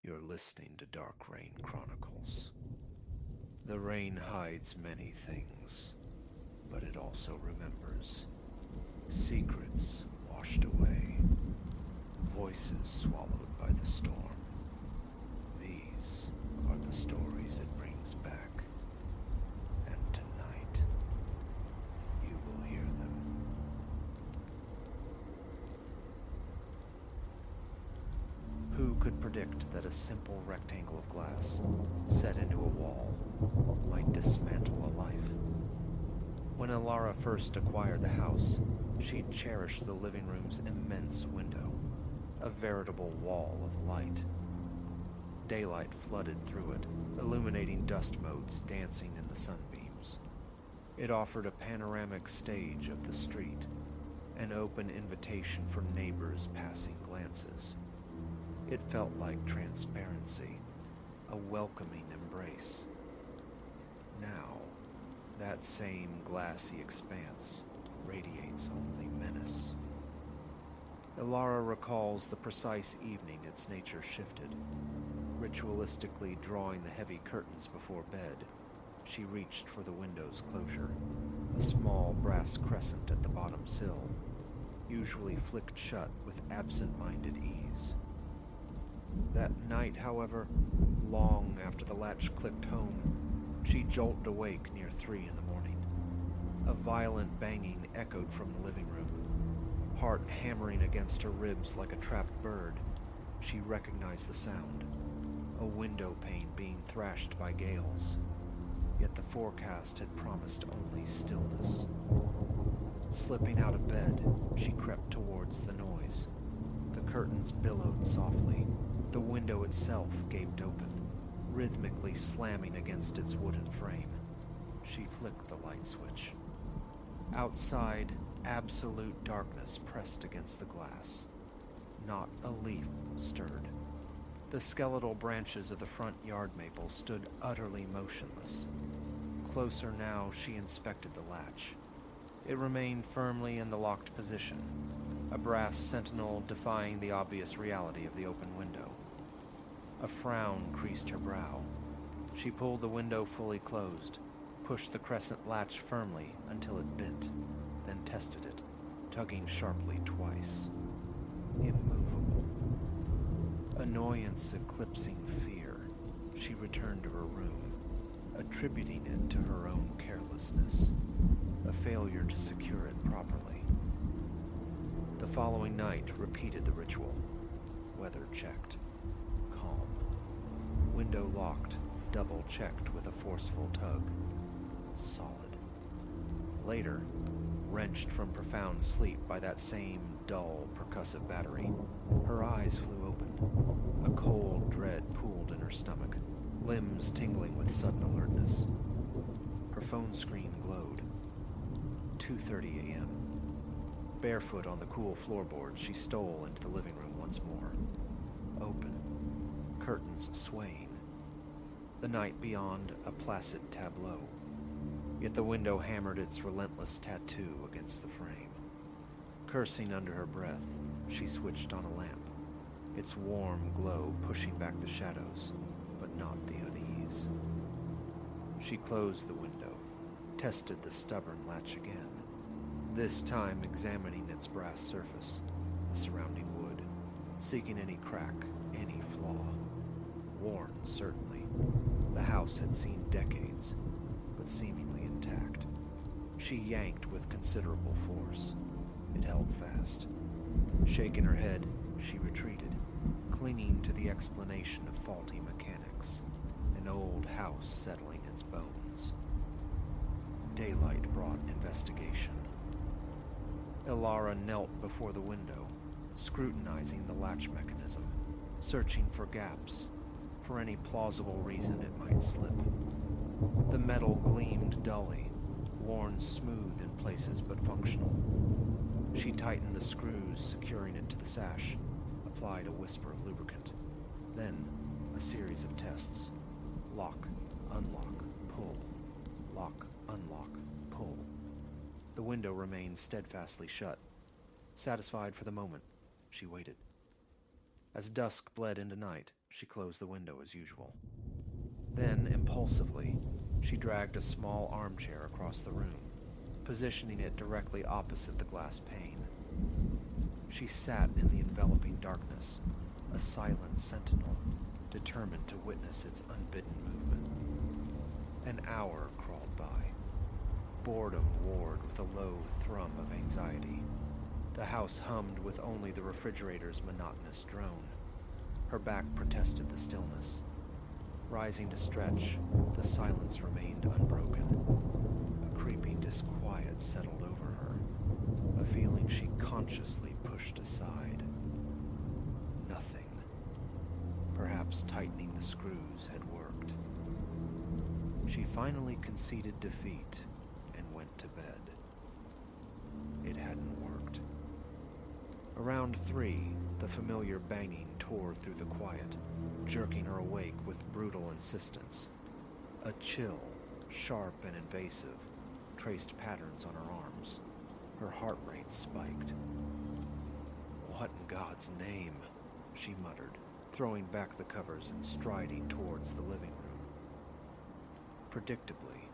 You're listening to Dark Rain Chronicles. The rain hides many things, but it also remembers. Secrets washed away, voices swallowed by the storm. These are the stories it brings back, and tonight, you will hear them. Who could predict that a simple rectangle of glass, set into a wall, might dismantle a life? When Alara first acquired the house, she'd cherished the living room's immense window, a veritable wall of light. Daylight flooded through it, illuminating dust motes dancing in the sunbeams. It offered a panoramic stage of the street, an open invitation for neighbors' passing glances. It felt like transparency, a welcoming embrace. Now, that same glassy expanse radiates only menace. Alara recalls the precise evening its nature shifted. Ritualistically drawing the heavy curtains before bed, she reached for the window's closure, a small brass crescent at the bottom sill, usually flicked shut with absent-minded ease. That night, however, long after the latch clicked home, she jolted awake near 3 in the morning. A violent banging echoed from the living room. Heart hammering against her ribs like a trapped bird, she recognized the sound. A window pane being thrashed by gales. Yet the forecast had promised only stillness. Slipping out of bed, she crept towards the noise. The curtains billowed softly. The window itself gaped open, rhythmically slamming against its wooden frame. She flicked the light switch. Outside, absolute darkness pressed against the glass. Not a leaf stirred. The skeletal branches of the front yard maple stood utterly motionless. Closer now, she inspected the latch. It remained firmly in the locked position, a brass sentinel defying the obvious reality of the open window. A frown creased her brow. She pulled the window fully closed, pushed the crescent latch firmly until it bent, then tested it, tugging sharply twice. Immovable. Annoyance eclipsing fear, she returned to her room, attributing it to her own carelessness, a failure to secure it properly. The following night repeated the ritual, weather checked, calm. Window locked, double-checked with a forceful tug. Solid. Later, wrenched from profound sleep by that same dull, percussive battery, her eyes flew open. A cold dread pooled in her stomach, limbs tingling with sudden alertness. Her phone screen glowed. 2:30 a.m. Barefoot on the cool floorboards, she stole into the living room once more. Open. Curtains swaying. The night beyond, a placid tableau. Yet the window hammered its relentless tattoo against the frame. Cursing under her breath, she switched on a lamp, its warm glow pushing back the shadows, but not the unease. She closed the window, tested the stubborn latch again, this time examining its brass surface, the surrounding wood, seeking any crack, any flaw. Worn, certainly. The house had seen decades, but seemingly intact. She yanked with considerable force. It held fast. Shaking her head, she retreated, clinging to the explanation of faulty mechanics, an old house settling its bones. Daylight brought investigation. Alara knelt before the window, scrutinizing the latch mechanism, searching for gaps, for any plausible reason it might slip. The metal gleamed dully, worn smooth in places but functional. She tightened the screws securing it to the sash, applied a whisper of lubricant. Then, a series of tests. Lock, unlock, pull. Lock, unlock, pull. The window remained steadfastly shut. Satisfied for the moment, she waited. As dusk bled into night, She closed the window as usual. Then, impulsively, she dragged a small armchair across the room, positioning it directly opposite the glass pane. She sat in the enveloping darkness, a silent sentinel, determined to witness its unbidden movement. An hour crawled by. Boredom warred with a low thrum of anxiety. The house hummed with only the refrigerator's monotonous drone. Her back protested the stillness. Rising to stretch, the silence remained unbroken. A creeping disquiet settled over her, a feeling she consciously pushed aside. Nothing. Perhaps tightening the screws had worked. She finally conceded defeat and went to bed. It hadn't worked. Around 3, the familiar banging tore through the quiet, jerking her awake with brutal insistence. A chill, sharp and invasive, traced patterns on her arms. Her heart rate spiked. "What in God's name?" she muttered, throwing back the covers and striding towards the living room. Predictably,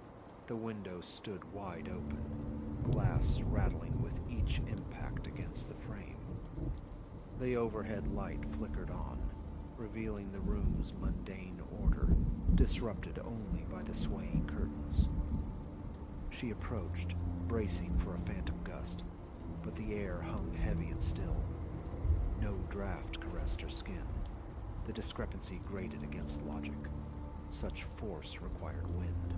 the window stood wide open, glass rattling with each impact against the frame. The overhead light flickered on, revealing the room's mundane order, disrupted only by the swaying curtains. She approached, bracing for a phantom gust, but the air hung heavy and still. No draft caressed her skin. The discrepancy grated against logic. Such force required wind.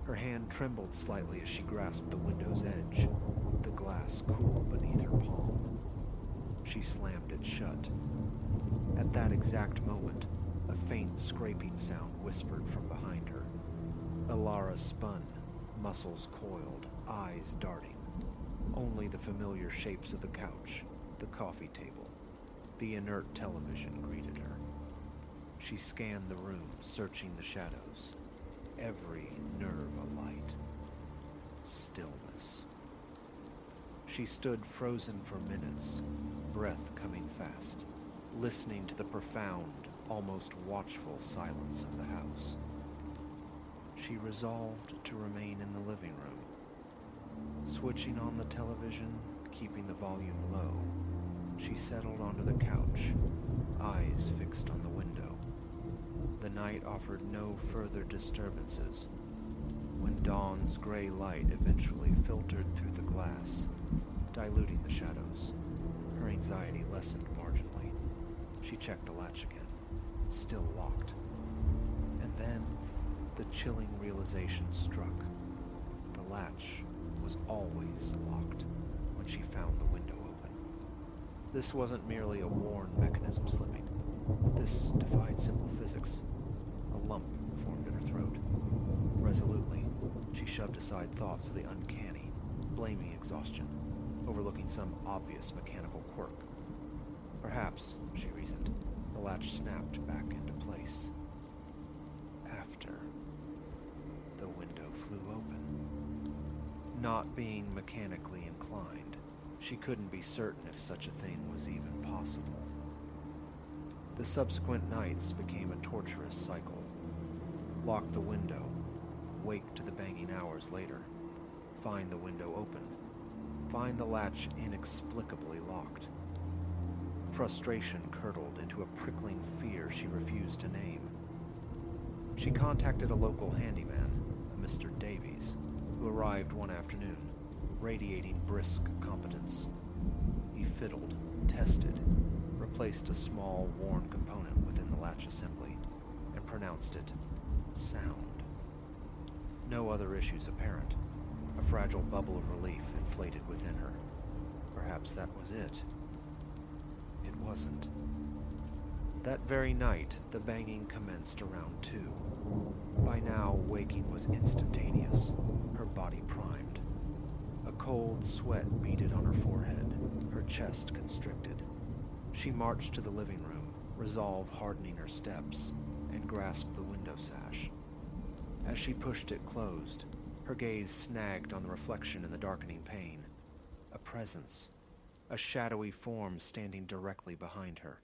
Her hand trembled slightly as she grasped the window's edge, the glass cool beneath her palm. She slammed it shut. At that exact moment, a faint scraping sound whispered from behind her. Alara spun, muscles coiled, eyes darting. Only the familiar shapes of the couch, the coffee table, the inert television greeted her. She scanned the room, searching the shadows, every nerve alight. Stillness. She stood frozen for minutes, breath coming fast, listening to the profound, almost watchful silence of the house. She resolved to remain in the living room. Switching on the television, keeping the volume low, she settled onto the couch, eyes fixed on the window. The night offered no further disturbances. When dawn's gray light eventually filtered through the glass, diluting the shadows, her anxiety lessened marginally. She checked the latch again, still locked. And then, the chilling realization struck. The latch was always locked when she found the window open. This wasn't merely a worn mechanism slipping. This defied simple physics. A lump formed in her throat. Resolutely, she shoved aside thoughts of the uncanny, blaming exhaustion, overlooking some obvious mechanical quirk. Perhaps, she reasoned, the latch snapped back into place. After the window flew open. Not being mechanically inclined, she couldn't be certain if such a thing was even possible. The subsequent nights became a torturous cycle. Lock the window, wake to the banging hours later, find the window open, find the latch inexplicably locked. Frustration curdled into a prickling fear she refused to name. She contacted a local handyman, a Mr. Davies, who arrived one afternoon, radiating brisk competence. He fiddled, tested, replaced a small, worn component within the latch assembly, and pronounced it sound. No other issues apparent. A fragile bubble of relief inflated within her. Perhaps that was it. It wasn't. That very night, the banging commenced around 2. By now, waking was instantaneous, her body primed. A cold sweat beaded on her forehead, her chest constricted. She marched to the living room, resolve hardening her steps, and grasped the window sash. As she pushed it closed, her gaze snagged on the reflection in the darkening pane. A presence, a shadowy form standing directly behind her.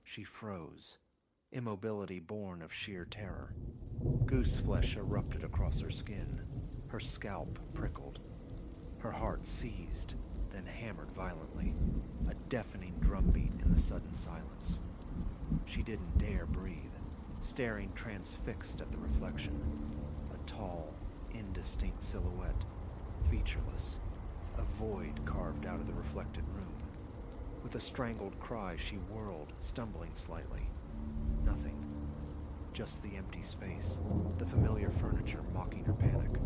She froze, immobility born of sheer terror. Goose flesh erupted across her skin. Her scalp prickled. Her heart seized, then hammered violently, a deafening drumbeat in the sudden silence. She didn't dare breathe, staring transfixed at the reflection. A tall, indistinct silhouette, featureless, a void carved out of the reflected room. With a strangled cry, she whirled, stumbling slightly. Nothing. Just the empty space, the familiar furniture mocking her panic.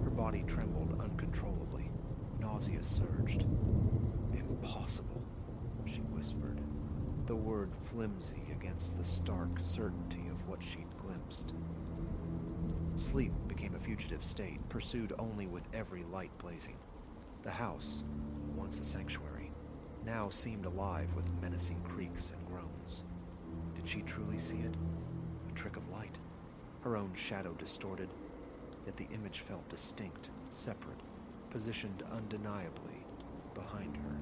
Her body trembled uncontrollably. Nausea surged. Impossible, she whispered, the word flimsy against the stark certainty of what she'd glimpsed. Sleep became a fugitive state, pursued only with every light blazing. The house, once a sanctuary, now seemed alive with menacing creaks and groans. Did she truly see it? A trick of light, her own shadow distorted, yet the image felt distinct, separate, positioned undeniably behind her.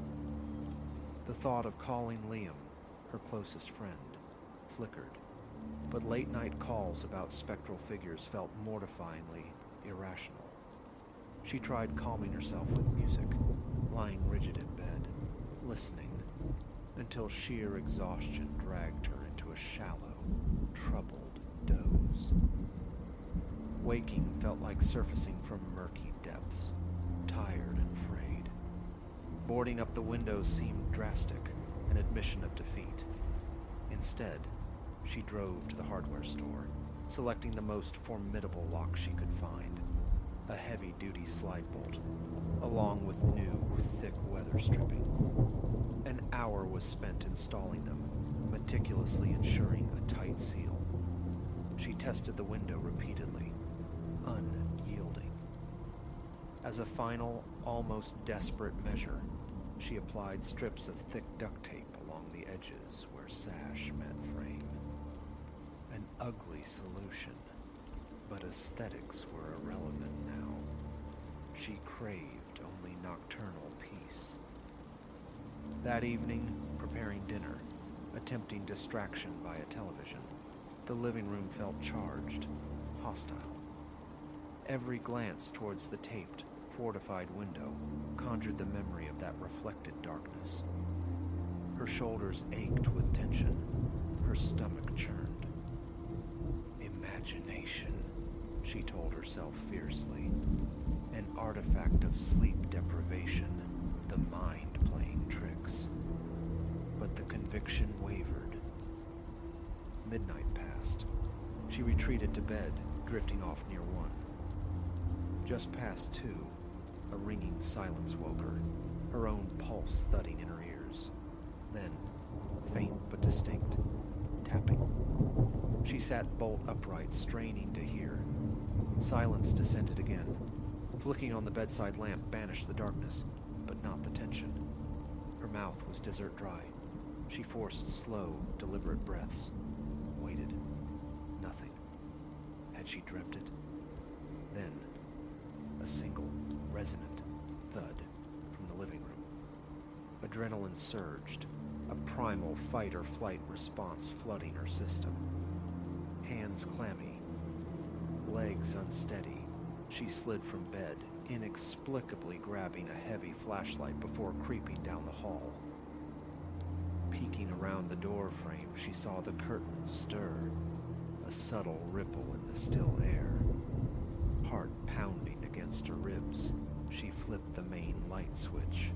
The thought of calling Liam, her closest friend, flickered, but late-night calls about spectral figures felt mortifyingly irrational. She tried calming herself with music, lying rigid in bed, listening, until sheer exhaustion dragged her into a shallow, troubled doze. Waking felt like surfacing from murky depths, tired and frayed. Boarding up the windows seemed drastic, an admission of defeat. Instead, she drove to the hardware store, selecting the most formidable lock she could find, a heavy-duty slide bolt, along with new, thick weather stripping. An hour was spent installing them, meticulously ensuring a tight seal. She tested the window repeatedly, unyielding. As a final, almost desperate measure, she applied strips of thick duct tape along the edges where sash met frame. An ugly solution, but aesthetics were irrelevant now. She craved only nocturnal peace. That evening, preparing dinner, attempting distraction via television, the living room felt charged, hostile. Every glance towards the taped, fortified window conjured the memory of that reflected darkness. Her shoulders ached with tension, her stomach churned. Imagination, she told herself fiercely. An artifact of sleep deprivation, the mind playing tricks. But the conviction wavered. Midnight passed. She retreated to bed, drifting off near 1. Just past 2, a ringing silence woke her own pulse thudding in her ears. Then, faint but distinct, tapping. She sat bolt upright, straining to hear. Silence descended again. Flicking on the bedside lamp banished the darkness, but not the tension. Her mouth was desert dry. She forced slow, deliberate breaths. Waited. Nothing. Had she dreamt it? Then, a single, resonant thud from the living room. Adrenaline surged, a primal fight-or-flight response flooding her system. Hands clammy, legs unsteady, she slid from bed, inexplicably grabbing a heavy flashlight before creeping down the hall. Peeking around the door frame, she saw the curtains stir, a subtle ripple in the still air. Heart pounding against her ribs, she flipped the main light switch.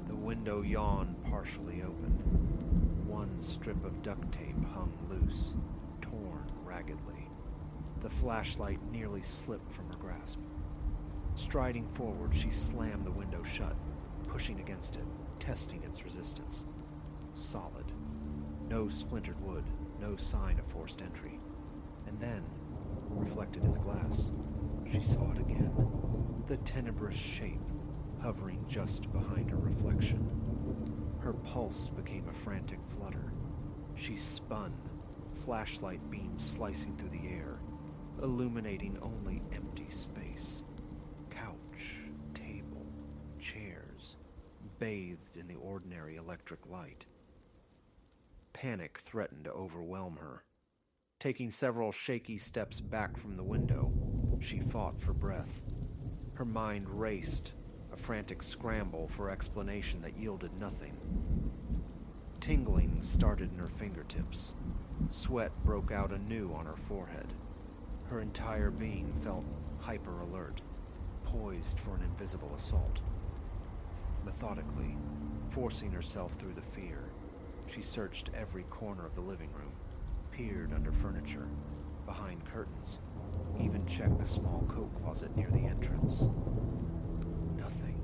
The window yawned partially open. One strip of duct tape hung loose, torn raggedly. The flashlight nearly slipped from her grasp. Striding forward, she slammed the window shut, pushing against it, testing its resistance. Solid. No splintered wood, no sign of forced entry. And then, reflected in the glass, she saw it again. The tenebrous shape, hovering just behind her reflection. Her pulse became a frantic flutter. She spun, flashlight beams slicing through the air, illuminating only empty space. Couch, table, chairs, bathed in the ordinary electric light. Panic threatened to overwhelm her. Taking several shaky steps back from the window, she fought for breath. Her mind raced, a frantic scramble for explanation that yielded nothing. Tingling started in her fingertips. Sweat broke out anew on her forehead. Her entire being felt hyper-alert, poised for an invisible assault. Methodically, forcing herself through the fear, she searched every corner of the living room, peered under furniture, behind curtains, even checked the small coat closet near the entrance. Nothing.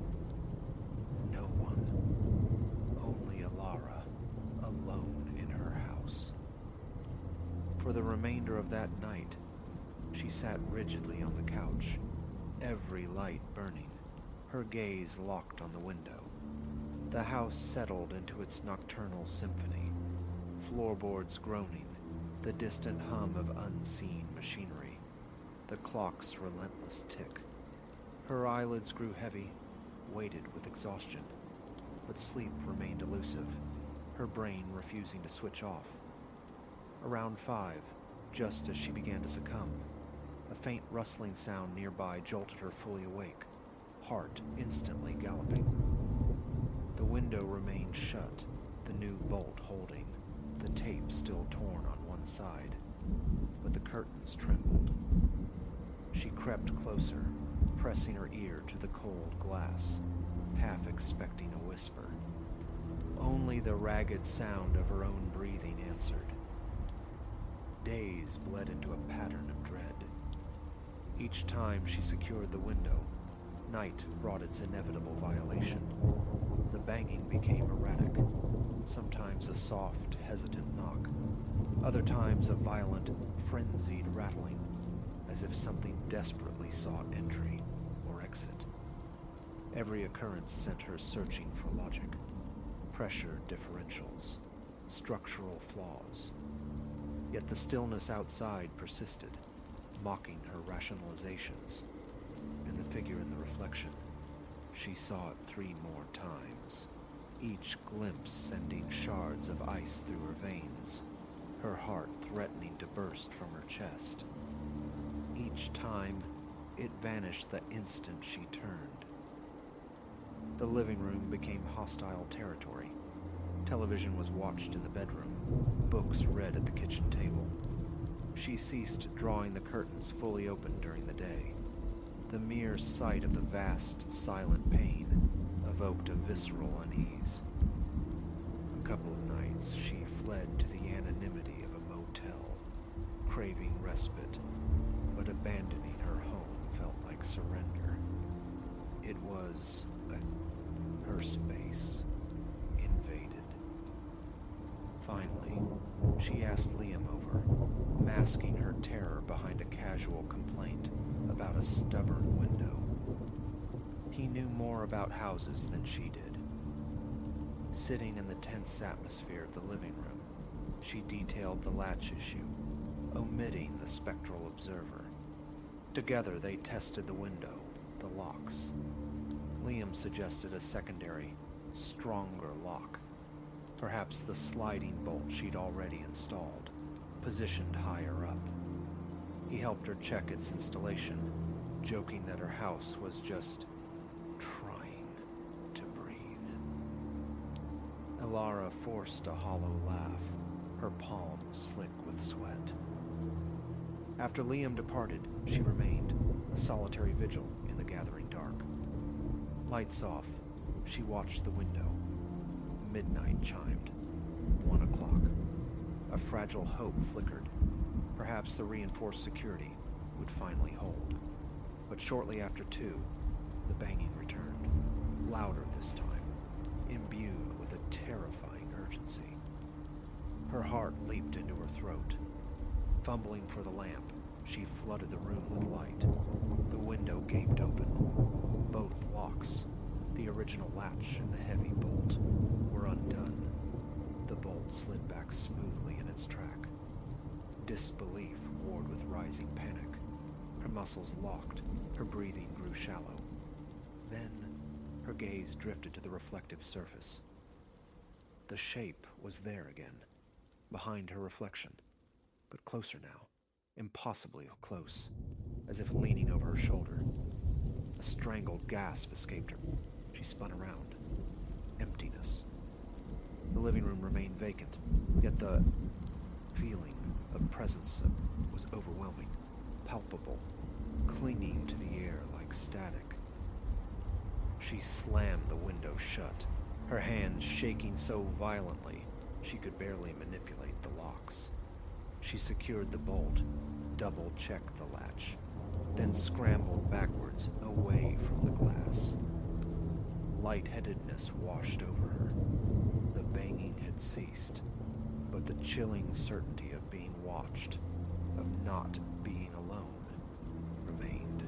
No one. Only Alara, alone in her house. For the remainder of that night, she sat rigidly on the couch, every light burning, her gaze locked on the window. The house settled into its nocturnal symphony, floorboards groaning, the distant hum of unseen machinery, the clock's relentless tick. Her eyelids grew heavy, weighted with exhaustion, but sleep remained elusive, her brain refusing to switch off. Around 5, just as she began to succumb, a faint rustling sound nearby jolted her fully awake, heart instantly galloping. The window remained shut, the new bolt holding, the tape still torn on one side, but the curtains trembled. She crept closer, pressing her ear to the cold glass, half expecting a whisper. Only the ragged sound of her own breathing answered. Days bled into a pattern of dread. Each time she secured the window, night brought its inevitable violation. The banging became erratic, sometimes a soft, hesitant knock, other times a violent, frenzied rattling, as if something desperately sought entry or exit. Every occurrence sent her searching for logic, pressure differentials, structural flaws. Yet the stillness outside persisted, mocking her rationalizations, and the figure in the reflection, she saw it 3 more times, each glimpse sending shards of ice through her veins, her heart threatening to burst from her chest. Each time, it vanished the instant she turned. The living room became hostile territory. Television was watched in the bedroom, books read at the kitchen table. She ceased drawing the curtains fully open during the day. The mere sight of the vast, silent pain evoked a visceral unease. A couple of nights she fled to the anonymity of a motel, craving respite, but abandoning her home felt like surrender. It was her space, invaded. Finally, she asked Liam over, masking her terror behind a casual complaint about a stubborn window. He knew more about houses than she did. Sitting in the tense atmosphere of the living room, she detailed the latch issue, omitting the spectral observer. Together they tested the window, the locks. Liam suggested a secondary, stronger lock, perhaps the sliding bolt she'd already installed, positioned higher up. He helped her check its installation, joking that her house was just trying to breathe. Alara forced a hollow laugh, her palm slick with sweat. After Liam departed, she remained, a solitary vigil in the gathering dark. Lights off, she watched the window. Midnight chimed. 1 o'clock. A fragile hope flickered. Perhaps the reinforced security would finally hold. But shortly after 2, the banging returned, louder this time, imbued with a terrifying urgency. Her heart leaped into her throat. Fumbling for the lamp, she flooded the room with light. The window gaped open. Both locks, the original latch and the heavy bolt, were undone. The bolt slid back smoothly in its track. Disbelief warred with rising panic. Her muscles locked, her breathing grew shallow. Then, her gaze drifted to the reflective surface. The shape was there again, behind her reflection. but closer now, impossibly close, as if leaning over her shoulder. A strangled gasp escaped her. She spun around. Emptiness. The living room remained vacant, yet the feeling of presence was overwhelming, palpable, clinging to the air like static. She slammed the window shut, her hands shaking so violently she could barely manipulate the locks. She secured the bolt, double-checked the latch, then scrambled backwards away from the glass. Lightheadedness washed over her. The banging had ceased, but the chilling certainty of being watched, of not being alone, remained.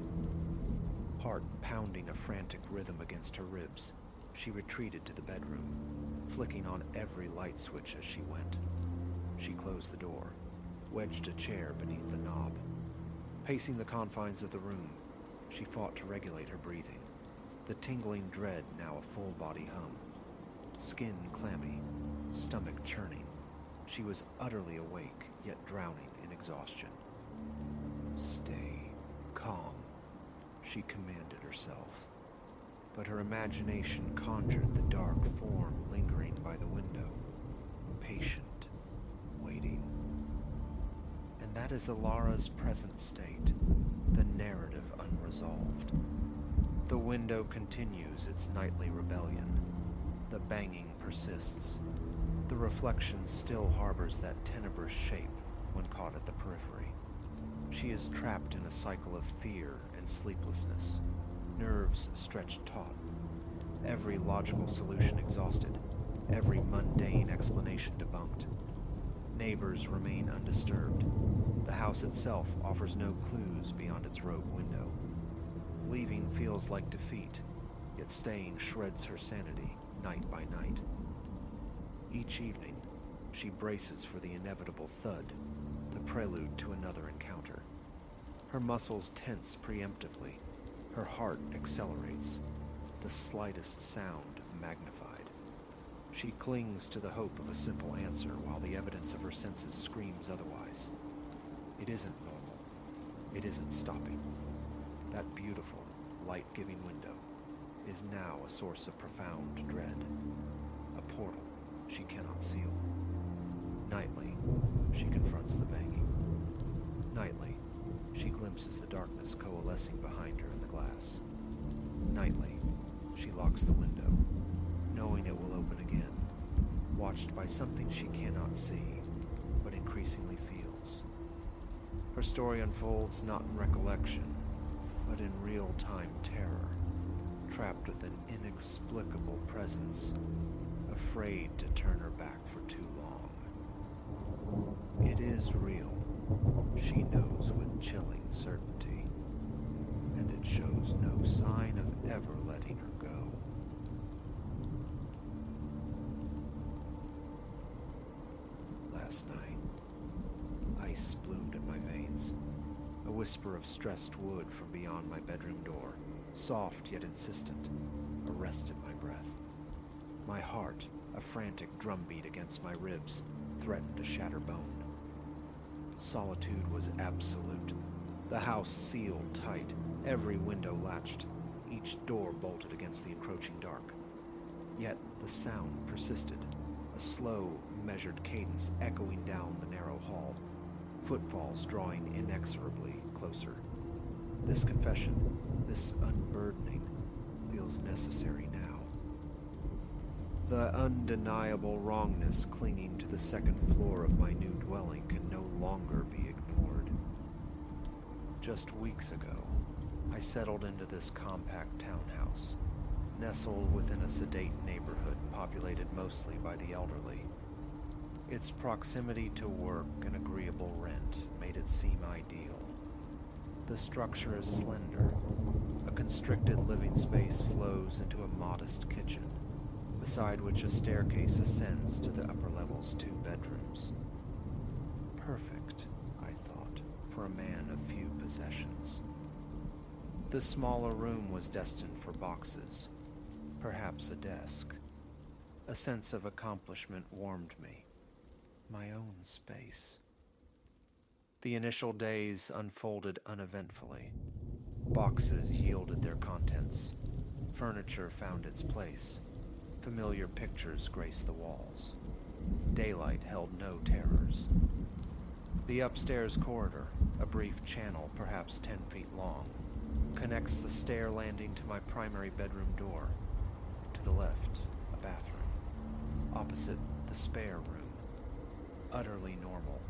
Heart pounding a frantic rhythm against her ribs, she retreated to the bedroom, flicking on every light switch as she went. She closed the door, wedged a chair beneath the knob. Pacing the confines of the room, she fought to regulate her breathing, the tingling dread now a full-body hum. Skin clammy, stomach churning, she was utterly awake, yet drowning in exhaustion. Stay calm, she commanded herself. But her imagination conjured the dark form lingering by the window, patient, waiting. And that is Alara's present state, the narrative unresolved. The window continues its nightly rebellion. The banging persists. The reflection still harbors that tenebrous shape when caught at the periphery. She is trapped in a cycle of fear and sleeplessness, nerves stretched taut, every logical solution exhausted, every mundane explanation debunked. Neighbors remain undisturbed. The house itself offers no clues beyond its rogue window. Leaving feels like defeat, yet staying shreds her sanity night by night. Each evening, she braces for the inevitable thud, the prelude to another encounter. Her muscles tense preemptively. Her heart accelerates, the slightest sound magnified. She clings to the hope of a simple answer while the evidence of her senses screams otherwise. It isn't normal. It isn't stopping. That beautiful, light-giving window is now a source of profound dread, a portal she cannot seal. Nightly, she confronts the banging. Nightly, she glimpses the darkness coalescing behind her in the glass. Nightly, she locks the window, knowing it will open again, watched by something she cannot see, but increasingly feels. Her story unfolds not in recollection, but in real-time terror, trapped with an inexplicable presence, afraid to turn her back for too long. It is real, she knows with chilling certainty, and it shows no sign of ever letting her go. Last night, ice bloomed in my veins. A whisper of stressed wood from beyond my bedroom door, soft yet insistent, arrested my breath. My heart, a frantic drumbeat against my ribs, threatened to shatter bone. Solitude was absolute. The house sealed tight, every window latched, each door bolted against the encroaching dark. Yet the sound persisted, a slow, measured cadence echoing down the narrow hall, footfalls drawing inexorably closer. This confession, this unburdening, feels necessary now. The undeniable wrongness clinging to the second floor of my new dwelling can no longer be ignored. Just weeks ago, I settled into this compact townhouse, nestled within a sedate neighborhood populated mostly by the elderly. Its proximity to work and agreeable rent made it seem ideal. The structure is slender. A constricted living space flows into a modest kitchen, beside which a staircase ascends to the upper level's 2 bedrooms. Perfect, I thought, for a man of few possessions. The smaller room was destined for boxes, perhaps a desk. A sense of accomplishment warmed me. My own space. The initial days unfolded uneventfully. Boxes yielded their contents. Furniture found its place. Familiar pictures graced the walls. Daylight held no terrors. The upstairs corridor, a brief channel perhaps 10 feet long, connects the stair landing to my primary bedroom door. To the left, a bathroom. Opposite, the spare room. Utterly normal.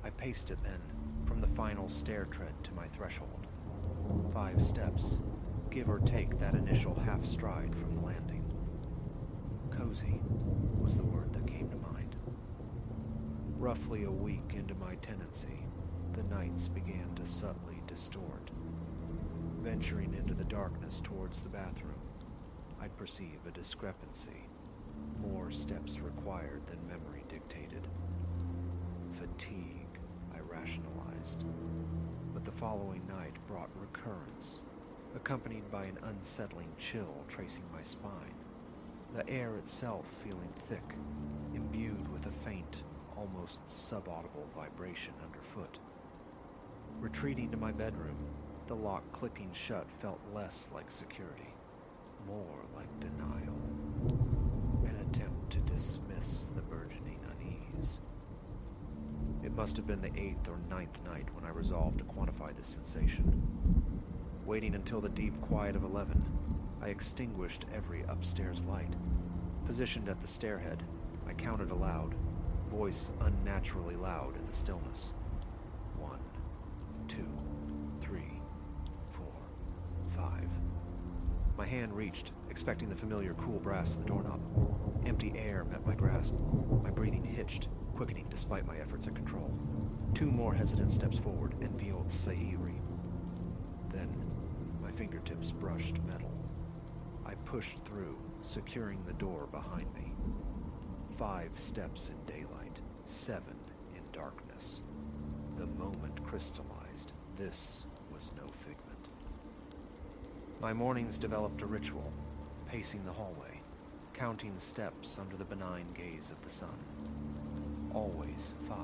I paced it then, from the final stair tread to my threshold. 5 steps, give or take that initial half stride from the landing. Cozy was the word that came to mind. Roughly a week into my tenancy, the nights began to subtly distort. Venturing into the darkness towards the bathroom, I'd perceive a discrepancy. More steps required than memory dictated. Fatigue, I rationalized. But the following night brought recurrence, accompanied by an unsettling chill tracing my spine, the air itself feeling thick, imbued with a faint, almost subaudible vibration underfoot. Retreating to my bedroom, the lock clicking shut felt less like security, more like denial, an attempt to dismiss the burgeoning unease. It must have been the 8th or 9th night when I resolved to quantify this sensation. Waiting until the deep quiet of 11, I extinguished every upstairs light. Positioned at the stairhead, I counted aloud, voice unnaturally loud in the stillness. 1, 2, 3, 4, 5. My hand reached, expecting the familiar cool brass of the doorknob. Empty air met my grasp. My breathing hitched, quickening despite my efforts at control. 2 more hesitant steps forward, and veiled Sahiri. Then, my fingertips brushed metal. I pushed through, securing the door behind me. 5 steps in daylight, 7 in darkness. The moment crystallized. This was no figment. My mornings developed a ritual, pacing the hallway, counting steps under the benign gaze of the sun. Always 5.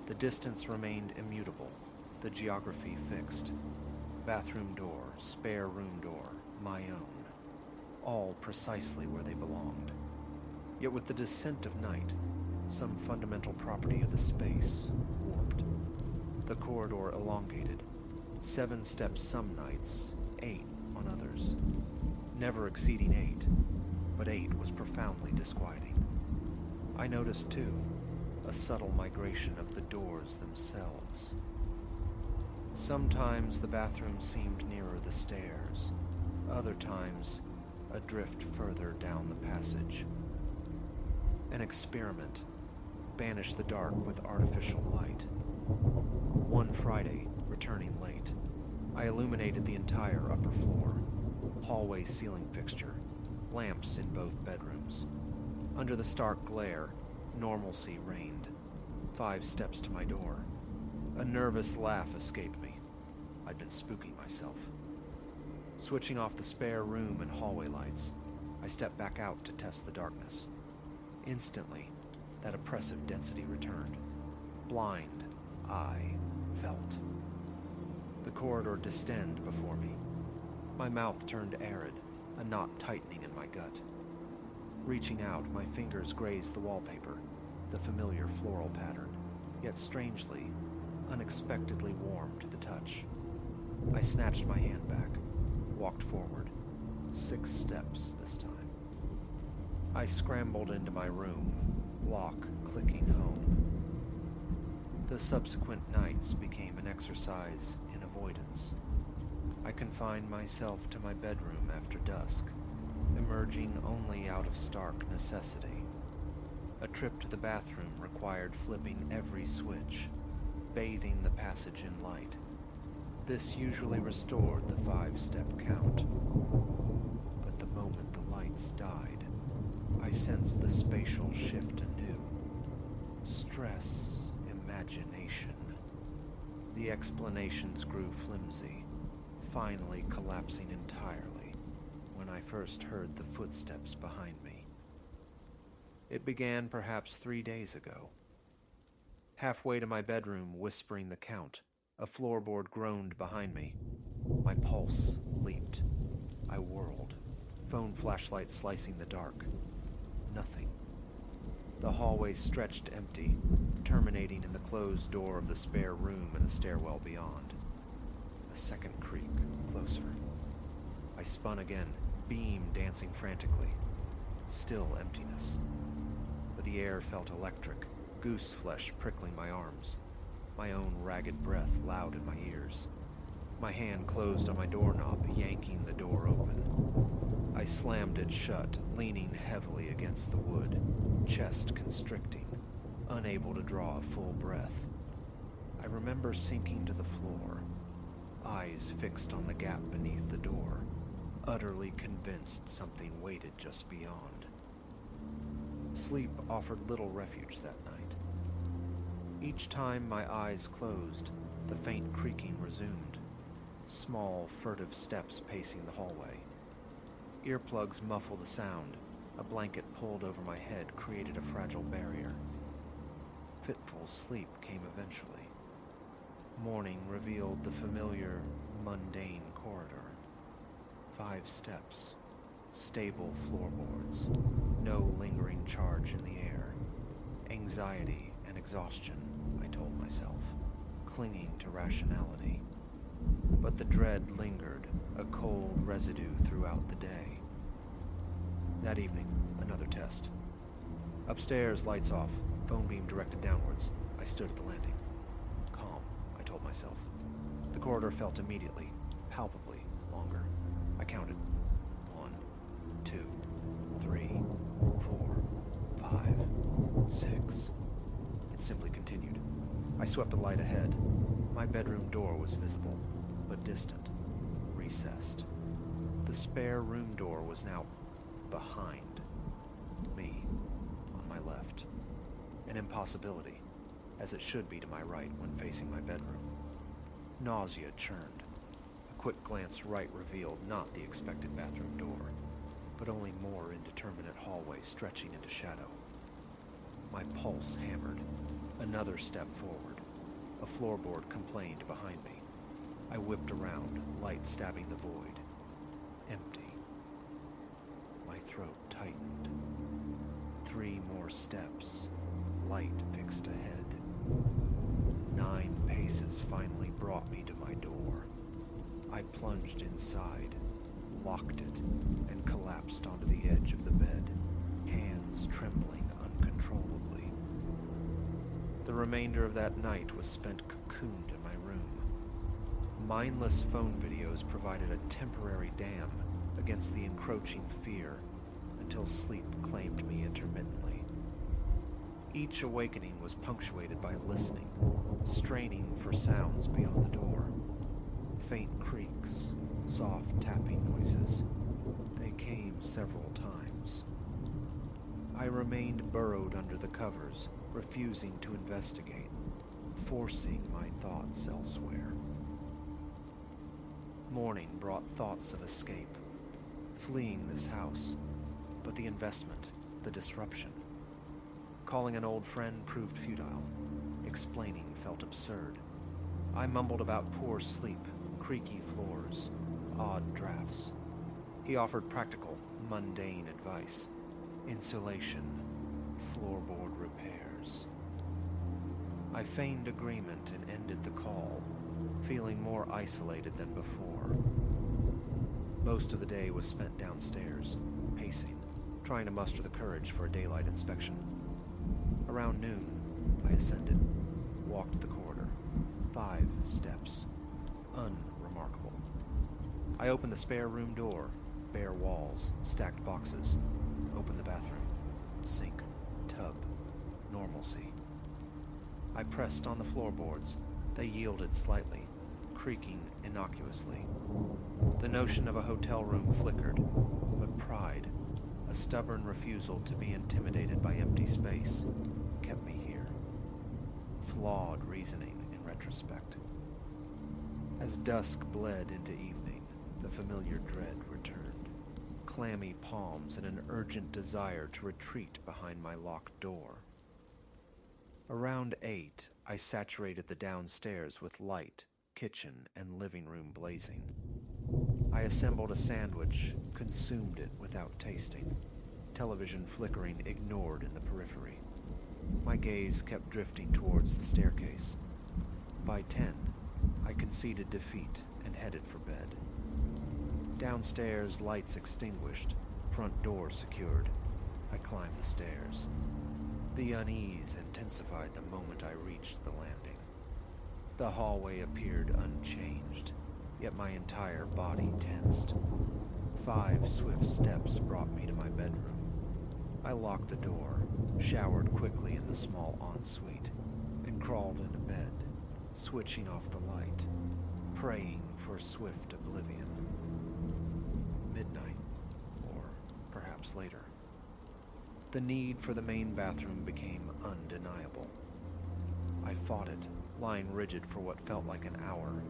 The distance remained immutable, the geography fixed. Bathroom door, spare room door, my own. All precisely where they belonged. Yet with the descent of night, some fundamental property of the space warped. The corridor elongated. 7 steps some nights, 8 on others. Never exceeding 8, but 8 was profoundly disquieting. I noticed, too, a subtle migration of the doors themselves. Sometimes the bathroom seemed nearer the stairs, other times a drift further down the passage. An experiment, banish the dark with artificial light. One Friday, returning late, I illuminated the entire upper floor, hallway ceiling fixture, lamps in both bedrooms. Under the stark glare, normalcy reigned. 5 steps to my door. A nervous laugh escaped me. I'd been spooking myself. Switching off the spare room and hallway lights, I stepped back out to test the darkness. Instantly, that oppressive density returned. Blind, I felt. The corridor distended before me. My mouth turned arid, a knot tightening in my gut. Reaching out, my fingers grazed the wallpaper, the familiar floral pattern, yet strangely, unexpectedly warm to the touch. I snatched my hand back, walked forward. 6 steps this time. I scrambled into my room, lock clicking home. The subsequent nights became an exercise in avoidance. I confined myself to my bedroom after dusk, emerging only out of stark necessity. A trip to the bathroom required flipping every switch, bathing the passage in light. This usually restored the 5-step count. But the moment the lights died, I sensed the spatial shift anew. Stress, imagination. The explanations grew flimsy, finally collapsing entirely when I first heard the footsteps behind me. It began perhaps 3 days ago. Halfway to my bedroom, whispering the count, a floorboard groaned behind me. My pulse leaped. I whirled, phone flashlight slicing the dark. Nothing. The hallway stretched empty, terminating in the closed door of the spare room and the stairwell beyond. A second creak, closer. I spun again, beam dancing frantically. Still emptiness. But the air felt electric, goose flesh prickling my arms, my own ragged breath loud in my ears. My hand closed on my doorknob, yanking the door open. I slammed it shut, leaning heavily against the wood, chest constricting, unable to draw a full breath. I remember sinking to the floor, eyes fixed on the gap beneath the door, utterly convinced something waited just beyond. Sleep offered little refuge that night. Each time my eyes closed, the faint creaking resumed. Small, furtive steps pacing the hallway. Earplugs muffle the sound. A blanket pulled over my head created a fragile barrier. Fitful sleep came eventually. Morning revealed the familiar, mundane corridor. 5 steps. Stable floorboards. No lingering charge in the air. Anxiety and exhaustion, I told myself, clinging to rationality. But the dread lingered, a cold residue throughout the day. That evening, another test. Upstairs, lights off, phone beam directed downwards. I stood at the landing. Calm, I told myself. The corridor felt immediately, palpably, longer. I counted. 1, 2, 3, 4, 5, 6. It simply continued. I swept the light ahead. My bedroom door was visible, but distant, recessed. The spare room door was now behind me, on my left. An impossibility, as it should be to my right when facing my bedroom. Nausea churned. A quick glance right revealed not the expected bathroom door, but only more indeterminate hallway stretching into shadow. My pulse hammered. Another step forward. A floorboard complained behind me. I whipped around, light stabbing the void. Empty. My throat tightened. 3 more steps. Light fixed ahead. 9 paces finally brought me to my door. I plunged inside, locked it, and collapsed onto the edge of the bed, hands trembling uncontrollably. The remainder of that night was spent cocooned in my room. Mindless phone videos provided a temporary dam against the encroaching fear until sleep claimed me intermittently. Each awakening was punctuated by listening, straining for sounds beyond the door. Faint creaks, soft tapping noises. They came several times. I remained burrowed under the covers, refusing to investigate, forcing my thoughts elsewhere. Morning brought thoughts of escape, fleeing this house, but the investment, the disruption. Calling an old friend proved futile. Explaining felt absurd. I mumbled about poor sleep, creaky floors, odd drafts. He offered practical, mundane advice. Insulation, floorboard repairs. I feigned agreement and ended the call, feeling more isolated than before. Most of the day was spent downstairs, pacing, trying to muster the courage for a daylight inspection. Around noon, I ascended, walked the corridor. 5 steps. Unremarkable. I opened the spare room door, bare walls, stacked boxes. Opened the bathroom. Sink, tub, normalcy. I pressed on the floorboards. They yielded slightly, creaking innocuously. The notion of a hotel room flickered, but pride, a stubborn refusal to be intimidated by empty space, kept me here. Flawed reasoning in retrospect. As dusk bled into evening, the familiar dread returned. Clammy palms and an urgent desire to retreat behind my locked door. Around 8, I saturated the downstairs with light, kitchen and living room blazing. I assembled a sandwich, consumed it without tasting, television flickering ignored in the periphery. My gaze kept drifting towards the staircase. By 10, I conceded defeat and headed for bed. Downstairs, lights extinguished, front door secured. I climbed the stairs. The unease intensified the moment I reached the landing. The hallway appeared unchanged, yet my entire body tensed. 5 swift steps brought me to my bedroom. I locked the door, showered quickly in the small ensuite, and crawled into bed, switching off the light, praying for swift oblivion. Midnight, or perhaps later. The need for the main bathroom became undeniable. I fought it, lying rigid for what felt like an hour,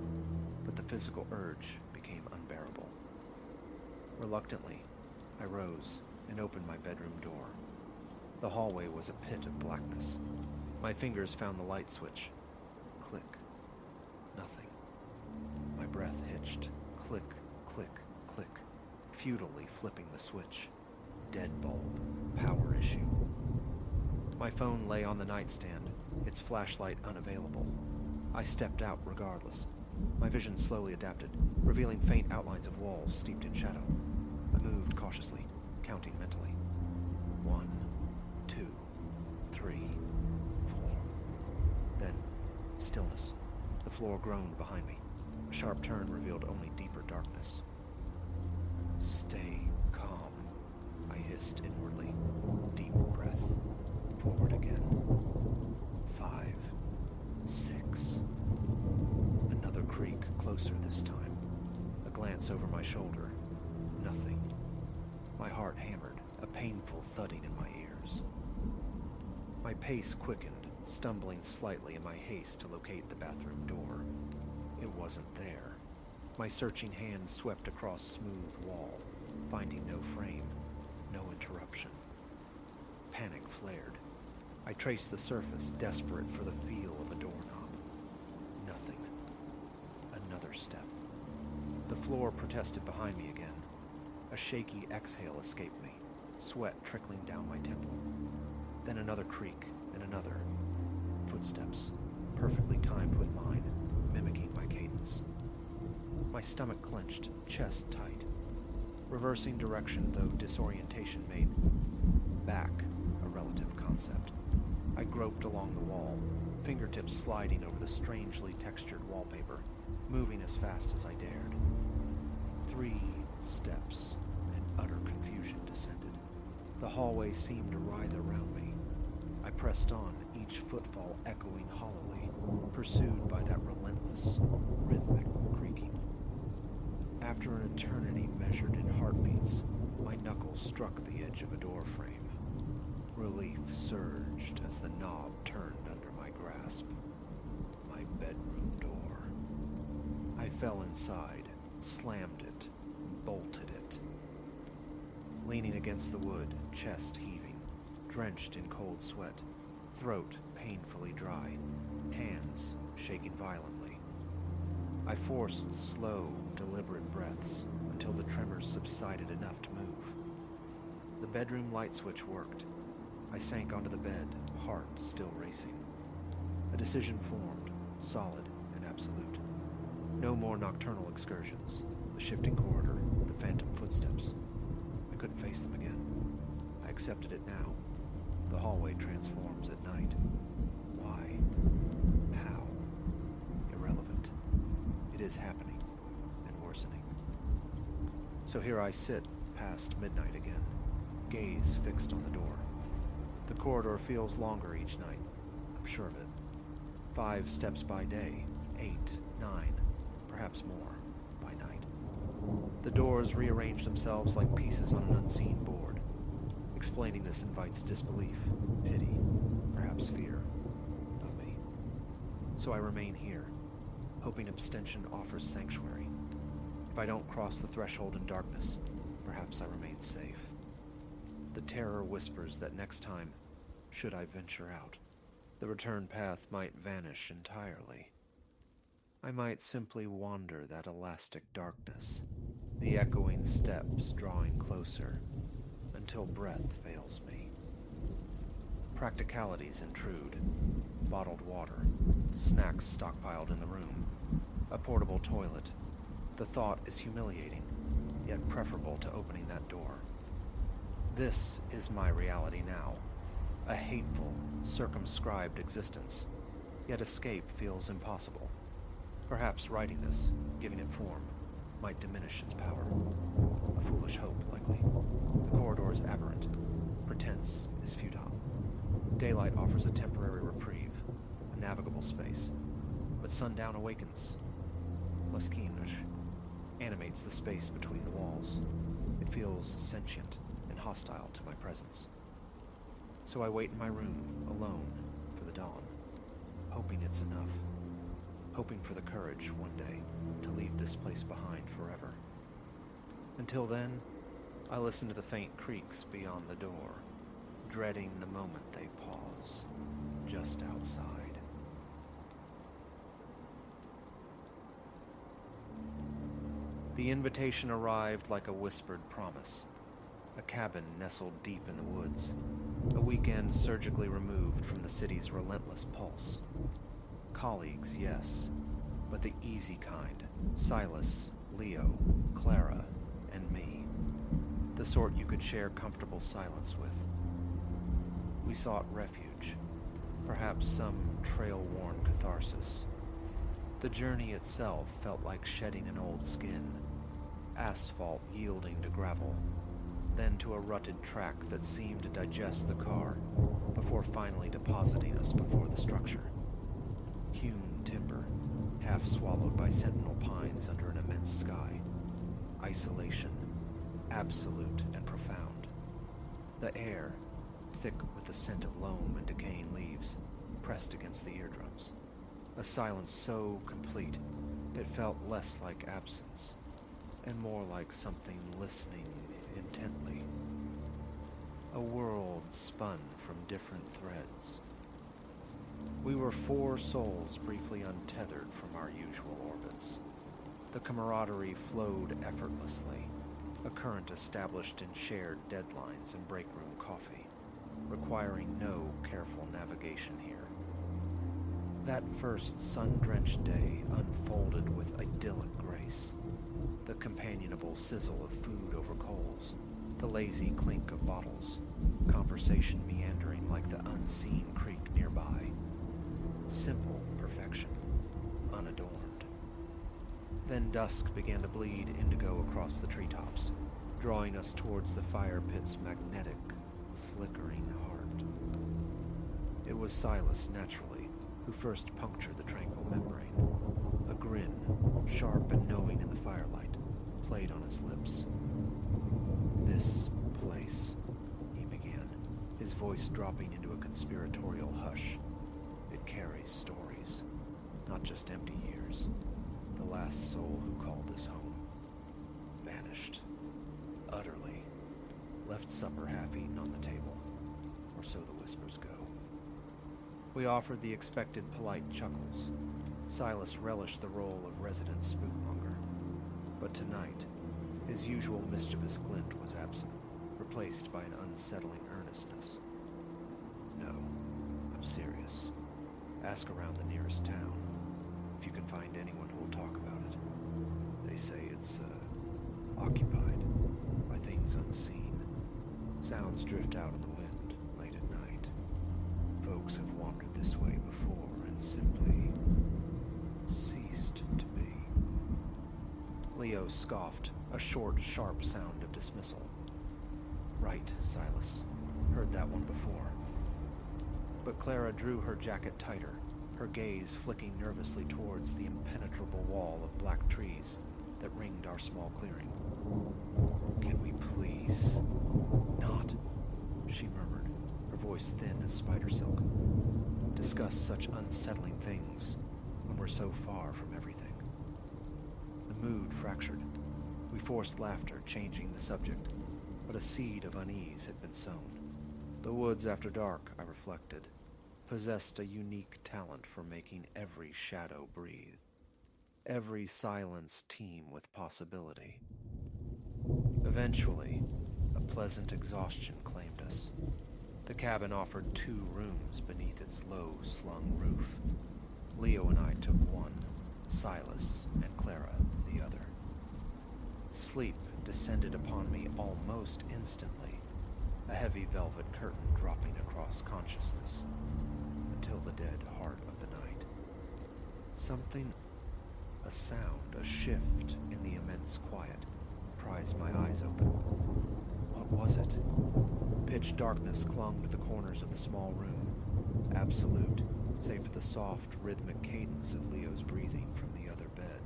but the physical urge became unbearable. Reluctantly, I rose and opened my bedroom door. The hallway was a pit of blackness. My fingers found the light switch. Click. Nothing. My breath hitched. Click, click, click, futilely flipping the switch. Dead bulb. Power issue. My phone lay on the nightstand, its flashlight unavailable. I stepped out regardless. My vision slowly adapted, revealing faint outlines of walls steeped in shadow. I moved cautiously, counting mentally. 1, 2, 3, 4. Then, stillness. The floor groaned behind me. A sharp turn revealed only deeper darkness. Stay calm, I hissed inwardly. Deep breath. Forward again. 5, 6. Another creak, closer this time. A glance over my shoulder. Nothing. My heart hammered, a painful thudding in my ears. My pace quickened, stumbling slightly in my haste to locate the bathroom door. It wasn't there. My searching hand swept across smooth wall, finding no frame, no interruption. Panic flared. I traced the surface, desperate for the feel of a doorknob. Nothing. Another step. The floor protested behind me again. A shaky exhale escaped me, sweat trickling down my temple. Then another creak, and another. Footsteps, perfectly timed with mine, mimicking my cadence. My stomach clenched, chest tight. Reversing direction, though disorientation made back a relative concept. I groped along the wall, fingertips sliding over the strangely textured wallpaper, moving as fast as I dared. 3 steps, and utter confusion descended. The hallway seemed to writhe around me. I pressed on, each footfall echoing hollowly, pursued by that relentless, rhythmic creaking. After an eternity measured in heartbeats, my knuckles struck the edge of a door frame. Relief surged as the knob turned under my grasp. My bedroom door. I fell inside, slammed it, bolted it. Leaning against the wood, chest heaving, drenched in cold sweat, throat painfully dry, hands shaking violently. I forced slow, deliberate breaths until the tremors subsided enough to move. The bedroom light switch worked. I sank onto the bed, heart still racing. A decision formed, solid and absolute. No more nocturnal excursions, the shifting corridor, the phantom footsteps. I couldn't face them again. I accepted it now. The hallway transforms at night. Why? How? Irrelevant. It is happening, and worsening. So here I sit, past midnight again, gaze fixed on the door. The corridor feels longer each night, I'm sure of it. 5 steps by day, 8, 9, perhaps more by night. The doors rearrange themselves like pieces on an unseen board. Explaining this invites disbelief, pity, perhaps fear of me. So I remain here, hoping abstention offers sanctuary. If I don't cross the threshold in darkness, perhaps I remain safe. The terror whispers that next time, should I venture out, The return path might vanish entirely. I might simply wander that elastic darkness, the echoing steps drawing closer, until breath fails me. Practicalities intrude. Bottled water, snacks stockpiled in the room, a portable toilet. The thought is humiliating, yet preferable to opening that door. This is my reality now, a hateful, circumscribed existence, yet escape feels impossible. Perhaps writing this, giving it form, might diminish its power. A foolish hope, likely. The corridor is aberrant. Pretense is futile. Daylight offers a temporary reprieve, a navigable space. But sundown awakens. Less keen, which animates the space between the walls. It feels sentient and hostile to my presence. So I wait in my room, alone, for the dawn, hoping it's enough. Hoping for the courage one day to leave this place behind forever. Until then, I listen to the faint creaks beyond the door, dreading the moment they pause, just outside. The invitation arrived like a whispered promise. A cabin nestled deep in the woods, a weekend surgically removed from the city's relentless pulse. Colleagues, yes, but the easy kind. Silas, Leo, Clara, and me. The sort you could share comfortable silence with. We sought refuge, perhaps some trail-worn catharsis. The journey itself felt like shedding an old skin, asphalt yielding to gravel, then to a rutted track that seemed to digest the car before finally depositing us before the structure. Hewn timber, half swallowed by sentinel pines under an immense sky. Isolation, absolute and profound. The air, thick with the scent of loam and decaying leaves, pressed against the eardrums. A silence so complete, it felt less like absence, and more like something listening intently. A world spun from different threads. We were 4 souls briefly untethered from our usual orbits. The camaraderie flowed effortlessly, a current established in shared deadlines and break room coffee, requiring no careful navigation here. That first sun-drenched day unfolded with idyllic grace. The companionable sizzle of food over coals, the lazy clink of bottles, conversation meandering like the unseen creek nearby. Simple perfection, unadorned. Then dusk began to bleed indigo across the treetops, drawing us towards the fire pit's magnetic, flickering heart. It was Silas, naturally, who first punctured the tranquil membrane. A grin, sharp and knowing in the firelight, played on his lips. "This place," he began, his voice dropping into a conspiratorial hush. "It carries stories, not just empty years. The last soul who called this home vanished. Utterly. Left supper half-eaten on the table. Or so the whispers go." We offered the expected polite chuckles. Silas relished the role of resident spookmonger. But tonight, his usual mischievous glint was absent, replaced by an unsettling earnestness. "No, I'm serious. Ask around the nearest town, if you can find anyone who will talk about it. They say it's, occupied by things unseen. Sounds drift out in the wind late at night. Folks have wandered this way before and simply ceased to be." Leo scoffed, a short, sharp sound of dismissal. "Right, Silas. Heard that one before." But Clara drew her jacket tighter, her gaze flicking nervously towards the impenetrable wall of black trees that ringed our small clearing. "Can we please not?" she murmured, her voice thin as spider silk. "Discuss such unsettling things when we're so far from everything." The mood fractured. We forced laughter, changing the subject, but a seed of unease had been sown. The woods after dark, I reflected, possessed a unique talent for making every shadow breathe, every silence teem with possibility. Eventually, a pleasant exhaustion claimed us. The cabin offered 2 rooms beneath its low-slung roof. Leo and I took one, Silas and Clara the other. Sleep descended upon me almost instantly, a heavy velvet curtain dropping across consciousness, until the dead heart of the night. Something, a sound, a shift in the immense quiet, prized my eyes open. What was it? Pitch darkness clung to the corners of the small room, absolute, save for the soft, rhythmic cadence of Leo's breathing from the other bed.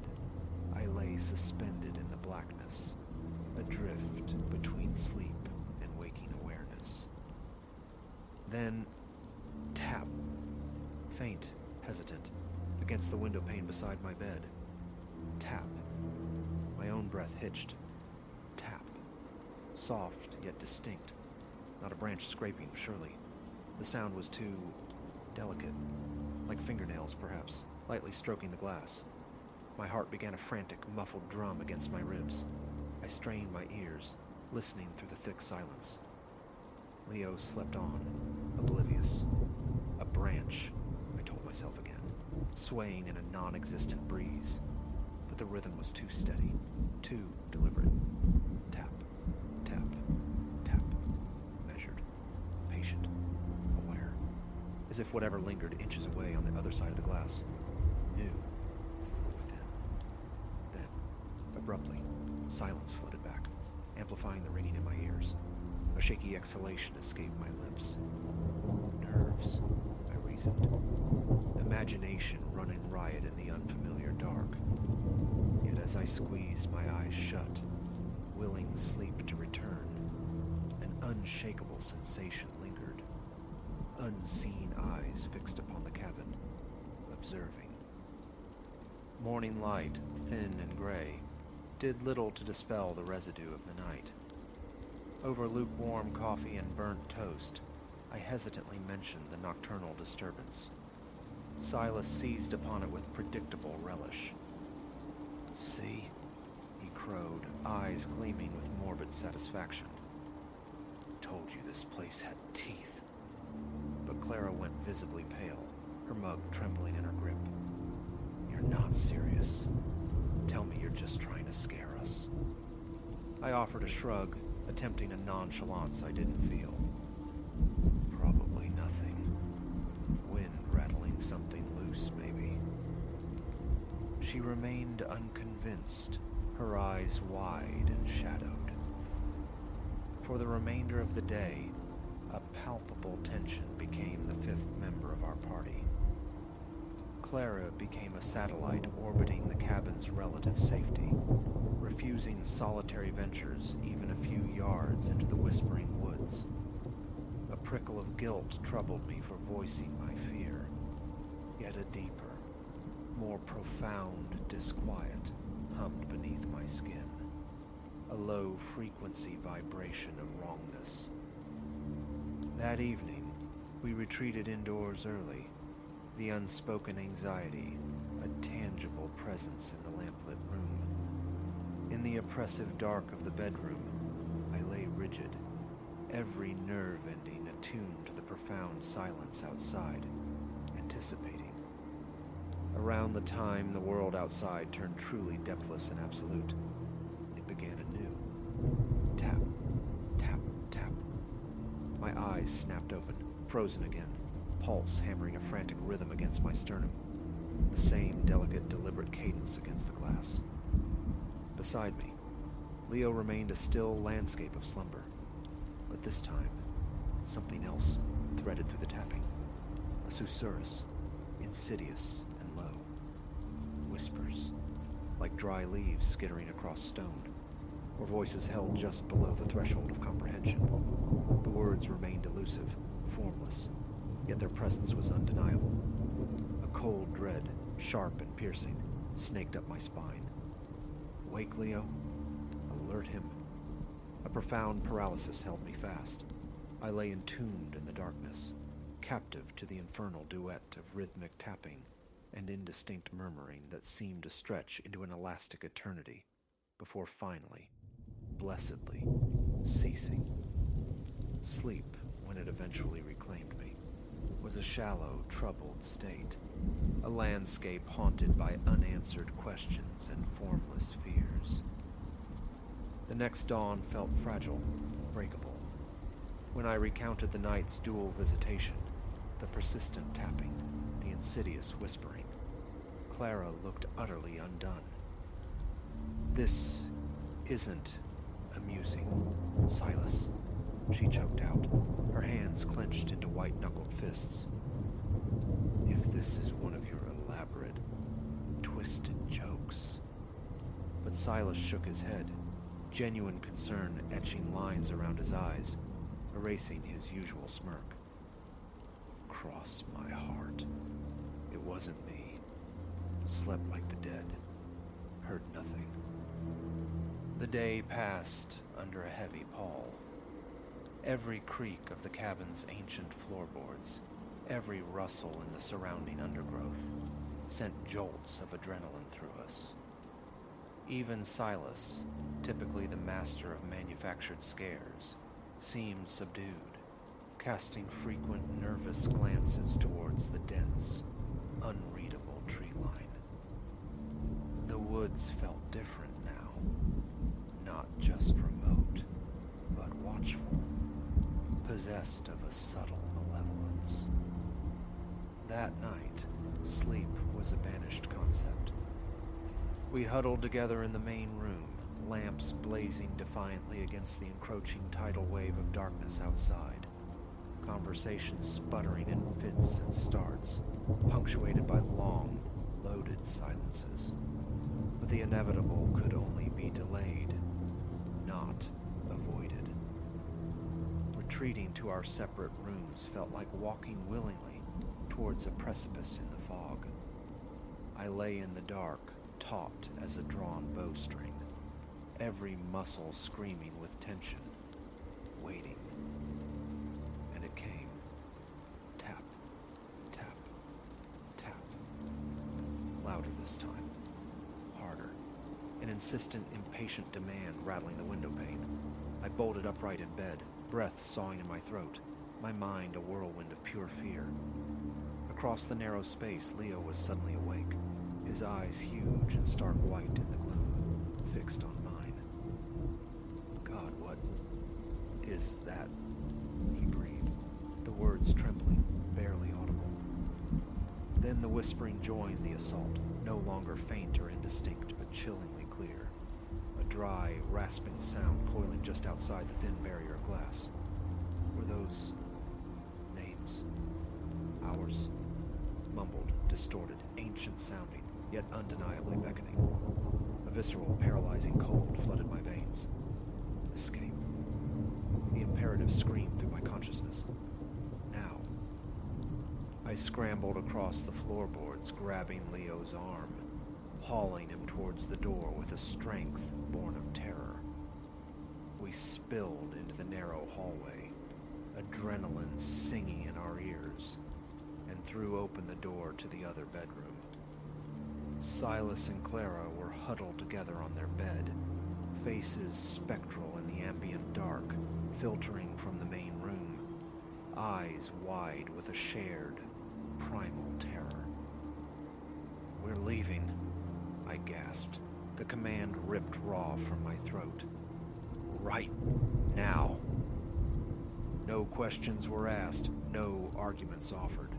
I lay suspended in the blackness, adrift between sleep and waking awareness. Then, tap, faint, hesitant, against the window pane beside my bed. Tap. My own breath hitched. Tap. Soft, yet distinct. Not a branch scraping, surely. The sound was too delicate, like fingernails, perhaps, lightly stroking the glass. My heart began a frantic, muffled drum against my ribs. I strained my ears, listening through the thick silence. Leo slept on, oblivious. A branch, I told myself again, swaying in a non-existent breeze. But the rhythm was too steady, too deliberate. Tap, tap, tap. Measured, patient, aware. As if whatever lingered inches away on the other side of the glass knew we were within. Then, abruptly, silence flooded back, amplifying the ringing in my ears. A shaky exhalation escaped my lips. Nerves, I reasoned. Imagination running riot in the unfamiliar dark. Yet as I squeezed my eyes shut, willing sleep to return, an unshakable sensation lingered. Unseen eyes fixed upon the cabin, observing. Morning light, thin and gray, did little to dispel the residue of the night. Over lukewarm coffee and burnt toast, I hesitantly mentioned the nocturnal disturbance. Silas seized upon it with predictable relish. "See?" he crowed, eyes gleaming with morbid satisfaction. "Told you this place had teeth." But Clara went visibly pale, her mug trembling in her grip. "You're not serious. Tell me you're just trying to scare us." I offered a shrug, attempting a nonchalance I didn't feel. "Probably nothing. Wind rattling something loose, maybe." She remained unconvinced, her eyes wide and shadowed. For the remainder of the day, a palpable tension became the 5th member of our party. Clara became a satellite orbiting the cabin's relative safety, refusing solitary ventures even a few yards into the whispering woods. A prickle of guilt troubled me for voicing my fear, yet a deeper, more profound disquiet hummed beneath my skin, a low-frequency vibration of wrongness. That evening, we retreated indoors early, the unspoken anxiety a tangible presence in the lamplit room. In the oppressive dark of the bedroom, I lay rigid, every nerve ending attuned to the profound silence outside, anticipating. Around the time the world outside turned truly depthless and absolute, it began anew. Tap, tap, tap. My eyes snapped open, frozen again, pulse hammering a frantic rhythm against my sternum, the same delicate, deliberate cadence against the glass. Beside me, Leo remained a still landscape of slumber, but this time, something else threaded through the tapping, a susurrus, insidious and low. Whispers, like dry leaves skittering across stone, or voices held just below the threshold of comprehension. The words remained elusive, formless, yet their presence was undeniable. A cold dread, sharp and piercing, snaked up my spine. Wake, Leo. Alert him. A profound paralysis held me fast. I lay entombed in the darkness, captive to the infernal duet of rhythmic tapping and indistinct murmuring that seemed to stretch into an elastic eternity before finally, blessedly, ceasing. Sleep, when it eventually reclaimed me, was a shallow, troubled state, a landscape haunted by unanswered questions and formless fears. The next dawn felt fragile, breakable. When I recounted the night's dual visitation, the persistent tapping, the insidious whispering, Clara looked utterly undone. "This isn't amusing, Silas," she choked out, her hands clenched into white-knuckled fists. "If this is one of your elaborate, twisted jokes." But Silas shook his head, genuine concern etching lines around his eyes, erasing his usual smirk. "Cross my heart. It wasn't me. Slept like the dead. Heard nothing." The day passed under a heavy pall. Every creak of the cabin's ancient floorboards, every rustle in the surrounding undergrowth, sent jolts of adrenaline through us. Even Silas, typically the master of manufactured scares, seemed subdued, casting frequent nervous glances towards the dense, unreadable tree line. The woods felt different now, not just remote, but watchful, possessed of a subtle malevolence. That night, sleep was a banished concept. We huddled together in the main room, lamps blazing defiantly against the encroaching tidal wave of darkness outside, conversations sputtering in fits and starts, punctuated by long, loaded silences. But the inevitable could only be delayed, not avoided. Retreating to our separate rooms felt like walking willingly towards a precipice in the fog. I lay in the dark, taut as a drawn bowstring, every muscle screaming with tension, waiting. And it came. Tap, tap, tap. Louder this time. Harder. An insistent, impatient demand rattling the window pane. I bolted upright in bed, breath sawing in my throat, my mind a whirlwind of pure fear. Across the narrow space, Leo was suddenly awake, his eyes huge and stark white in the gloom, fixed on mine. "God, what is that?" he breathed, the words trembling, barely audible. Then the whispering joined the assault, no longer faint or indistinct, but chillingly clear. A dry, rasping sound coiling just outside the thin barrier of glass. Were those names? Ours? Mumbled, distorted, ancient-sounding, yet undeniably beckoning. A visceral, paralyzing cold flooded my veins. Escape. The imperative screamed through my consciousness. Now. I scrambled across the floorboards, grabbing Leo's arm, hauling him towards the door with a strength born of terror. We spilled into the narrow hallway, adrenaline singing in our ears, and threw open the door to the other bedroom. Silas and Clara were huddled together on their bed, faces spectral in the ambient dark, filtering from the main room, eyes wide with a shared, primal terror. "We're leaving," I gasped, the command ripped raw from my throat. "Right now." No questions were asked, no arguments offered.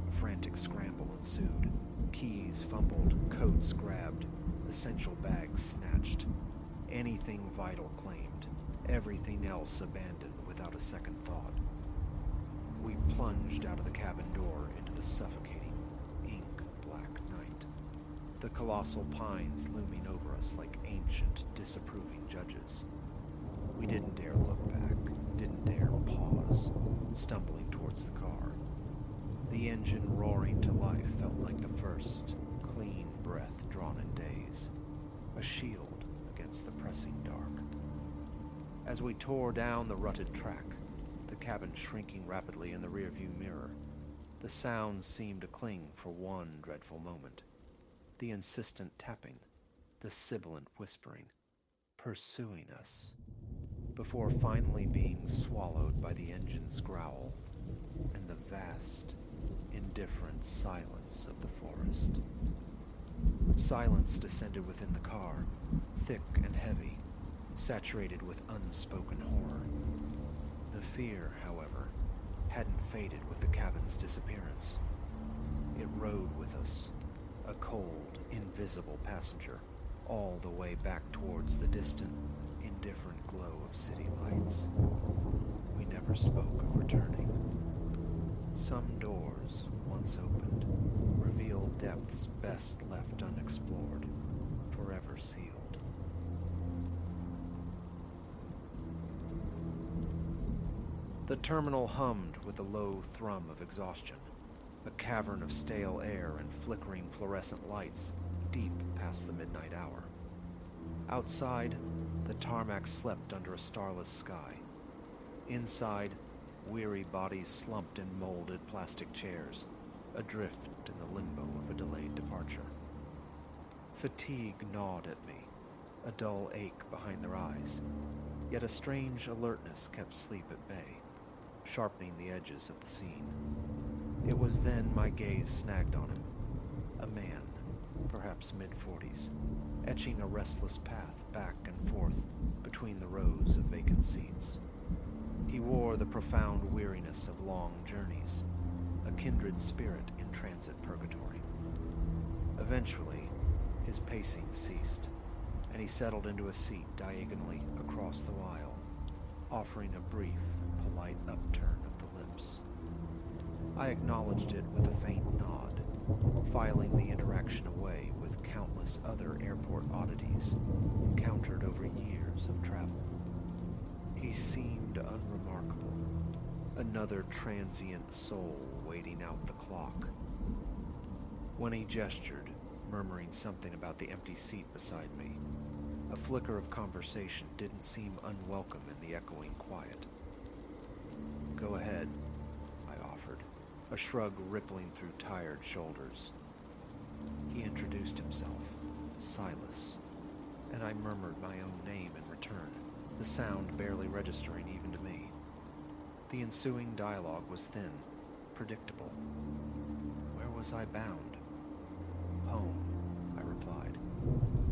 A frantic scramble ensued. Keys fumbled, coats grabbed, essential bags snatched. Anything vital claimed, everything else abandoned without a second thought. We plunged out of the cabin door into the suffocating, ink-black night. The colossal pines looming over us like ancient, disapproving judges. We didn't dare look back, didn't dare pause, stumbling towards the car. The engine roaring to life felt like the first, clean breath drawn in days, a shield against the pressing dark. As we tore down the rutted track, the cabin shrinking rapidly in the rearview mirror, the sounds seemed to cling for one dreadful moment. The insistent tapping, the sibilant whispering, pursuing us, before finally being swallowed by the engine's growl and the vast, indifferent silence of the forest. Silence descended within the car, thick and heavy, saturated with unspoken horror. The fear, however, hadn't faded with the cabin's disappearance. It rode with us, a cold, invisible passenger, all the way back towards the distant, indifferent glow of city lights. We never spoke of returning. Some doors, once opened, reveal depths best left unexplored, forever sealed. The terminal hummed with a low thrum of exhaustion, a cavern of stale air and flickering fluorescent lights deep past the midnight hour. Outside, the tarmac slept under a starless sky. Inside, weary bodies slumped in molded plastic chairs, adrift in the limbo of a delayed departure. Fatigue gnawed at me, a dull ache behind their eyes, yet a strange alertness kept sleep at bay, sharpening the edges of the scene. It was then my gaze snagged on him, a man, perhaps mid-40s, etching a restless path back and forth between the rows of vacant seats. He wore the profound weariness of long journeys, a kindred spirit in transit purgatory. Eventually, his pacing ceased, and he settled into a seat diagonally across the aisle, offering a brief, polite upturn of the lips. I acknowledged it with a faint nod, filing the interaction away with countless other airport oddities encountered over years of travel. He seemed unremarkable, another transient soul waiting out the clock. When he gestured, murmuring something about the empty seat beside me, a flicker of conversation didn't seem unwelcome in the echoing quiet. "Go ahead," I offered, a shrug rippling through tired shoulders. He introduced himself, Silas, and I murmured my own name in return, the sound barely registering even to me. The ensuing dialogue was thin, predictable. Where was I bound? Home, I replied.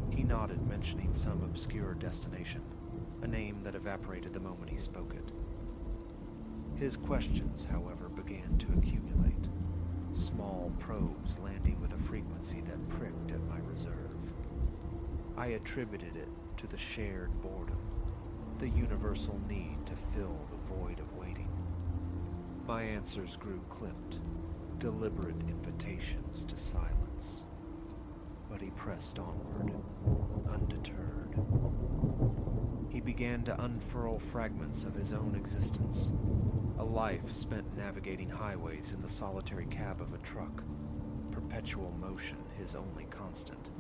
He nodded, mentioning some obscure destination, a name that evaporated the moment he spoke it. His questions, however, began to accumulate, small probes landing with a frequency that pricked at my reserve. I attributed it to the shared boredom, the universal need to fill the void of waiting. My answers grew clipped, deliberate invitations to silence. But he pressed onward, undeterred. He began to unfurl fragments of his own existence, a life spent navigating highways in the solitary cab of a truck, perpetual motion his only constant.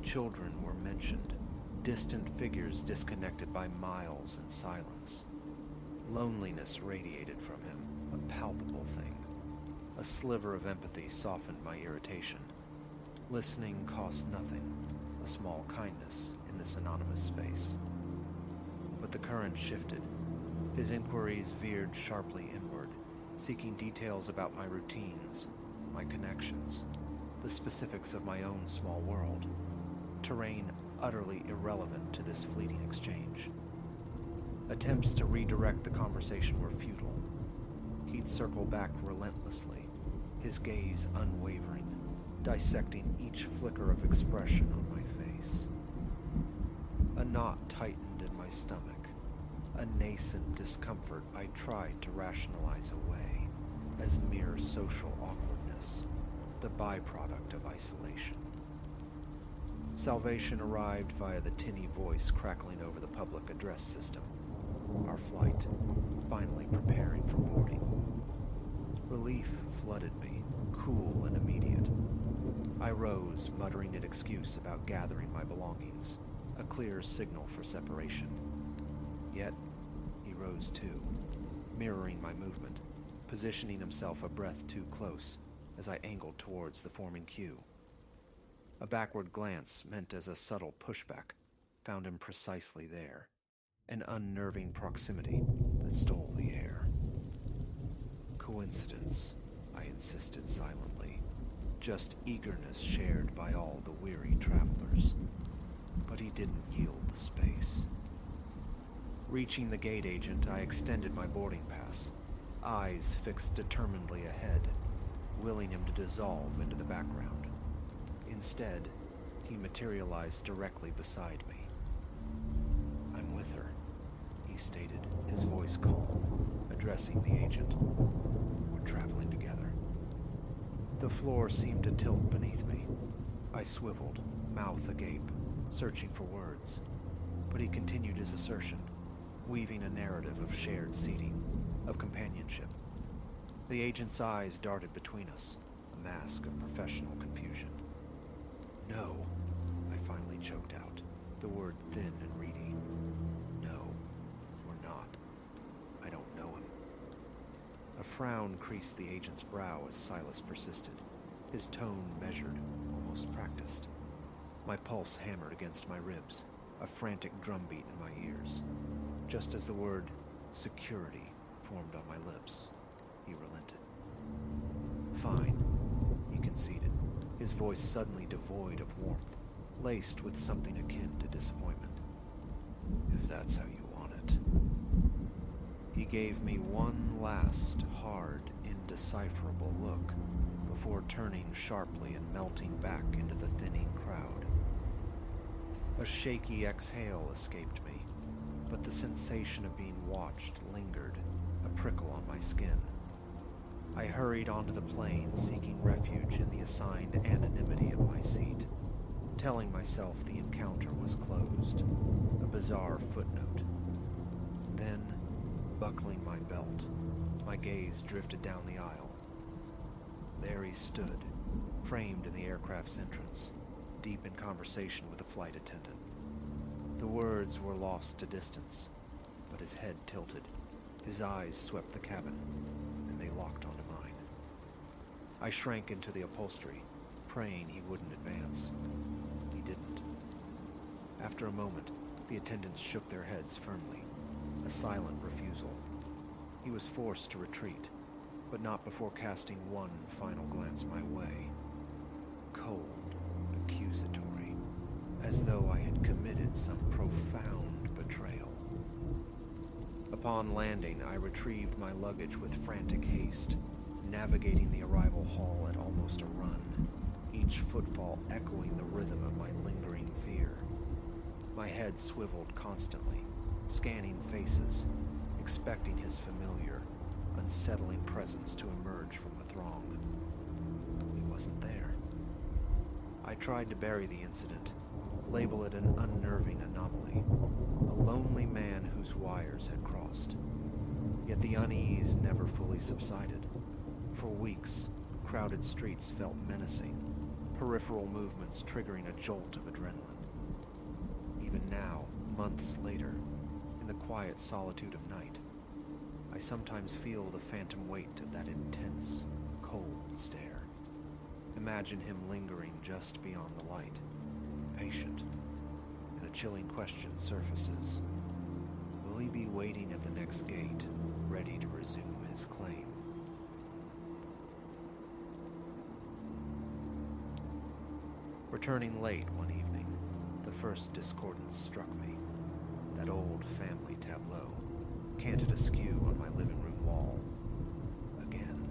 Children were mentioned, distant figures disconnected by miles in silence. Loneliness radiated from him, a palpable thing. A sliver of empathy softened my irritation. Listening cost nothing, a small kindness in this anonymous space. But the current shifted. His inquiries veered sharply inward, seeking details about my routines, my connections, the specifics of my own small world, terrain utterly irrelevant to this fleeting exchange. Attempts to redirect the conversation were futile. He'd circle back relentlessly, his gaze unwavering, dissecting each flicker of expression on my face. A knot tightened in my stomach, a nascent discomfort I tried to rationalize away as mere social awkwardness, the byproduct of isolation. Salvation arrived via the tinny voice crackling over the public address system. Our flight, finally preparing for boarding. Relief flooded me, cool and immediate. I rose, muttering an excuse about gathering my belongings, a clear signal for separation. Yet, he rose too, mirroring my movement, positioning himself a breath too close as I angled towards the forming queue. A backward glance meant as a subtle pushback found him precisely there, an unnerving proximity that stole the air. Coincidence, I insisted silently, just eagerness shared by all the weary travelers. But he didn't yield the space. Reaching the gate agent, I extended my boarding pass, eyes fixed determinedly ahead, willing him to dissolve into the background. Instead, he materialized directly beside me. "I'm with her," he stated, his voice calm, addressing the agent. "We're traveling together." The floor seemed to tilt beneath me. I swiveled, mouth agape, searching for words. But he continued his assertion, weaving a narrative of shared seating, of companionship. The agent's eyes darted between us, a mask of professional confusion. "No," I finally choked out, the word thin and reedy. "No, we're not. I don't know him." A frown creased the agent's brow as Silas persisted, his tone measured, almost practiced. My pulse hammered against my ribs, a frantic drumbeat in my ears. Just as the word security formed on my lips, he relented. "Fine," he conceded, his voice suddenly devoid of warmth, laced with something akin to disappointment. "If that's how you want it." He gave me one last, hard, indecipherable look before turning sharply and melting back into the thinning crowd. A shaky exhale escaped me, but the sensation of being watched lingered, a prickle on my skin. I hurried onto the plane, seeking refuge in the assigned anonymity of my seat, telling myself the encounter was closed, a bizarre footnote. Then, buckling my belt, my gaze drifted down the aisle. There he stood, framed in the aircraft's entrance, deep in conversation with a flight attendant. The words were lost to distance, but his head tilted, his eyes swept the cabin, and they locked onto mine. I shrank into the upholstery, praying he wouldn't advance. He didn't. After a moment, the attendants shook their heads firmly, a silent refusal. He was forced to retreat, but not before casting one final glance my way. Cold, accusatory, as though I had committed some profound betrayal. Upon landing, I retrieved my luggage with frantic haste, navigating the arrival hall at almost a run, each footfall echoing the rhythm of my lingering fear. My head swiveled constantly, scanning faces, expecting his familiar, unsettling presence to emerge from the throng. He wasn't there. I tried to bury the incident, label it an unnerving anomaly, a lonely man whose wires had crossed. Yet the unease never fully subsided. For weeks, crowded streets felt menacing, peripheral movements triggering a jolt of adrenaline. Even now, months later, in the quiet solitude of night, I sometimes feel the phantom weight of that intense, cold stare. Imagine him lingering just beyond the light, patient, and a chilling question surfaces. Will he be waiting at the next gate, ready to resume his claim? Returning late one evening, the first discordance struck me. That old family tableau, canted askew on my living room wall. Again.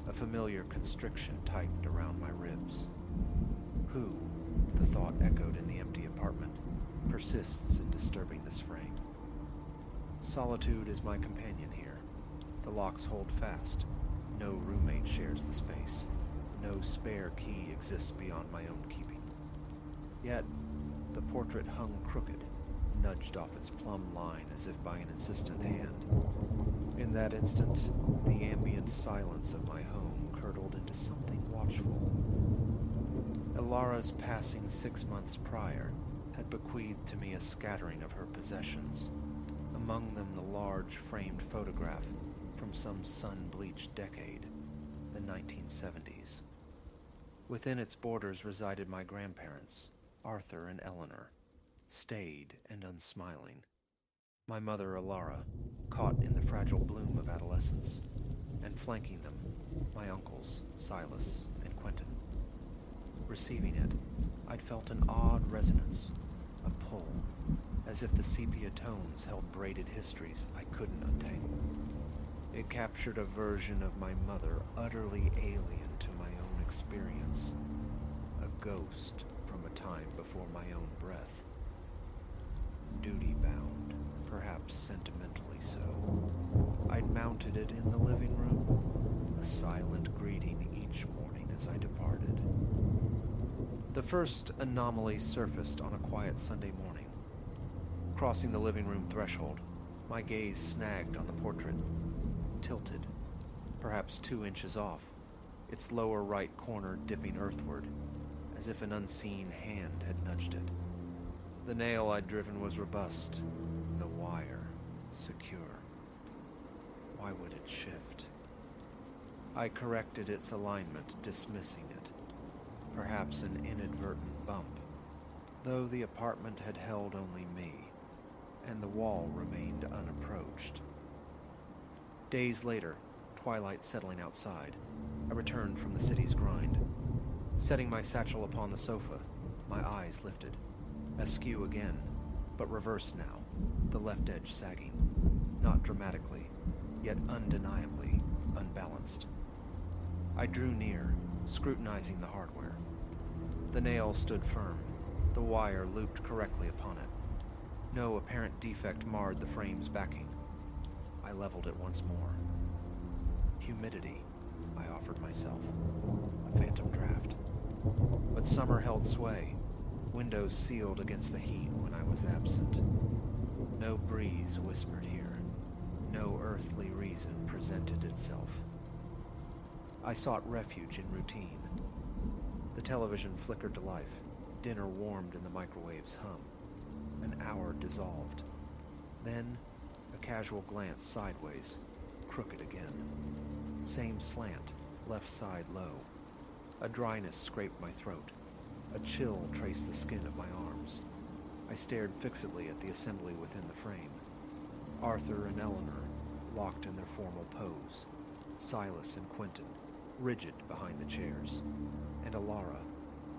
A familiar constriction tightened around my ribs. Who, the thought echoed in the empty apartment, persists in disturbing this frame? Solitude is my companion here. The locks hold fast. No roommate shares the space. No spare key exists beyond my own keeping. Yet, the portrait hung crooked, nudged off its plumb line as if by an insistent hand. In that instant, the ambient silence of my home curdled into something watchful. Elara's passing 6 months prior had bequeathed to me a scattering of her possessions, a among them the large framed photograph from some sun-bleached decade, the 1970s. Within its borders resided my grandparents, Arthur and Eleanor, staid and unsmiling. My mother, Alara, caught in the fragile bloom of adolescence, and flanking them, my uncles, Silas and Quentin. Receiving it, I'd felt an odd resonance, a pull, as if the sepia tones held braided histories I couldn't untangle. It captured a version of my mother utterly alien to my own experience, a ghost from a time before my own breath. Duty-bound, perhaps sentimentally so, I'd mounted it in the living room, a silent greeting each morning as I departed. The first anomaly surfaced on a quiet Sunday morning. Crossing the living room threshold, my gaze snagged on the portrait, tilted, perhaps 2 inches off, its lower right corner dipping earthward, as if an unseen hand had nudged it. The nail I'd driven was robust, the wire secure. Why would it shift? I corrected its alignment, dismissing it. Perhaps an inadvertent bump, though the apartment had held only me, and the wall remained unapproached. Days later, twilight settling outside, I returned from the city's grind. Setting my satchel upon the sofa, my eyes lifted. Askew again, but reversed now, the left edge sagging, not dramatically, yet undeniably unbalanced. I drew near, scrutinizing the hardware. The nail stood firm, the wire looped correctly upon it. No apparent defect marred the frame's backing. I leveled it once more. Humidity, I offered myself. A phantom draft. But summer held sway, windows sealed against the heat when I was absent. No breeze whispered here. No earthly reason presented itself. I sought refuge in routine. The television flickered to life. Dinner warmed in the microwave's hum. An hour dissolved. Then, a casual glance sideways, crooked again. Same slant, left side low. A dryness scraped my throat. A chill traced the skin of my arms. I stared fixedly at the assembly within the frame. Arthur and Eleanor, locked in their formal pose. Silas and Quentin, rigid behind the chairs. And Alara,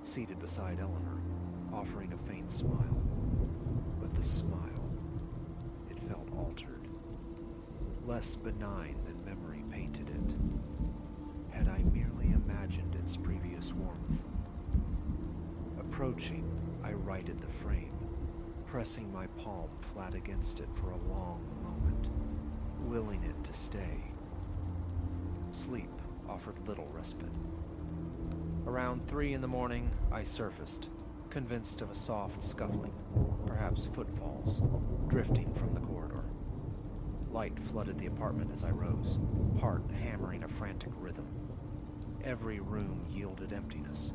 seated beside Eleanor, offering a faint smile. But the smile, it felt altered. Less benign than memory painted it. Had I merely imagined its previous warmth? Approaching, I righted the frame, pressing my palm flat against it for a long moment, willing it to stay. Sleep offered little respite. Around 3 in the morning, I surfaced, convinced of a soft scuffling, perhaps footfalls, drifting from the corridor. Light flooded the apartment as I rose, heart hammering a frantic rhythm. Every room yielded emptiness.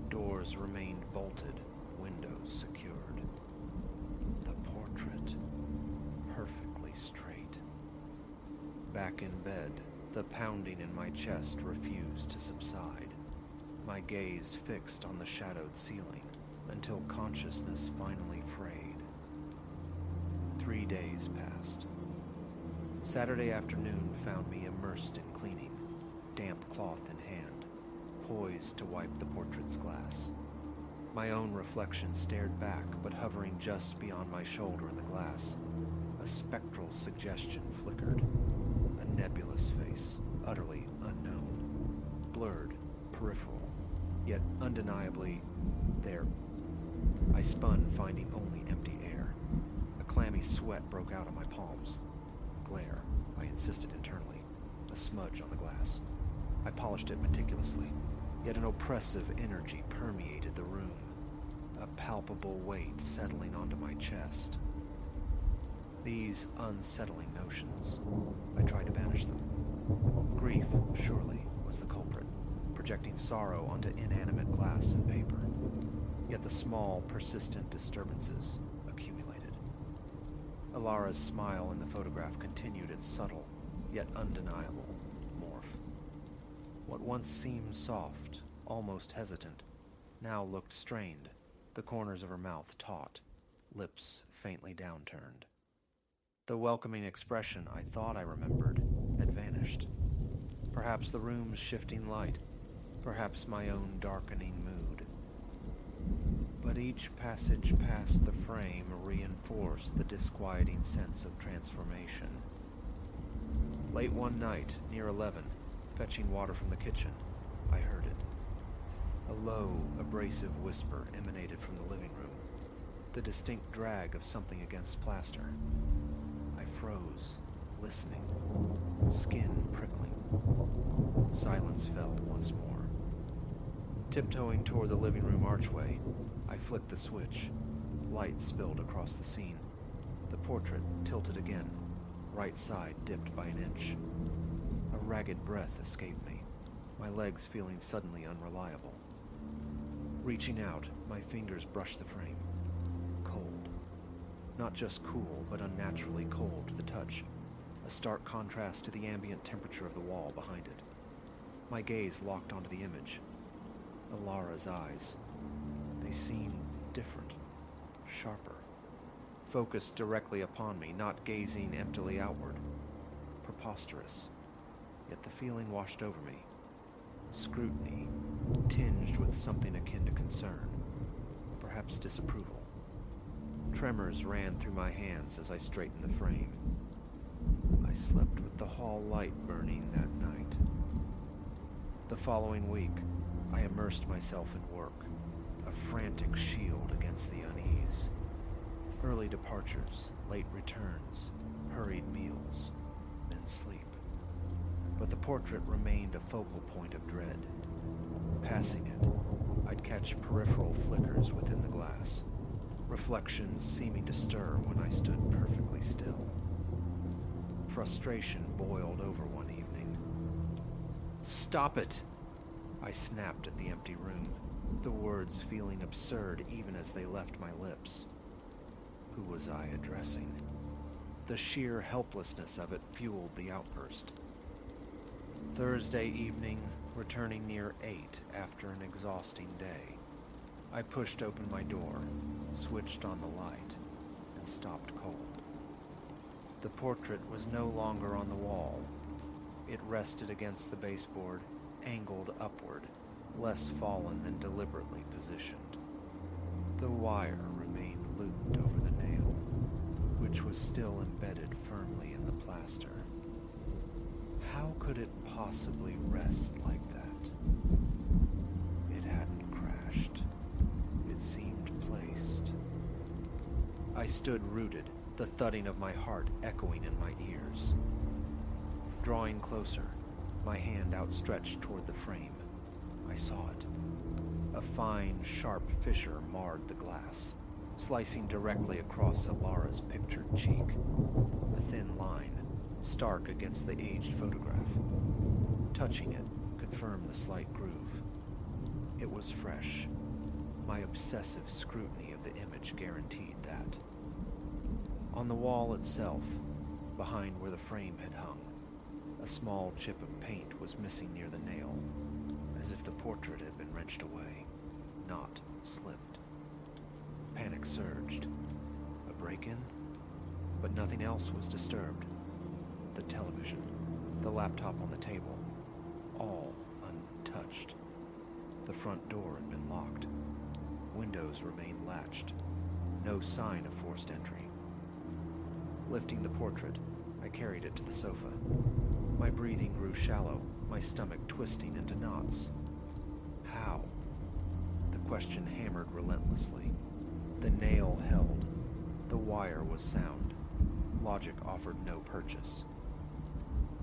Doors remained bolted, windows secured. The portrait, perfectly straight. Back in bed, the pounding in my chest refused to subside. My gaze fixed on the shadowed ceiling until consciousness finally frayed. 3 days passed. Saturday afternoon found me immersed in cleaning, damp cloth in hand, poised to wipe the portrait's glass. My own reflection stared back, but hovering just beyond my shoulder in the glass. A spectral suggestion flickered. A nebulous face, utterly unknown. Blurred, peripheral, yet undeniably there. I spun, finding only empty air. A clammy sweat broke out on my palms. Glare, I insisted internally. A smudge on the glass. I polished it meticulously, yet an oppressive energy permeated the room. A palpable weight settling onto my chest. These unsettling notions, I tried to banish them. Grief, surely, was the culprit, projecting sorrow onto inanimate glass and paper. Yet the small, persistent disturbances accumulated. Alara's smile in the photograph continued its subtle, yet undeniable, morph. What once seemed soft, almost hesitant, now looked strained, the corners of her mouth taut, lips faintly downturned. The welcoming expression I thought I remembered had vanished. Perhaps the room's shifting light, perhaps my own darkening mood. But each passage past the frame reinforced the disquieting sense of transformation. Late one night, near 11, fetching water from the kitchen, I heard it. A low, abrasive whisper emanated from the living room, the distinct drag of something against plaster. I froze, listening, skin prickling. Silence fell once more. Tiptoeing toward the living room archway, I flicked the switch. Light spilled across the scene. The portrait tilted again, right side dipped by an inch. A ragged breath escaped me, my legs feeling suddenly unreliable. Reaching out, my fingers brushed the frame. Cold. Not just cool, but unnaturally cold to the touch, a stark contrast to the ambient temperature of the wall behind it. My gaze locked onto the image. Alara's eyes. They seemed different, sharper, focused directly upon me, not gazing emptily outward. Preposterous. Yet the feeling washed over me. Scrutiny, tinged with something akin to concern, perhaps disapproval. Tremors ran through my hands as I straightened the frame. I slept with the hall light burning that night. The following week, I immersed myself in work, a frantic shield against the unease. Early departures, late returns, hurried meals, then sleep. But the portrait remained a focal point of dread. Passing it, I'd catch peripheral flickers within the glass, reflections seeming to stir when I stood perfectly still. Frustration boiled over one evening. "Stop it!" I snapped at the empty room, the words feeling absurd even as they left my lips. Who was I addressing? The sheer helplessness of it fueled the outburst. Thursday evening, returning near 8 after an exhausting day, I pushed open my door, switched on the light, and stopped cold. The portrait was no longer on the wall. It rested against the baseboard, angled upward, less fallen than deliberately positioned. The wire remained looped over the nail, which was still embedded firmly in the plaster. How could it possibly rest like that? It hadn't crashed. It seemed placed. I stood rooted, the thudding of my heart echoing in my ears. Drawing closer, my hand outstretched toward the frame, I saw it. A fine, sharp fissure marred the glass, slicing directly across Alara's pictured cheek. A thin line, stark against the aged photograph. Touching it confirmed the slight groove. It was fresh. My obsessive scrutiny of the image guaranteed that. On the wall itself, behind where the frame had hung, a small chip of paint was missing near the nail, as if the portrait had been wrenched away, not slipped. Panic surged. A break-in? But nothing else was disturbed. The television, the laptop on the table, all untouched. The front door had been locked. Windows remained latched. No sign of forced entry. Lifting the portrait, I carried it to the sofa. My breathing grew shallow, my stomach twisting into knots. How? The question hammered relentlessly. The nail held. The wire was sound. Logic offered no purchase.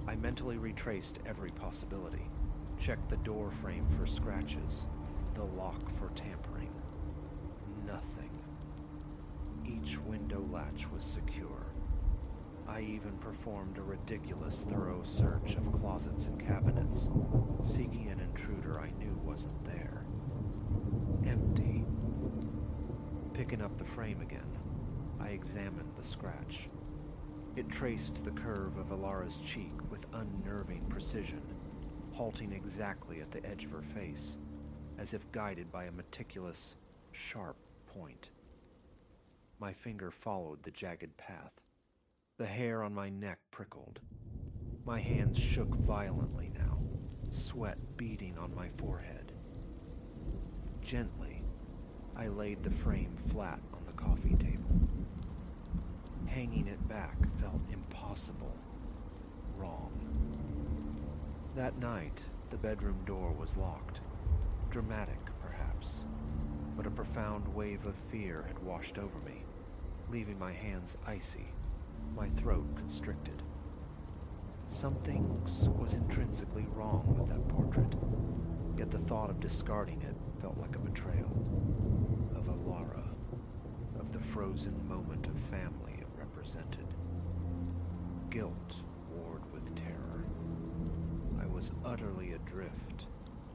I mentally retraced every possibility, checked the door frame for scratches, the lock for tampering. Nothing. Each window latch was secure. I even performed a ridiculous thorough search of closets and cabinets, seeking an intruder I knew wasn't there. Empty. Picking up the frame again, I examined the scratch. It traced the curve of Alara's cheek with unnerving precision, halting exactly at the edge of her face, as if guided by a meticulous, sharp point. My finger followed the jagged path. The hair on my neck prickled. My hands shook violently now, sweat beading on my forehead. Gently, I laid the frame flat on the coffee table. Hanging it back felt impossible, wrong. That night, the bedroom door was locked. Dramatic, perhaps, but a profound wave of fear had washed over me, leaving my hands icy, my throat constricted. Something was intrinsically wrong with that portrait, yet the thought of discarding it felt like a betrayal. Of Alara, of the frozen moment of family it represented. Guilt warred with terror. I was utterly adrift,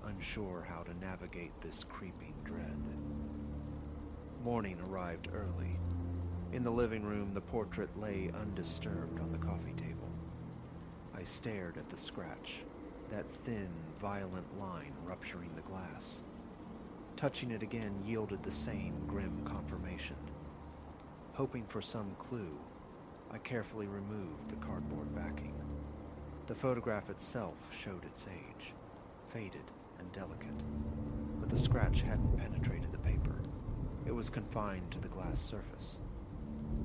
unsure how to navigate this creeping dread. Morning arrived early. In the living room, the portrait lay undisturbed on the coffee table. I stared at the scratch, that thin, violent line rupturing the glass. Touching it again yielded the same grim confirmation. Hoping for some clue, I carefully removed the cardboard backing. The photograph itself showed its age, faded and delicate, but the scratch hadn't penetrated the paper. It was confined to the glass surface.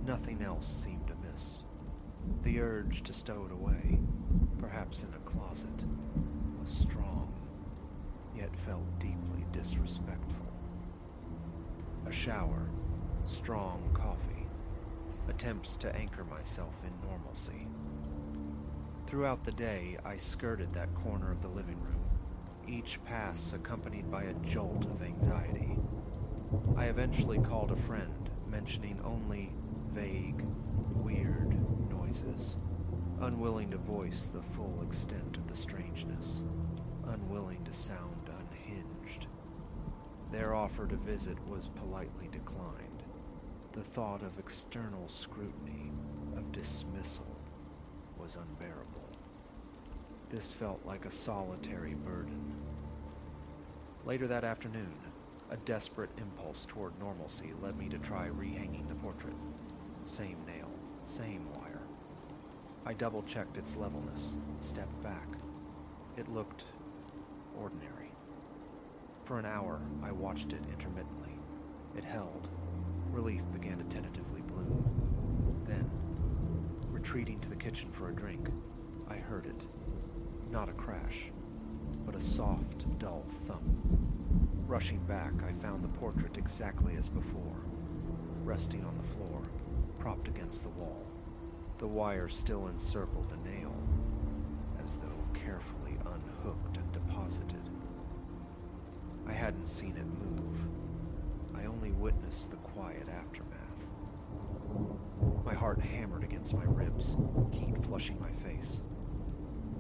Nothing else seemed amiss. The urge to stow it away, perhaps in a closet, was strong, yet felt deeply disrespectful. A shower, strong coffee, attempts to anchor myself in normalcy. Throughout the day, I skirted that corner of the living room, each pass accompanied by a jolt of anxiety. I eventually called a friend, mentioning only vague, weird noises, unwilling to voice the full extent of the strangeness, unwilling to sound unhinged. Their offer to visit was politely declined. The thought of external scrutiny, of dismissal, was unbearable. This felt like a solitary burden. Later that afternoon, a desperate impulse toward normalcy led me to try rehanging the portrait. Same nail, same wire. I double-checked its levelness, stepped back. It looked ordinary. For an hour, I watched it intermittently. It held. Relief began to tentatively bloom. Then, retreating to the kitchen for a drink, I heard it. Not a crash, but a soft, dull thump. Rushing back, I found the portrait exactly as before, resting on the floor, propped against the wall. The wire still encircled the nail, as though carefully unhooked and deposited. I hadn't seen it move. I only witnessed the quiet aftermath. My heart hammered against my ribs, heat flushing my face.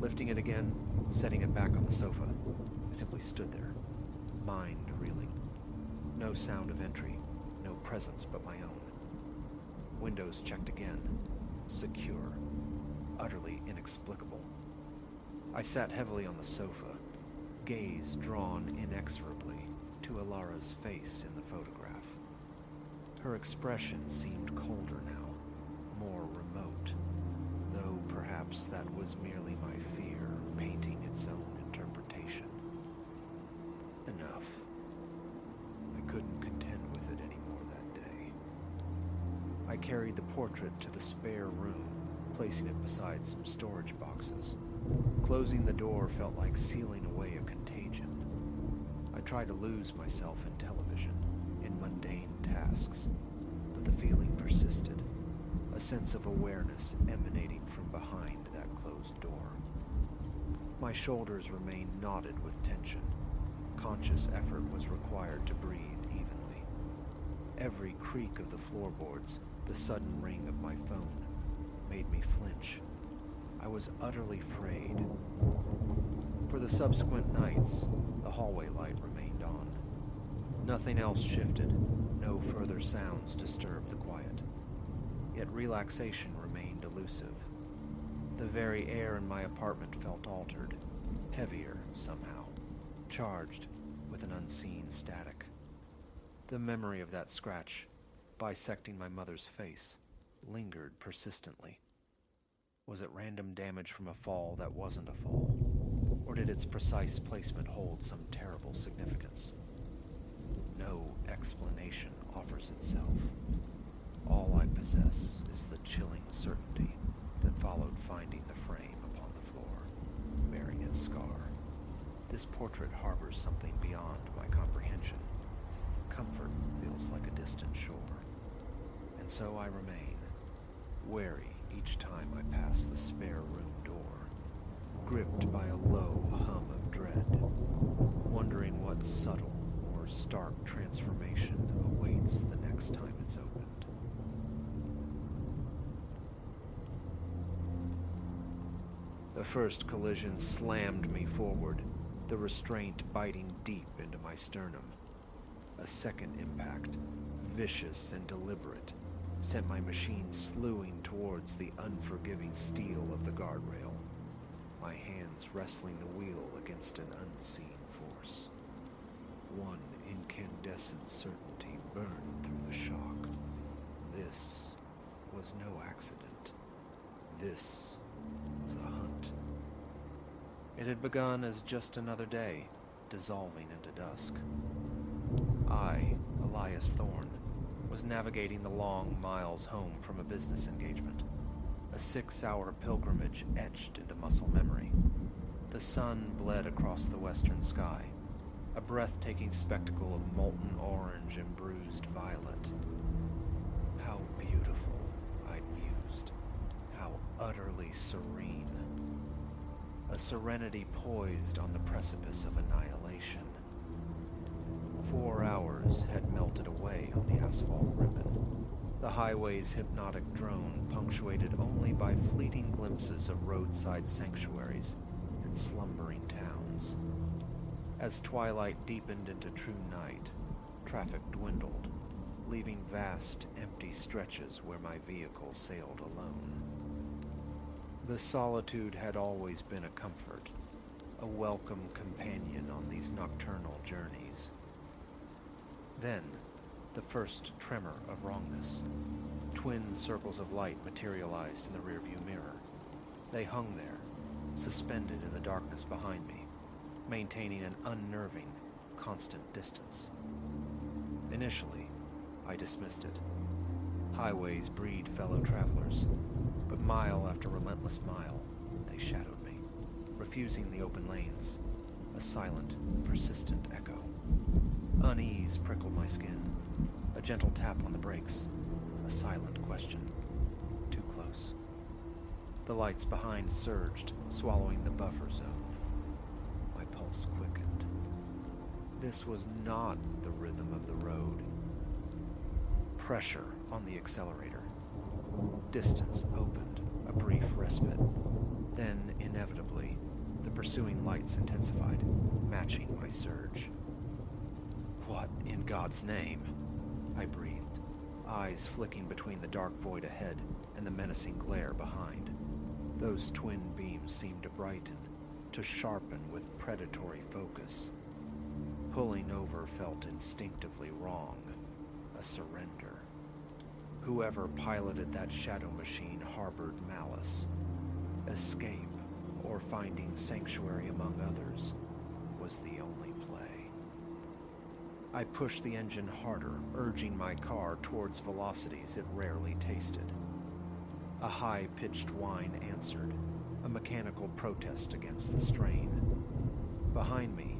Lifting it again, setting it back on the sofa, I simply stood there, mind reeling. No sound of entry, no presence but my own. Windows checked again, secure, utterly inexplicable. I sat heavily on the sofa, gaze drawn inexorably to Alara's face in the photograph. Her expression seemed colder now, more remote, though perhaps that was merely my fear painting its own interpretation. Enough. I couldn't contend with it anymore that day. I carried the portrait to the spare room, placing it beside some storage boxes. Closing the door felt like sealing away a contagion. I tried to lose myself in television, in mundane tasks, but the feeling persisted, a sense of awareness emanating from behind that closed door. My shoulders remained knotted with tension. Conscious effort was required to breathe evenly. Every creak of the floorboards, the sudden ring of my phone, made me flinch. I was utterly frayed. For the subsequent nights, the hallway light remained on. Nothing else shifted, no further sounds disturbed the quiet. Yet relaxation remained elusive. The very air in my apartment felt altered, heavier somehow, charged with an unseen static. The memory of that scratch, bisecting my mother's face, lingered persistently. Was it random damage from a fall that wasn't a fall? Or did its precise placement hold some terrible significance? No explanation offers itself. All I possess is the chilling certainty that followed finding the frame upon the floor, bearing its scar. This portrait harbors something beyond my comprehension. Comfort feels like a distant shore. And so I remain, wary each time I pass the spare room door, gripped by a low hum of dread, wondering what subtle or stark transformation awaits the next time it's opened. The first collision slammed me forward, the restraint biting deep into my sternum. A second impact, vicious and deliberate, sent my machine slewing towards the unforgiving steel of the guardrail, my hands wrestling the wheel against an unseen force. One incandescent certainty burned through the shock. This was no accident. This was a hunt. It had begun as just another day, dissolving into dusk. I, Elias Thorne, was navigating the long miles home from a business engagement, a 6-hour pilgrimage etched into muscle memory. The sun bled across the western sky, a breathtaking spectacle of molten orange and bruised violet. How beautiful, I'd mused. How utterly serene. A serenity poised on the precipice of annihilation. 4 hours had melted away on the asphalt ribbon, the highway's hypnotic drone punctuated only by fleeting glimpses of roadside sanctuaries and slumbering towns. As twilight deepened into true night, traffic dwindled, leaving vast, empty stretches where my vehicle sailed alone. The solitude had always been a comfort, a welcome companion on these nocturnal journeys. Then, the first tremor of wrongness. Twin circles of light materialized in the rearview mirror. They hung there, suspended in the darkness behind me, maintaining an unnerving, constant distance. Initially, I dismissed it. Highways breed fellow travelers, but mile after relentless mile, they shadowed me, refusing the open lanes, a silent, persistent echo. Unease prickled my skin, a gentle tap on the brakes, a silent question. Too close. The lights behind surged, swallowing the buffer zone. My pulse quickened. This was not the rhythm of the road. Pressure on the accelerator. Distance opened, a brief respite. Then, inevitably, the pursuing lights intensified, matching my surge. What in God's name? I breathed, eyes flicking between the dark void ahead and the menacing glare behind. Those twin beams seemed to brighten, to sharpen with predatory focus. Pulling over felt instinctively wrong, a surrender. Whoever piloted that shadow machine harbored malice. Escape, or finding sanctuary among others, was the only play. I pushed the engine harder, urging my car towards velocities it rarely tasted. A high-pitched whine answered, a mechanical protest against the strain. Behind me,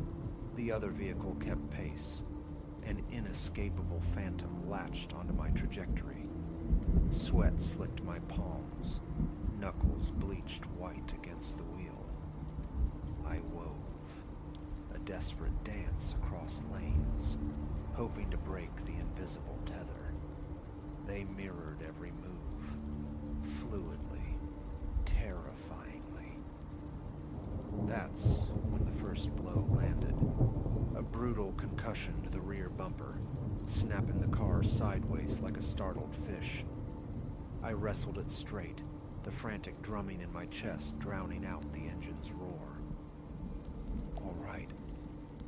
the other vehicle kept pace. An inescapable phantom latched onto my trajectory. Sweat slicked my palms, knuckles bleached white against the wheel. I wove, a desperate dance across lanes, hoping to break the invisible tether. They mirrored every move, fluidly, terrifyingly. That's when the first blow landed, a brutal concussion to the rear bumper, snapping the car sideways like a startled fish. I wrestled it straight, the frantic drumming in my chest drowning out the engine's roar. "All right,"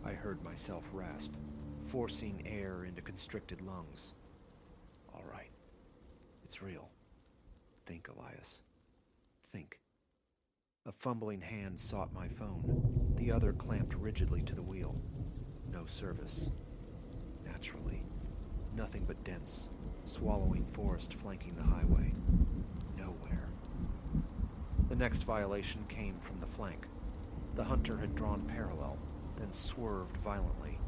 I heard myself rasp, forcing air into constricted lungs. "All right. It's real. Think, Elias. Think." A fumbling hand sought my phone, the other clamped rigidly to the wheel. No service. Naturally. Nothing but dense, swallowing forest flanking the highway. Nowhere. The next violation came from the flank. The hunter had drawn parallel, then swerved violently,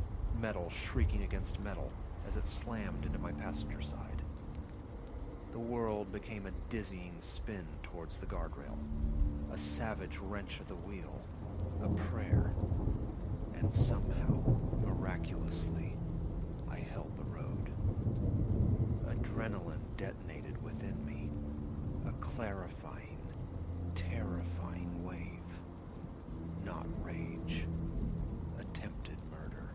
metal shrieking against metal as it slammed into my passenger side. The world became a dizzying spin towards the guardrail, a savage wrench of the wheel, a prayer, and somehow, miraculously, I held the road. Adrenaline detonated within me, a clarifying, terrifying wave. Not rage, attempted murder.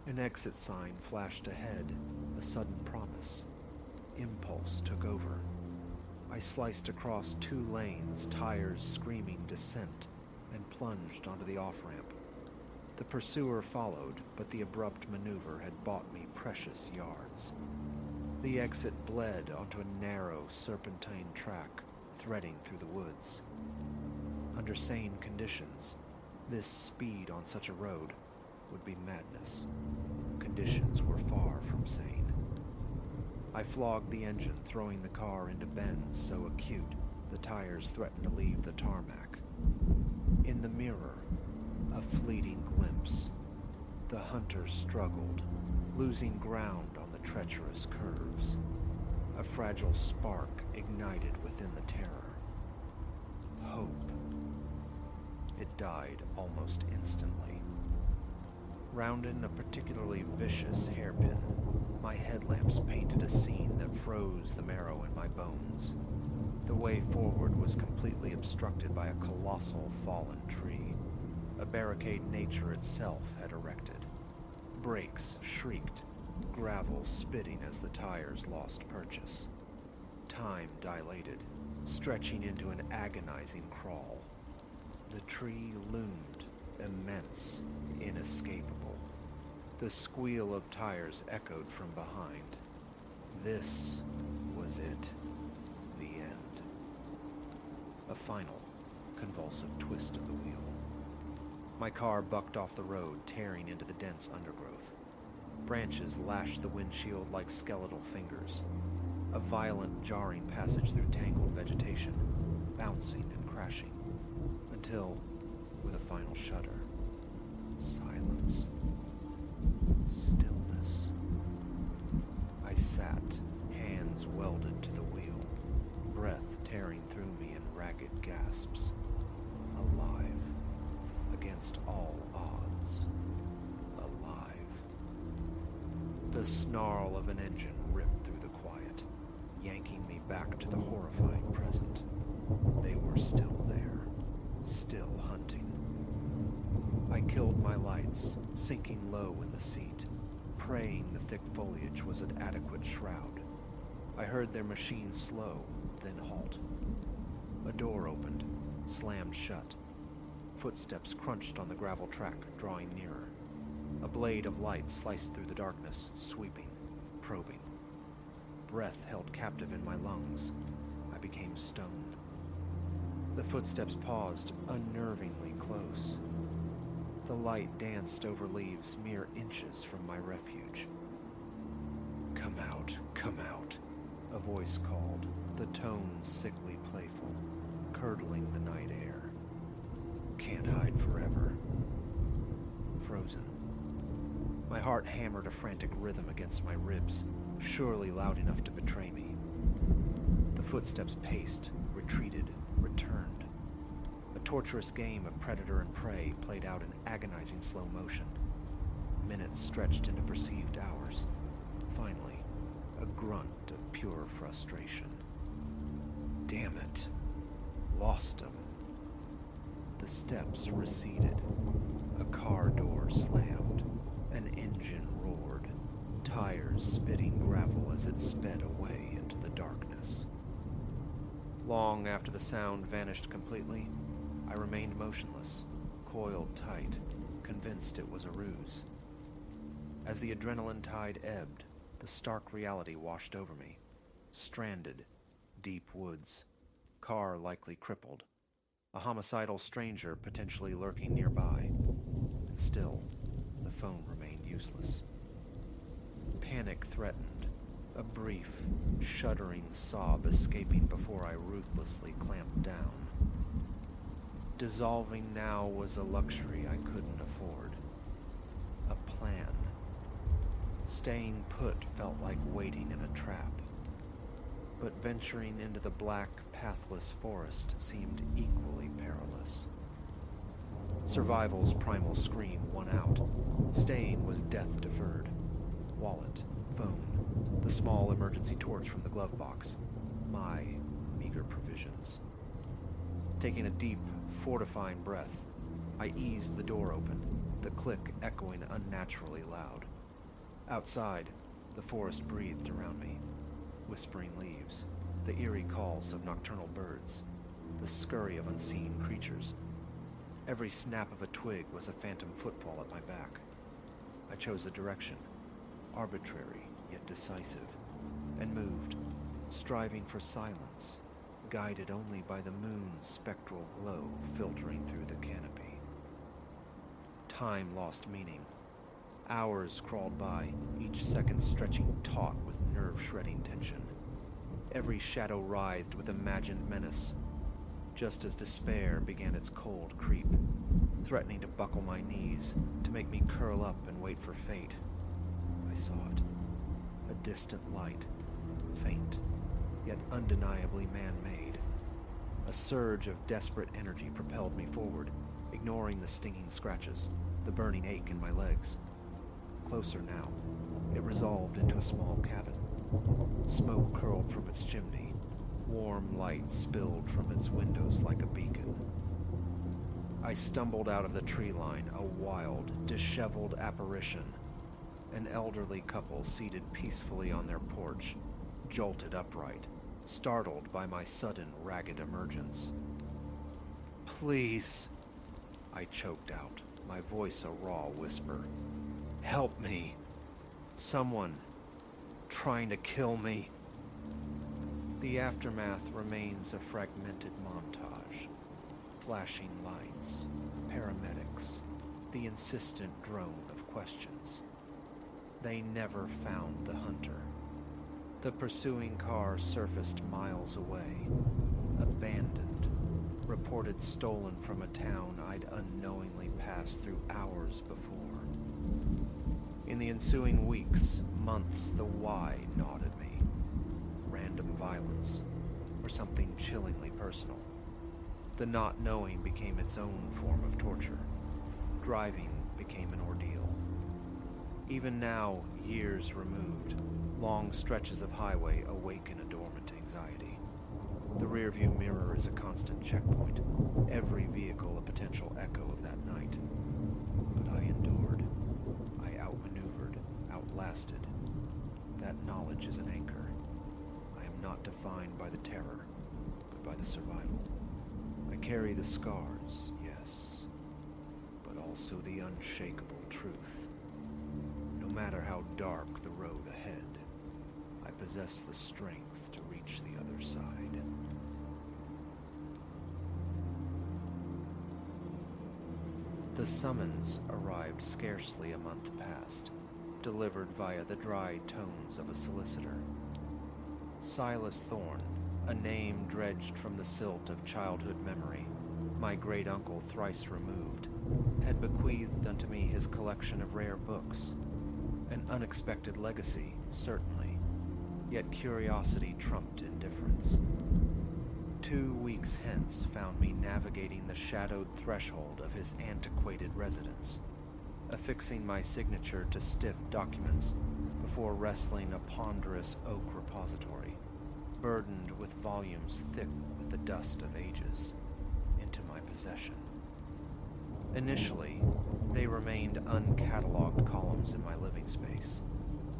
An exit sign flashed ahead, a sudden promise. Impulse took over. I sliced across 2 lanes, tires screaming descent, and plunged onto the off-ramp. The pursuer followed, but the abrupt maneuver had bought me precious yards. The exit bled onto a narrow, serpentine track, threading through the woods. Under sane conditions, this speed on such a road would be madness. Conditions were far from sane. I flogged the engine, throwing the car into bends so acute the tires threatened to leave the tarmac. In the mirror, a fleeting glimpse. The hunter struggled, losing ground on the treacherous curves. A fragile spark ignited within the terror. Hope. It died almost instantly. Rounding a particularly vicious hairpin, my headlamps painted a scene that froze the marrow in my bones. The way forward was completely obstructed by a colossal fallen tree, a barricade nature itself had erected. Brakes shrieked, gravel spitting as the tires lost purchase. Time dilated, stretching into an agonizing crawl. The tree loomed, immense, inescapable. The squeal of tires echoed from behind. This was it. The end. A final, convulsive twist of the wheel. My car bucked off the road, tearing into the dense undergrowth. Branches lashed the windshield like skeletal fingers. A violent, jarring passage through tangled vegetation, bouncing and crashing, until, with a final shudder, silence. Stillness. I sat, hands welded to the wheel, breath tearing through me in ragged gasps. Alive. Against all odds. Alive. The snarl of an engine ripped through the quiet, yanking me back to the horrifying present. They were still there, still hunting. I killed my lights, sinking low in the seat, praying the thick foliage was an adequate shroud. I heard their machine slow, then halt. A door opened, slammed shut. Footsteps crunched on the gravel track, drawing nearer. A blade of light sliced through the darkness, sweeping, probing. Breath held captive in my lungs. I became stone. The footsteps paused, unnervingly close. The light danced over leaves mere inches from my refuge. "Come out," a voice called, the tone sickly playful, curdling the night air. "Can't hide forever." Frozen. My heart hammered a frantic rhythm against my ribs, surely loud enough to betray me. The footsteps paced, retreated, returned. A torturous game of predator and prey played out in agonizing slow motion. Minutes stretched into perceived hours. Finally, a grunt of pure frustration. Damn it. Lost him. The steps receded. A car door slammed. An engine roared, tires spitting gravel as it sped away into the darkness. Long after the sound vanished completely, I remained motionless, coiled tight, convinced it was a ruse. As the adrenaline tide ebbed, the stark reality washed over me. Stranded, deep woods, car likely crippled, a homicidal stranger potentially lurking nearby, and still, the phone remained useless. Panic threatened, a brief, shuddering sob escaping before I ruthlessly clamped down. Dissolving now was a luxury I couldn't afford. A plan. Staying put felt like waiting in a trap. But venturing into the black, pathless forest seemed equally perilous. Survival's primal scream won out. Staying was death deferred. Wallet, phone, the small emergency torch from the glove box. My meager provisions. Taking a deep, fortifying breath, I eased the door open, the click echoing unnaturally loud. Outside, the forest breathed around me. Whispering leaves, the eerie calls of nocturnal birds, the scurry of unseen creatures. Every snap of a twig was a phantom footfall at my back. I chose a direction, arbitrary yet decisive, and moved, striving for silence, guided only by the moon's spectral glow filtering through the canopy. Time lost meaning. Hours crawled by, each second stretching taut with nerve-shredding tension. Every shadow writhed with imagined menace, just as despair began its cold creep, threatening to buckle my knees, to make me curl up and wait for fate. I saw it. A distant light, faint, yet undeniably man-made. A surge of desperate energy propelled me forward, ignoring the stinging scratches, the burning ache in my legs. Closer now, it resolved into a small cabin. Smoke curled from its chimney. Warm light spilled from its windows like a beacon. I stumbled out of the tree line, a wild, disheveled apparition. An elderly couple seated peacefully on their porch, jolted upright, startled by my sudden, ragged emergence. "Please," I choked out, my voice a raw whisper. "Help me. Someone trying to kill me." The aftermath remains a fragmented montage. Flashing lights, paramedics, the insistent drone of questions. They never found the hunter. The pursuing car surfaced miles away, abandoned, reported stolen from a town I'd unknowingly passed through hours before. In the ensuing weeks, months, the why gnawed at me. Random violence, or something chillingly personal. The not knowing became its own form of torture. Driving became an ordeal. Even now, years removed, long stretches of highway awaken a dormant anxiety. The rearview mirror is a constant checkpoint, every vehicle a potential echo of that night. But I endured. I outmaneuvered, outlasted. That knowledge is an anchor. I am not defined by the terror, but by the survival. I carry the scars, yes, but also the unshakable truth. No matter how dark the road ahead, I possess the strength to reach the other side. The summons arrived scarcely a month past, delivered via the dry tones of a solicitor. Silas Thorne, a name dredged from the silt of childhood memory, my great-uncle thrice removed, had bequeathed unto me his collection of rare books. An unexpected legacy, certainly, yet curiosity trumped indifference. 2 weeks hence found me navigating the shadowed threshold of his antiquated residence, affixing my signature to stiff documents before wrestling a ponderous oak repository, burdened with volumes thick with the dust of ages, into my possession. Initially, they remained uncatalogued columns in my living space,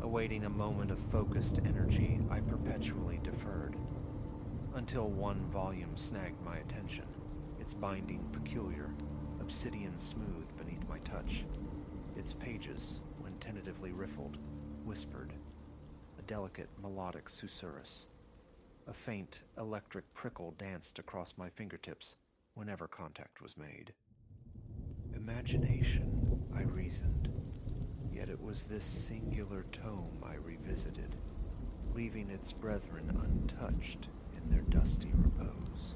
awaiting a moment of focused energy I perpetually deferred, until one volume snagged my attention, its binding peculiar, obsidian smooth beneath my touch. Its pages, when tentatively riffled, whispered, a delicate melodic susurrus. A faint electric prickle danced across my fingertips whenever contact was made. Imagination, I reasoned, yet it was this singular tome I revisited, leaving its brethren untouched in their dusty repose.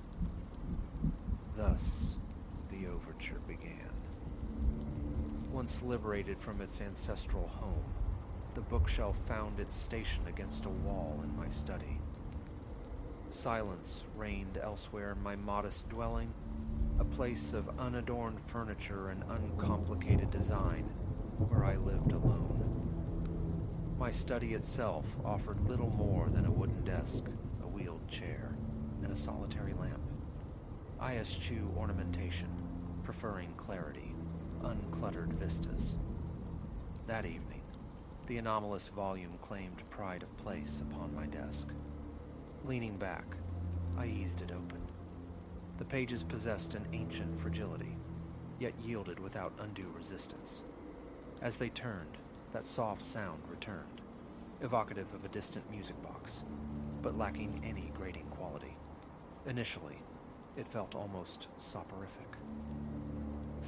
Thus, the overture began. Once liberated from its ancestral home, the bookshelf found its station against a wall in my study. Silence reigned elsewhere in my modest dwelling, a place of unadorned furniture and uncomplicated design where I lived alone. My study itself offered little more than a wooden desk, a wheeled chair, and a solitary lamp. I eschew ornamentation, preferring clarity, uncluttered vistas. That evening, the anomalous volume claimed pride of place upon my desk. Leaning back, I eased it open. The pages possessed an ancient fragility, yet yielded without undue resistance. As they turned, that soft sound returned, evocative of a distant music box, but lacking any grating quality. Initially, it felt almost soporific.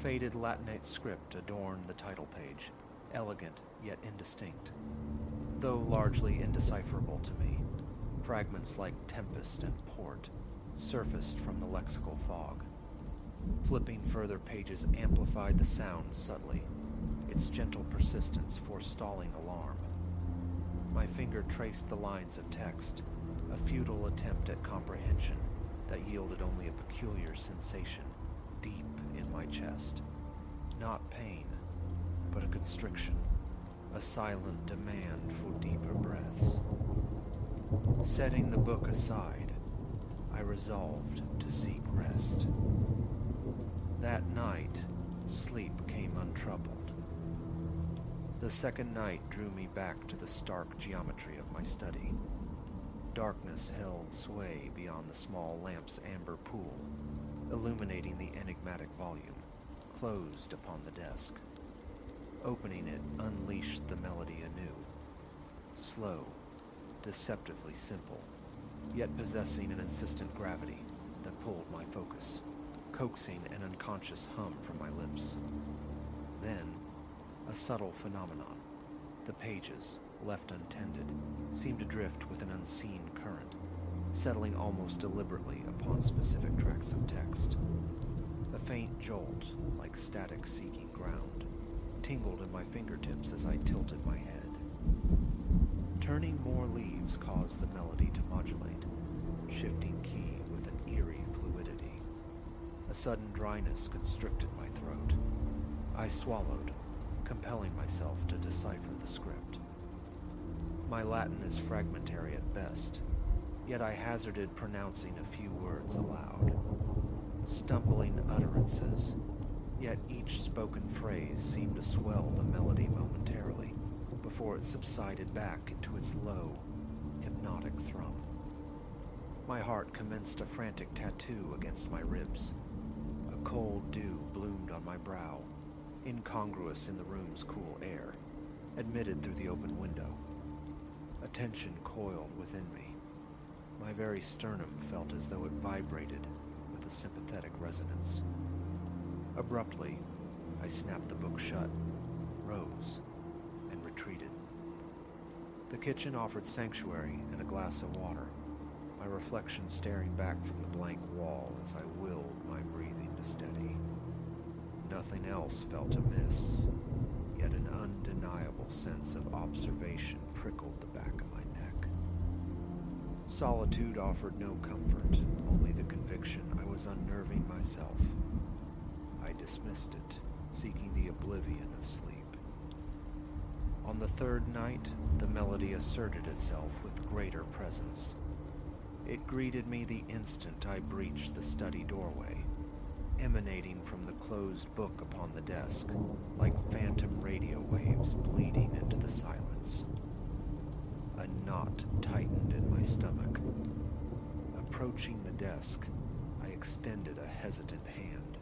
Faded Latinate script adorned the title page, elegant yet indistinct. Though largely indecipherable to me, fragments like tempest and port surfaced from the lexical fog. Flipping further pages amplified the sound subtly, its gentle persistence forestalling alarm. My finger traced the lines of text, a futile attempt at comprehension that yielded only a peculiar sensation deep in my chest. Not pain, but a constriction, a silent demand for deeper breaths. Setting the book aside, I resolved to seek rest. That night, sleep came untroubled. The second night drew me back to the stark geometry of my study. Darkness held sway beyond the small lamp's amber pool, illuminating the enigmatic volume, closed upon the desk. Opening it unleashed the melody anew. Slow, deceptively simple, yet possessing an insistent gravity that pulled my focus, coaxing an unconscious hum from my lips. Then, a subtle phenomenon. The pages, left untended, seemed to drift with an unseen current, settling almost deliberately upon specific tracts of text. A faint jolt, like static seeking ground, tingled in my fingertips as I tilted my head. Turning more leaves caused the melody to modulate, shifting key with an eerie fluidity. A sudden dryness constricted my throat. I swallowed, compelling myself to decipher the script. My Latin is fragmentary at best, yet I hazarded pronouncing a few words aloud. Stumbling utterances, yet each spoken phrase seemed to swell the melody momentarily before it subsided back into its low, hypnotic thrum. My heart commenced a frantic tattoo against my ribs. A cold dew bloomed on my brow, incongruous in the room's cool air, admitted through the open window. A tension coiled within me. My very sternum felt as though it vibrated with a sympathetic resonance. Abruptly, I snapped the book shut, rose, and retreated. The kitchen offered sanctuary and a glass of water, my reflection staring back from the blank wall as I willed my breathing to steady. Nothing else felt amiss, yet an undeniable sense of observation prickled the back of my neck. Solitude offered no comfort, only the conviction I was unnerving myself. I dismissed it, seeking the oblivion of sleep. On the third night, the melody asserted itself with greater presence. It greeted me the instant I breached the study doorway, emanating from the closed book upon the desk, like phantom radio waves bleeding into the silence. A knot tightened in my stomach. A Approaching the desk, I extended a hesitant hand.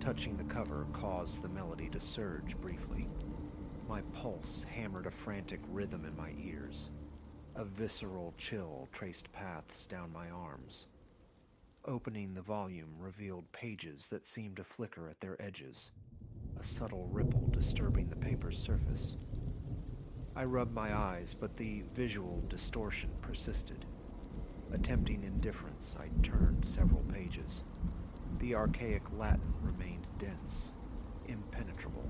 Touching the cover caused the melody to surge briefly. My pulse hammered a frantic rhythm in my ears. A visceral chill traced paths down my arms. Opening the volume revealed pages that seemed to flicker at their edges, a subtle ripple disturbing the paper's surface. I rubbed my eyes, but the visual distortion persisted. Attempting indifference, I turned several pages. The archaic Latin remained dense, impenetrable,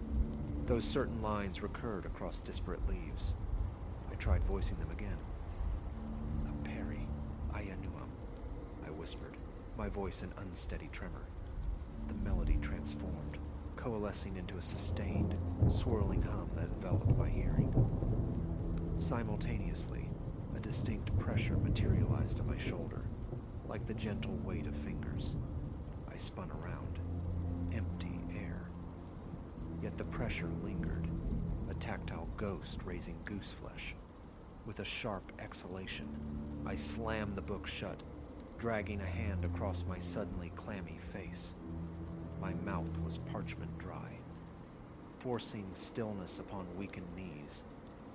though certain lines recurred across disparate leaves. I tried voicing them again. "Aperi Ianuam," I whispered, my voice an unsteady tremor. The melody transformed, coalescing into a sustained, swirling hum that enveloped my hearing. Simultaneously, a distinct pressure materialized at my shoulder, like the gentle weight of fingers. I spun around. Empty air. Yet the pressure lingered, a tactile ghost raising goose flesh. With a sharp exhalation, I slammed the book shut, dragging a hand across my suddenly clammy face. My mouth was parchment dry. Forcing stillness upon weakened knees,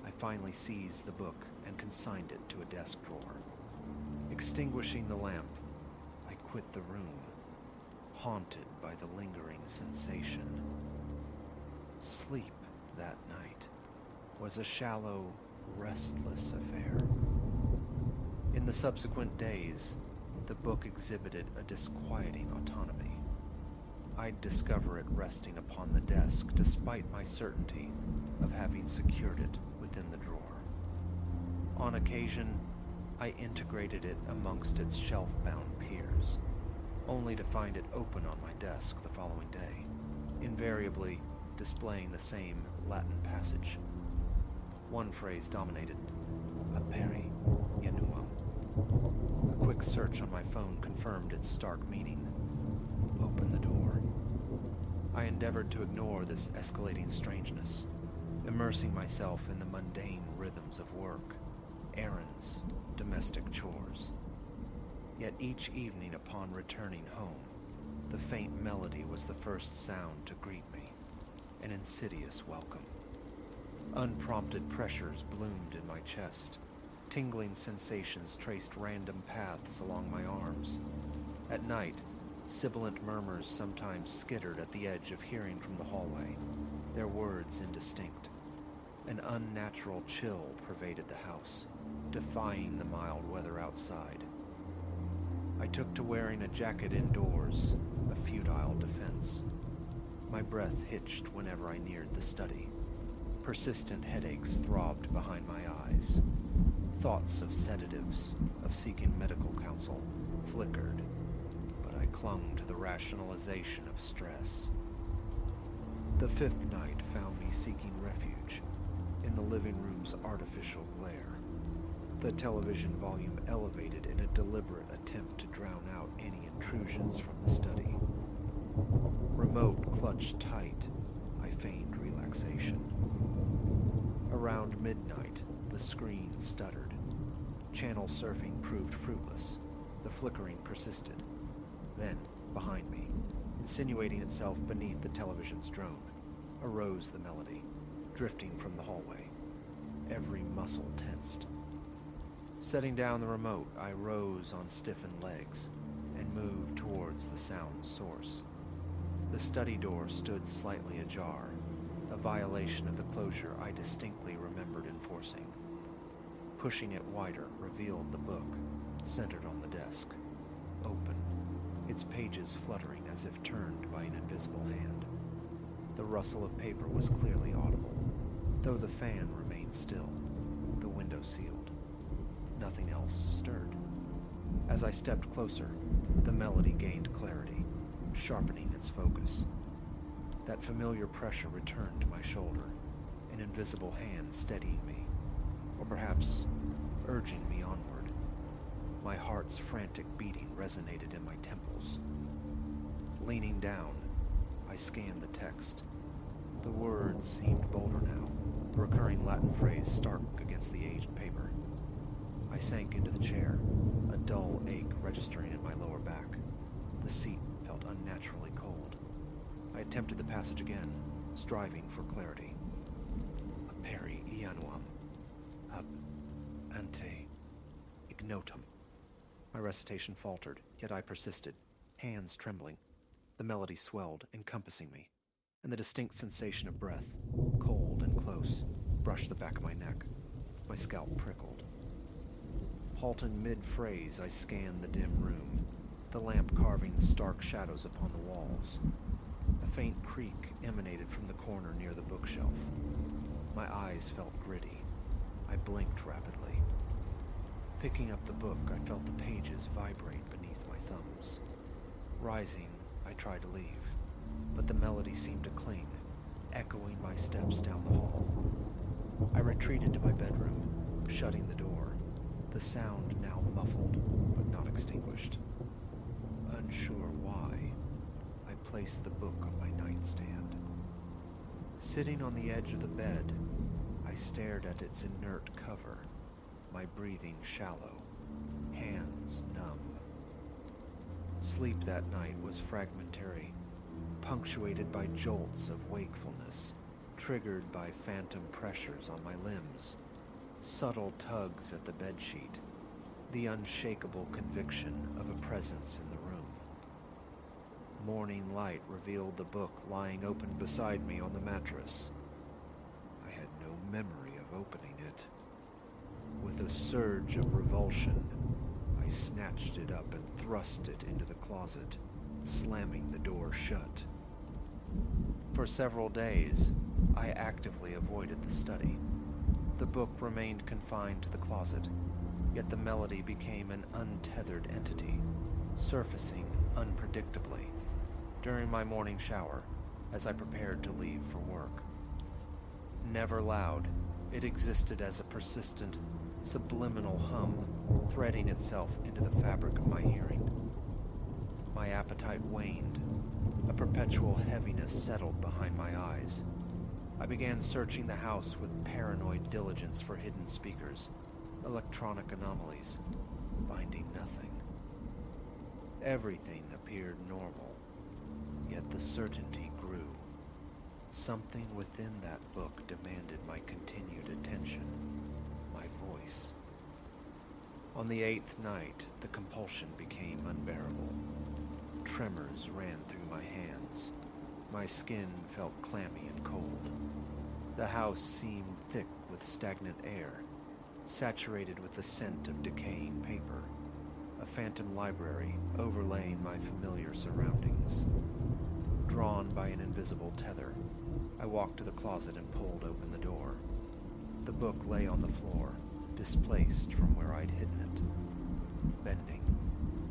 I finally seized the book and consigned it to a desk drawer. Extinguishing the lamp, I quit the room, haunted by the lingering sensation. Sleep that night was a shallow, restless affair. In the subsequent days, the book exhibited a disquieting autonomy. I'd discover it resting upon the desk despite my certainty of having secured it within the drawer. On occasion, I integrated it amongst its shelf-bound peers, only to find it open on my desk the following day, invariably displaying the same Latin passage. One phrase dominated, "Aperi Ianuam." A quick search on my phone confirmed its stark meaning. Open the door. I endeavored to ignore this escalating strangeness, immersing myself in the mundane rhythms of work, errands, domestic chores. Yet each evening upon returning home, the faint melody was the first sound to greet me, an insidious welcome. Unprompted pressures bloomed in my chest. Tingling sensations traced random paths along my arms. At night, sibilant murmurs sometimes skittered at the edge of hearing from the hallway, their words indistinct. An unnatural chill pervaded the house, defying the mild weather outside. I took to wearing a jacket indoors, a futile defense. My breath hitched whenever I neared the study. Persistent headaches throbbed behind my eyes. Thoughts of sedatives, of seeking medical counsel, flickered, but I clung to the rationalization of stress. The fifth night found me seeking refuge in the living room's artificial glare. The television volume elevated in a deliberate attempt to drown out any intrusions from the study. Remote clutched tight, I feigned relaxation. Around midnight, the screen stuttered. Channel surfing proved fruitless. The flickering persisted. Then, behind me, insinuating itself beneath the television's drone, arose the melody, drifting from the hallway. Every muscle tensed. Setting down the remote, I rose on stiffened legs and moved towards the sound's source. The study door stood slightly ajar, a violation of the closure I distinctly remembered enforcing. Pushing it wider revealed the book, centered on the desk, open, its pages fluttering as if turned by an invisible hand. The rustle of paper was clearly audible, though the fan remained still, the window sealed. Nothing else stirred. As I stepped closer, the melody gained clarity, sharpening its focus. That familiar pressure returned to my shoulder, an invisible hand steadying me, or perhaps urging me onward. My heart's frantic beating resonated in my temples. Leaning down, I scanned the text. The words seemed bolder now, the recurring Latin phrase stark against the aged paper. I sank into the chair, a dull ache registering in my lower back. The seat felt unnaturally cold. I attempted the passage again, striving for clarity. Aperi ianuam, ab ante ignotum. My recitation faltered, yet I persisted, hands trembling. The melody swelled, encompassing me, and the distinct sensation of breath, cold and close, brushed the back of my neck. My scalp prickled. Halting mid-phrase, I scanned the dim room, the lamp carving stark shadows upon the walls. A faint creak emanated from the corner near the bookshelf. My eyes felt gritty. I blinked rapidly. Picking up the book, I felt the pages vibrate beneath my thumbs. Rising, I tried to leave, but the melody seemed to cling, echoing my steps down the hall. I retreated to my bedroom, shutting the door, the sound now muffled but not extinguished. Unsure why, I placed the book on my nightstand. Sitting on the edge of the bed, I stared at its inert cover, my breathing shallow, hands numb. Sleep that night was fragmentary, punctuated by jolts of wakefulness, triggered by phantom pressures on my limbs, subtle tugs at the bedsheet, the unshakable conviction of a presence in the room. Morning light revealed the book lying open beside me on the mattress. I had no memory of opening it. With a surge of revulsion, I snatched it up and thrust it into the closet, slamming the door shut. For several days, I actively avoided the study. The book remained confined to the closet, yet the melody became an untethered entity, surfacing unpredictably during my morning shower as I prepared to leave for work. Never loud, it existed as a persistent, subliminal hum threading itself into the fabric of my hearing. My appetite waned. A perpetual heaviness settled behind my eyes. I began searching the house with paranoid diligence for hidden speakers, electronic anomalies, finding nothing. Everything appeared normal, yet the certainty grew. Something within that book demanded my continued attention, my voice. On the 8th night, the compulsion became unbearable. Tremors ran through my hands. My skin felt clammy and cold. The house seemed thick with stagnant air, saturated with the scent of decaying paper, a phantom library overlaying my familiar surroundings. Drawn by an invisible tether, I walked to the closet and pulled open the door. The book lay on the floor, displaced from where I'd hidden it. Bending,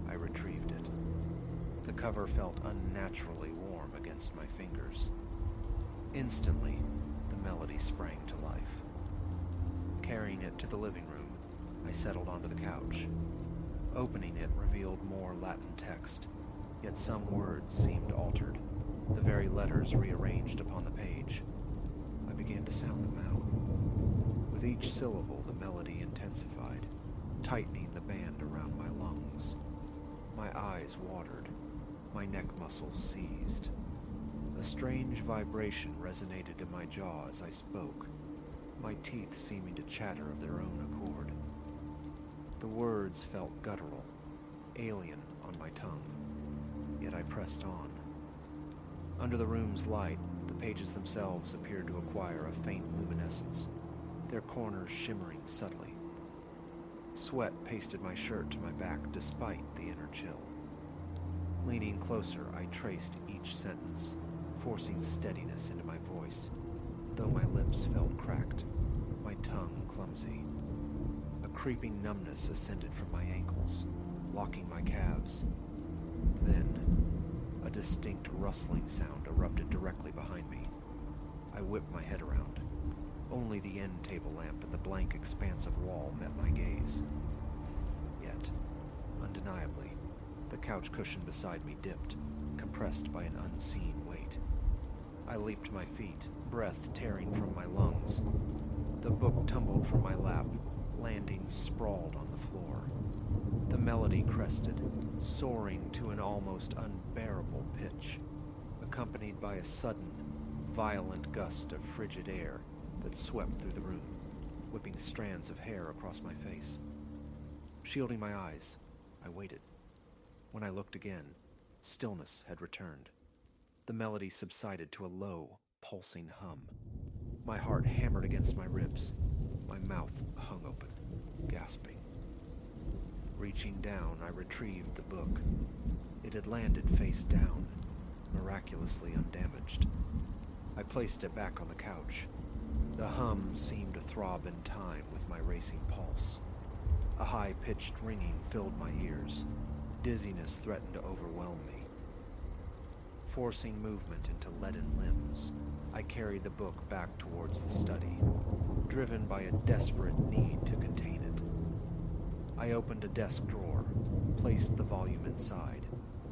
I retrieved it. The cover felt unnaturally warm against my fingers. Instantly, the melody sprang to life. Carrying it to the living room, I settled onto the couch. Opening it revealed more Latin text, yet some words seemed altered, the very letters rearranged upon the page. I began to sound them out. With each syllable, the melody intensified, tightening the band around my lungs. My eyes watered. My neck muscles seized. A strange vibration resonated in my jaw as I spoke, my teeth seeming to chatter of their own accord. The words felt guttural, alien on my tongue, yet I pressed on. Under the room's light, the pages themselves appeared to acquire a faint luminescence, their corners shimmering subtly. Sweat pasted my shirt to my back despite the inner chill. Leaning closer, I traced each sentence, forcing steadiness into my voice, though my lips felt cracked, my tongue clumsy. A creeping numbness ascended from my ankles, locking my calves. Then, a distinct rustling sound erupted directly behind me. I whipped my head around. Only the end table lamp and the blank expanse of wall met my gaze. Yet, undeniably, the couch cushion beside me dipped, compressed by an unseen weight. I leaped to my feet, breath tearing from my lungs. The book tumbled from my lap, landing sprawled on the floor. The melody crested, soaring to an almost unbearable pitch, accompanied by a sudden, violent gust of frigid air that swept through the room, whipping strands of hair across my face. Shielding my eyes, I waited. When I looked again, stillness had returned. The melody subsided to a low, pulsing hum. My heart hammered against my ribs. My mouth hung open, gasping. Reaching down, I retrieved the book. It had landed face down, miraculously undamaged. I placed it back on the couch. The hum seemed to throb in time with my racing pulse. A high-pitched ringing filled my ears. Dizziness threatened to overwhelm me. Forcing movement into leaden limbs, I carried the book back towards the study, driven by a desperate need to contain it. I opened a desk drawer, placed the volume inside,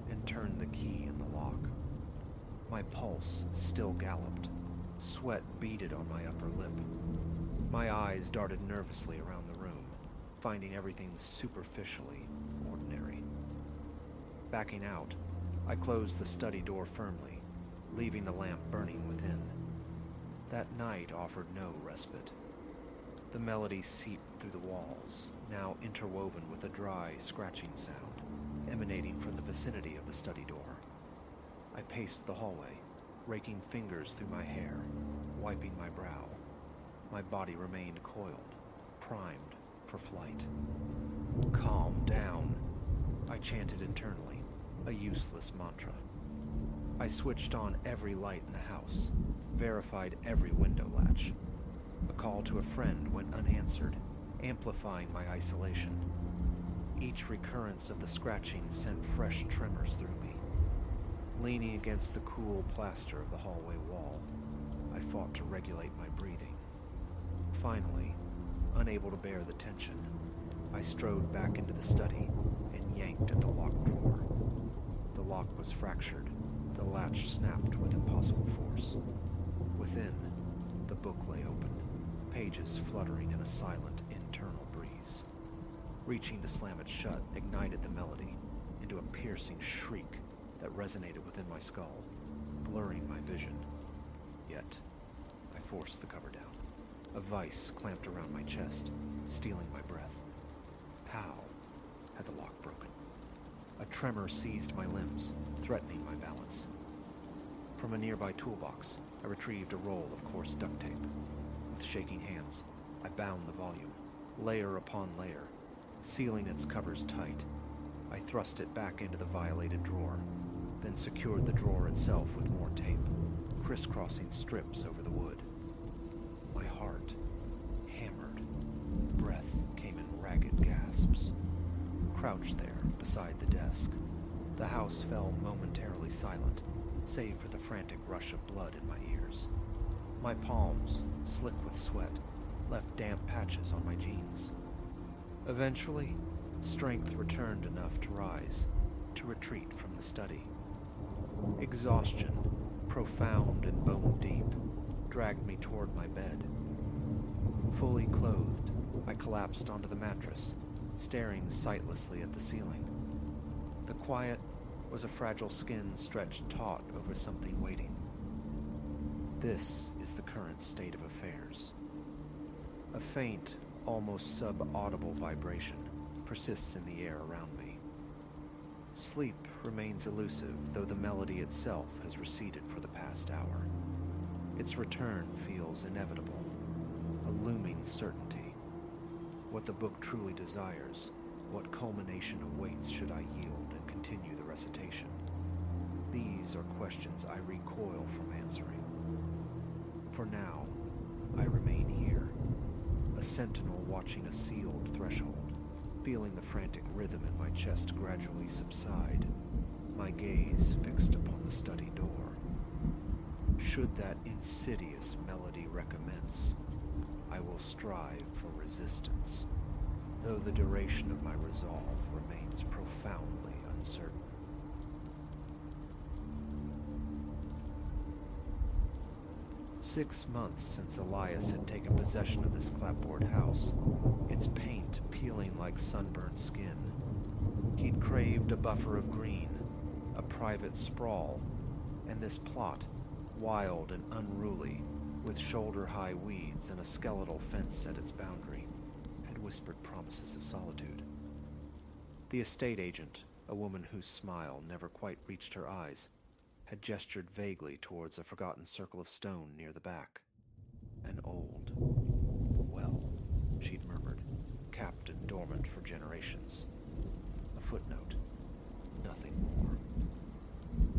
and turned the key in the lock. My pulse still galloped. Sweat beaded on my upper lip. My eyes darted nervously around the room, finding everything superficially ordinary. Backing out, I closed the study door firmly, leaving the lamp burning within. That night offered no respite. The melody seeped through the walls, now interwoven with a dry, scratching sound, emanating from the vicinity of the study door. I paced the hallway, raking fingers through my hair, wiping my brow. My body remained coiled, primed for flight. Calm down, I chanted internally, a useless mantra. I switched on every light in the house, verified every window latch. A call to a friend went unanswered, amplifying my isolation. Each recurrence of the scratching sent fresh tremors through me. Leaning against the cool plaster of the hallway wall, I fought to regulate my breathing. Finally, unable to bear the tension, I strode back into the study and yanked at the locked drawer. The lock was fractured, the latch snapped with impossible force. Within, the book lay open, pages fluttering in a silent internal breeze. Reaching to slam it shut ignited the melody into a piercing shriek that resonated within my skull, blurring my vision. Yet, I forced the cover down. A vice clamped around my chest, stealing my breath. How had the lock broken? A tremor seized my limbs, threatening my balance. From a nearby toolbox, I retrieved a roll of coarse duct tape. With shaking hands, I bound the volume, layer upon layer, sealing its covers tight. I thrust it back into the violated drawer, then secured the drawer itself with more tape, crisscrossing strips over the wood. My heart hammered. Breath came in ragged gasps. Crouched there, beside the desk, the house fell momentarily silent, save for the frantic rush of blood in my ears. My palms, slick with sweat, left damp patches on my jeans. Eventually, strength returned enough to rise, to retreat from the study. Exhaustion, profound and bone deep, dragged me toward my bed. Fully clothed, I collapsed onto the mattress, staring sightlessly at the ceiling. The quiet was a fragile skin stretched taut over something waiting. This is the current state of affairs. A faint, almost sub-audible vibration persists in the air around me. Sleep remains elusive, though the melody itself has receded for the past hour. Its return feels inevitable, a looming certainty. What the book truly desires, what culmination awaits should I yield and continue the recitation? These are questions I recoil from answering. For now, I remain here, a sentinel watching a sealed threshold, feeling the frantic rhythm in my chest gradually subside, my gaze fixed upon the study door. Should that insidious melody recommence, I will strive for resistance, though the duration of my resolve remains profoundly uncertain. "6 months since Elias had taken possession of this clapboard house, its paint peeling like sunburned skin, He'd craved a buffer of green, a private sprawl, and this plot, wild and unruly, with shoulder-high weeds and a skeletal fence at its boundary, had whispered promises of solitude. The estate agent, a woman whose smile never quite reached her eyes, had gestured vaguely towards a forgotten circle of stone near the back. An old well, she'd murmured, capped and dormant for generations. A footnote. Nothing more.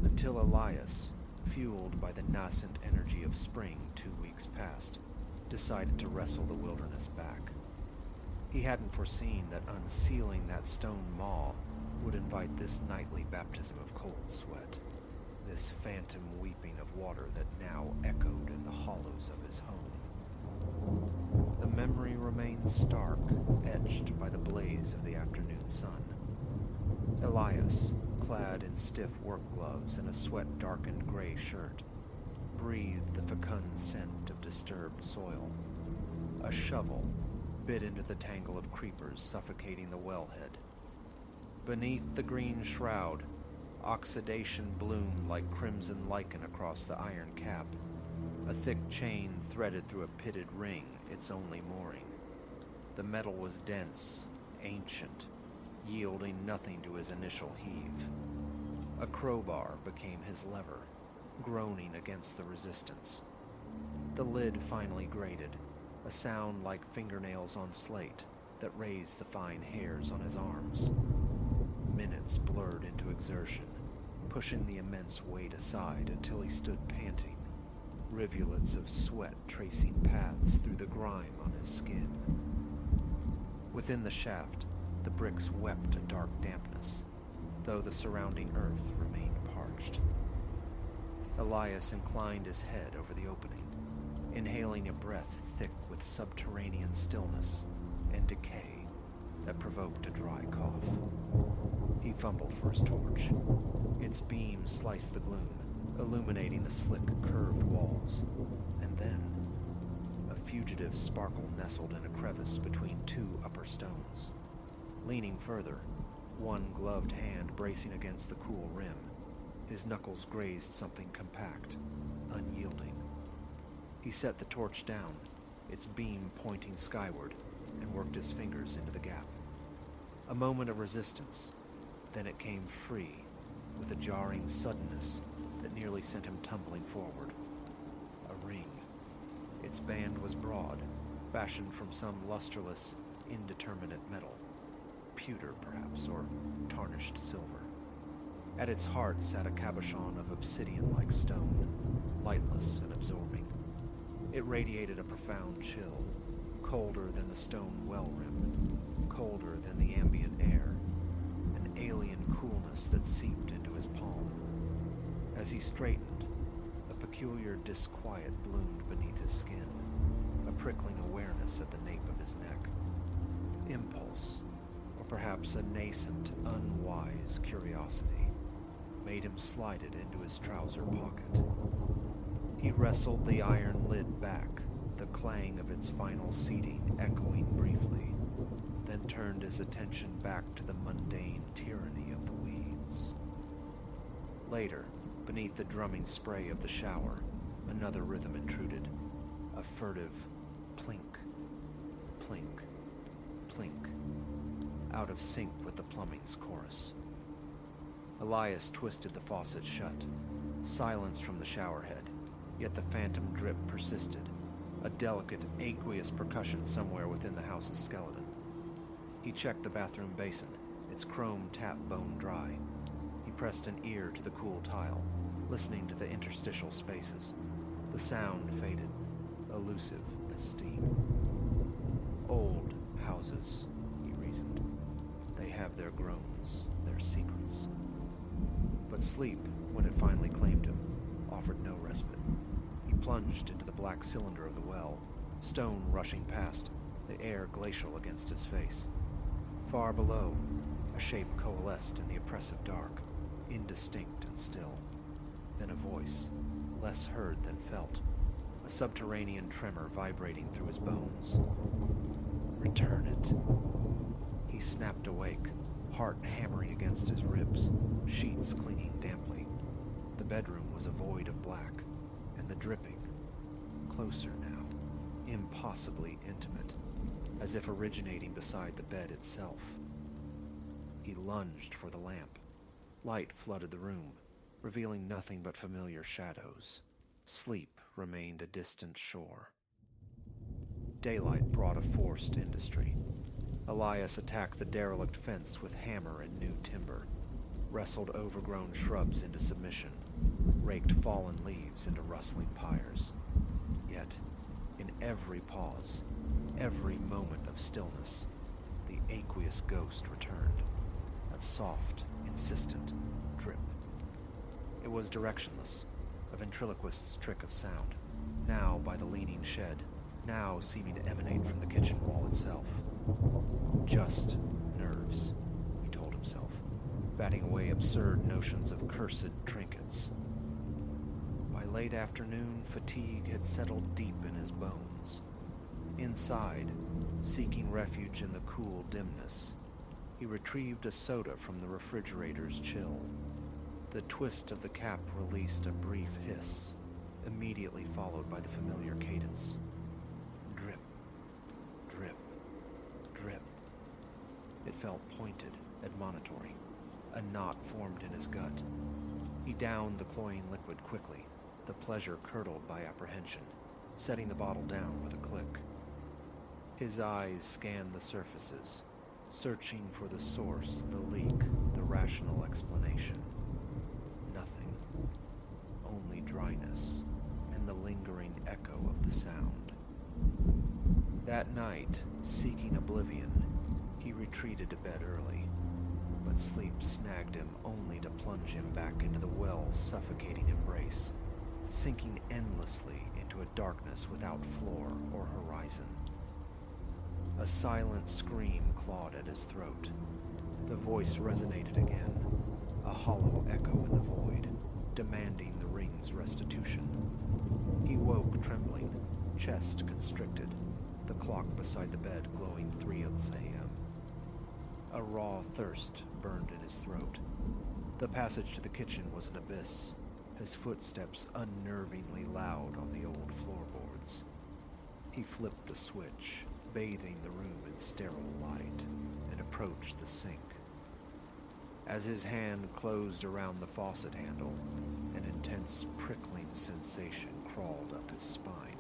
Until Elias, fueled by the nascent energy of spring 2 weeks past, decided to wrestle the wilderness back. He hadn't foreseen that unsealing that stone maw would invite this nightly baptism of cold sweat, this phantom weeping of water that now echoed in the hollows of his home. The memory remained stark, etched by the blaze of the afternoon sun. Elias, clad in stiff work gloves and a sweat-darkened gray shirt, breathed the fecund scent of disturbed soil. A shovel bit into the tangle of creepers suffocating the wellhead. Beneath the green shroud, oxidation bloomed like crimson lichen across the iron cap, a thick chain threaded through a pitted ring, its only mooring. The metal was dense, ancient, yielding nothing to his initial heave. A crowbar became his lever, groaning against the resistance. The lid finally grated, a sound like fingernails on slate that raised the fine hairs on his arms. Minutes blurred into exertion, pushing the immense weight aside until he stood panting, rivulets of sweat tracing paths through the grime on his skin. Within the shaft, the bricks wept a dark dampness, though the surrounding earth remained parched. Elias inclined his head over the opening, inhaling a breath thick with subterranean stillness and decay that provoked a dry cough. He fumbled for his torch. Its beam sliced the gloom, illuminating the slick, curved walls, and then a fugitive sparkle nestled in a crevice between two upper stones. Leaning further, one gloved hand bracing against the cool rim, his knuckles grazed something compact, unyielding. He set the torch down, its beam pointing skyward, and worked his fingers into the gap. A moment of resistance, then it came free, with a jarring suddenness that nearly sent him tumbling forward. A ring. Its band was broad, fashioned from some lusterless, indeterminate metal. Pewter, perhaps, or tarnished silver. At its heart sat a cabochon of obsidian-like stone, lightless and absorbing. It radiated a profound chill, colder than the stone well rim, colder than the ambient air, an alien coolness that seeped into his palm. As he straightened, a peculiar disquiet bloomed beneath his skin, a prickling awareness at the nape of his neck. Impulse, or perhaps a nascent, unwise curiosity, made him slide it into his trouser pocket. He wrestled the iron lid back, the clang of its final seating echoing briefly, then turned his attention back to the mundane tyranny of the weeds. Later, beneath the drumming spray of the shower, another rhythm intruded, a furtive plink, plink, plink, out of sync with the plumbing's chorus. Elias twisted the faucet shut, silence from the showerhead, yet the phantom drip persisted, a delicate, aqueous percussion somewhere within the house's skeleton. He checked the bathroom basin, its chrome tap bone dry. He pressed an ear to the cool tile, listening to the interstitial spaces. The sound faded, elusive as steam. Old houses, he reasoned. They have their groans, their secrets. But sleep, when it finally claimed him, offered no respite. He plunged into the black cylinder of the well, stone rushing past, the air glacial against his face. Far below, a shape coalesced in the oppressive dark, indistinct and still. Then a voice, less heard than felt, a subterranean tremor vibrating through his bones. Return it. He snapped awake, heart hammering against his ribs, sheets clinging damply. The bedroom was a void of black, and the dripping, closer now, impossibly intimate, as if originating beside the bed itself. He lunged for the lamp. Light flooded the room, revealing nothing but familiar shadows. Sleep remained a distant shore. Daylight brought a forced industry. Elias attacked the derelict fence with hammer and new timber, wrestled overgrown shrubs into submission, raked fallen leaves into rustling pyres. Yet, in every pause, every moment of stillness, the aqueous ghost returned, that soft, insistent drip. It was directionless, a ventriloquist's trick of sound, now by the leaning shed, now seeming to emanate from the kitchen wall itself. Just nerves, he told himself, batting away absurd notions of cursed trinkets. By late afternoon, fatigue had settled deep in his bones. Inside, seeking refuge in the cool dimness, he retrieved a soda from the refrigerator's chill. The twist of the cap released a brief hiss, immediately followed by the familiar cadence. Drip, drip, drip. It felt pointed, admonitory. A knot formed in his gut. He downed the cloying liquid quickly, the pleasure curdled by apprehension, setting the bottle down with a click. His eyes scanned the surfaces, searching for the source, the leak, the rational explanation. Nothing. Only dryness and the lingering echo of the sound. That night, seeking oblivion, he retreated to bed early, but sleep snagged him only to plunge him back into the well's suffocating embrace, sinking endlessly into a darkness without floor or horizon. A silent scream clawed at his throat. The voice resonated again, a hollow echo in the void, demanding the ring's restitution. He woke trembling, chest constricted, the clock beside the bed glowing 3 a.m. A raw thirst burned in his throat. The passage to the kitchen was an abyss, his footsteps unnervingly loud on the old floorboards. He flipped the switch, bathing the room in sterile light, and approached the sink. As his hand closed around the faucet handle, an intense prickling sensation crawled up his spine,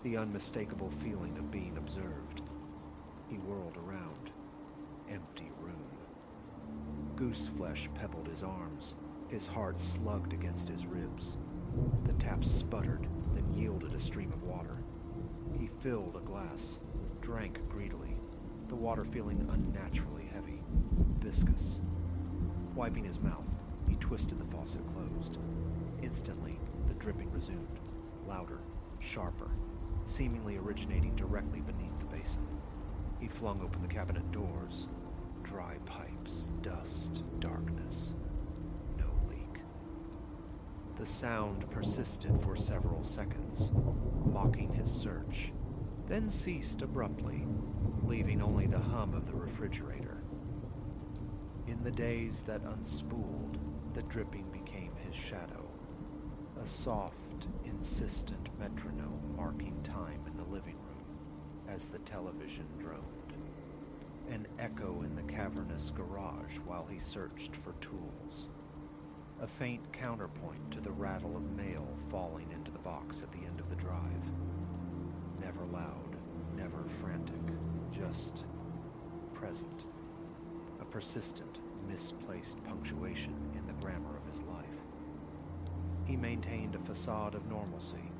the unmistakable feeling of being observed. He whirled around. Empty room. Goose flesh pebbled his arms, his heart slugged against his ribs. The tap sputtered, then yielded a stream of water. He filled a glass, drank greedily, the water feeling unnaturally heavy, viscous. Wiping his mouth, he twisted the faucet closed. Instantly, the dripping resumed, louder, sharper, seemingly originating directly beneath the basin. He flung open the cabinet doors. Dry pipes, dust, darkness. No leak. The sound persisted for several seconds, mocking his search, then ceased abruptly, leaving only the hum of the refrigerator. In the days that unspooled, the dripping became his shadow, a soft, insistent metronome marking time in the living room as the television droned, an echo in the cavernous garage while he searched for tools, a faint counterpoint to the rattle of mail falling into the box at the end of the drive. Never loud, never frantic, just present. A persistent, misplaced punctuation in the grammar of his life. He maintained a facade of normalcy,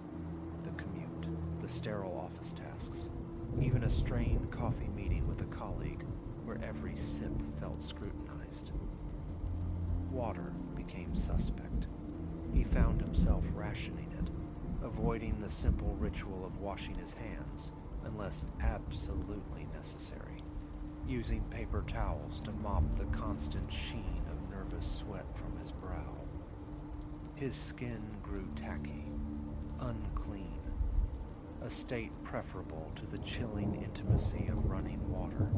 the commute, the sterile office tasks, even a strained coffee meeting with a colleague where every sip felt scrutinized. Water became suspect. He found himself rationing it, avoiding the simple ritual of washing his hands unless absolutely necessary, using paper towels to mop the constant sheen of nervous sweat from his brow. His skin grew tacky, unclean, a state preferable to the chilling intimacy of running water,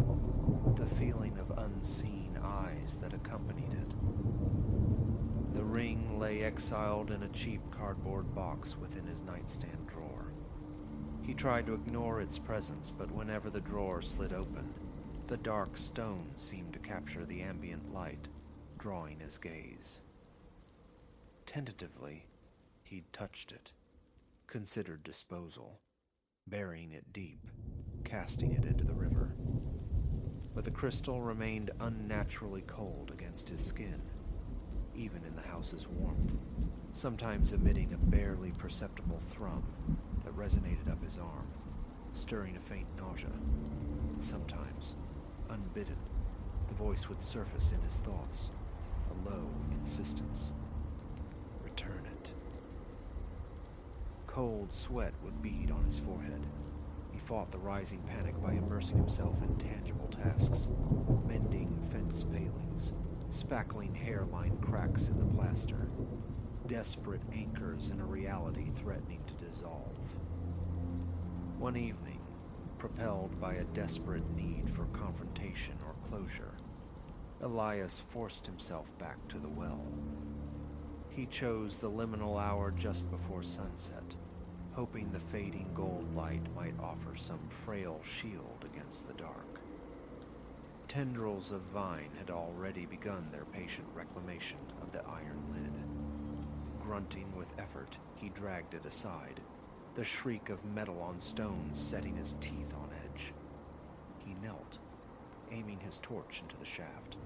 the feeling of unseen eyes memories that accompanied it. The ring lay exiled in a cheap cardboard box within his nightstand drawer. He tried to ignore its presence, but whenever the drawer slid open, the dark stone seemed to capture the ambient light, drawing his gaze. Tentatively, he'd touched it, considered disposal, burying it deep, casting it into the river. But the crystal remained unnaturally cold against his skin, even in the house's warmth, sometimes emitting a barely perceptible thrum that resonated up his arm, stirring a faint nausea. And sometimes, unbidden, the voice would surface in his thoughts, a low insistence. Return it. Cold sweat would bead on his forehead. He fought the rising panic by immersing himself in tangible tasks, mending fence palings, spackling hairline cracks in the plaster, desperate anchors in a reality threatening to dissolve. One evening, propelled by a desperate need for confrontation or closure, Elias forced himself back to the well. He chose the liminal hour just before sunset, hoping the fading gold light might offer some frail shield against the dark. Tendrils of vine had already begun their patient reclamation of the iron lid. Grunting with effort, he dragged it aside, the shriek of metal on stones setting his teeth on edge. He knelt, aiming his torch into the shaft.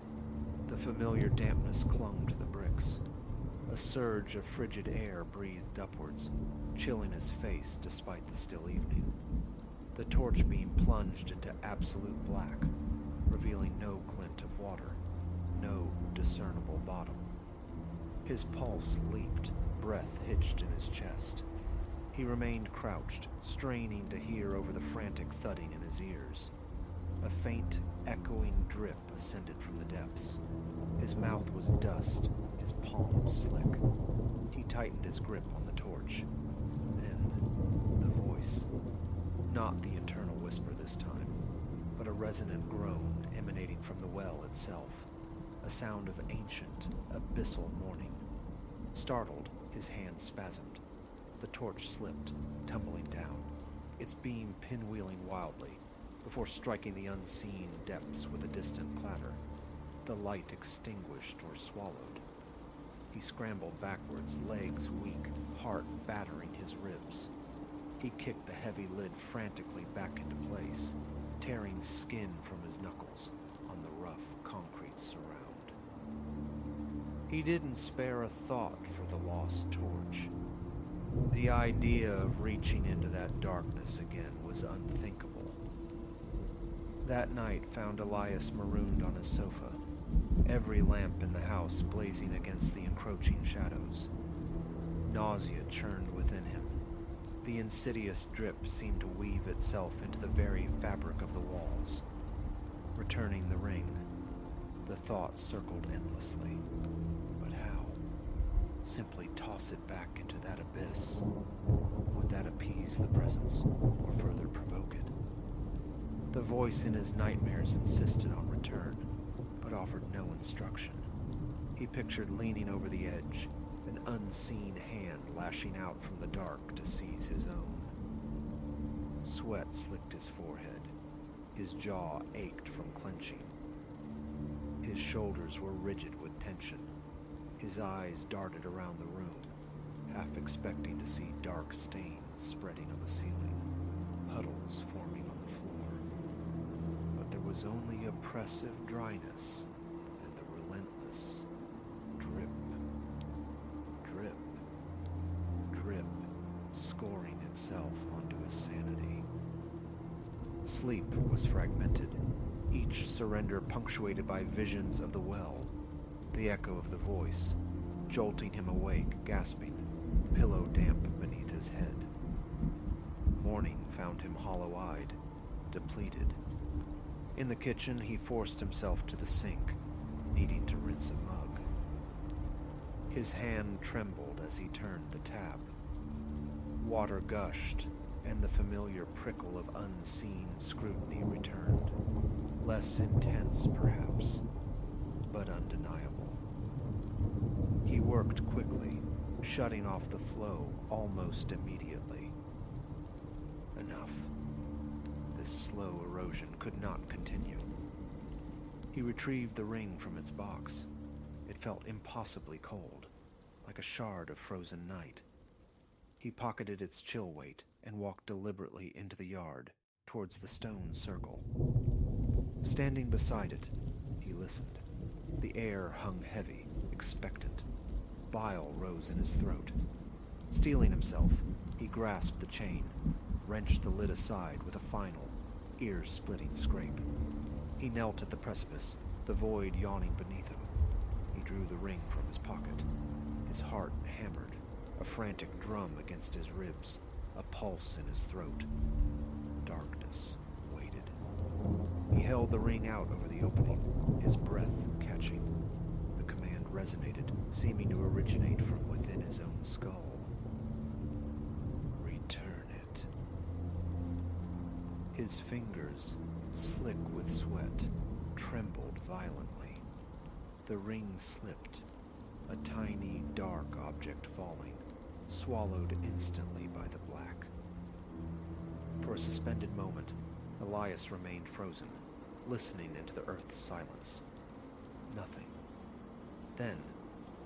The familiar dampness clung to the bricks. A surge of frigid air breathed upwards, chilling his face despite the still evening. The torch beam plunged into absolute black, revealing no glint of water, no discernible bottom. His pulse leaped, breath hitched in his chest. He remained crouched, straining to hear over the frantic thudding in his ears. A faint, echoing drip ascended from the depths. His mouth was dust, his palms slick. He tightened his grip on the torch. Then, the voice. Not the internal whisper this time, but a resonant groan emanating from the well itself. A sound of ancient, abyssal mourning. Startled, his hand spasmed. The torch slipped, tumbling down, its beam pinwheeling wildly, before striking the unseen depths with a distant clatter. The light extinguished or swallowed. He scrambled backwards, legs weak, heart battering his ribs. He kicked the heavy lid frantically back into place, tearing skin from his knuckles on the rough concrete surround. He didn't spare a thought for the lost torch. The idea of reaching into that darkness again was unthinkable. That night found Elias marooned on his sofa, every lamp in the house blazing against the encroaching shadows. Nausea churned within him. The insidious drip seemed to weave itself into the very fabric of the walls. Returning the ring, the thought circled endlessly. But how? Simply toss it back into that abyss? Would that appease the presence, or further provoke it? The voice in his nightmares insisted on return, but offered no instruction. He pictured leaning over the edge, an unseen hand lashing out from the dark to seize his own. Sweat slicked his forehead. His jaw ached from clenching. His shoulders were rigid with tension. His eyes darted around the room, half expecting to see dark stains spreading on the ceiling, puddles forming on the floor. But there was only oppressive dryness and the relentless drip, drip, drip, scoring itself onto his sanity. Sleep was fragmented, each surrender punctuated by visions of the well, the echo of the voice, jolting him awake, gasping, pillow damp beneath his head. Morning found him hollow-eyed, depleted. In the kitchen, he forced himself to the sink, needing to rinse a mug. His hand trembled as he turned the tap. Water gushed, and the familiar prickle of unseen scrutiny returned. Less intense, perhaps, but undeniable. He worked quickly, shutting off the flow almost immediately. Enough. This slow erosion could not continue. He retrieved the ring from its box. It felt impossibly cold, like a shard of frozen night. He pocketed its chill weight and walked deliberately into the yard, towards the stone circle. Standing beside it, he listened. The air hung heavy, expectant. Bile rose in his throat. Steeling himself, he grasped the chain, wrenched the lid aside with a final, ear-splitting scrape. He knelt at the precipice, the void yawning beneath him. He drew the ring from his pocket. His heart hammered, a frantic drum against his ribs, a pulse in his throat. Darkness waited. He held the ring out over the opening, his breath catching. The command resonated, seeming to originate from within his own skull. Return it. His fingers, slick with sweat, trembled violently. The ring slipped, a tiny, dark object falling, swallowed instantly by the black. For a suspended moment, Elias remained frozen, listening into the earth's silence. Nothing. Then,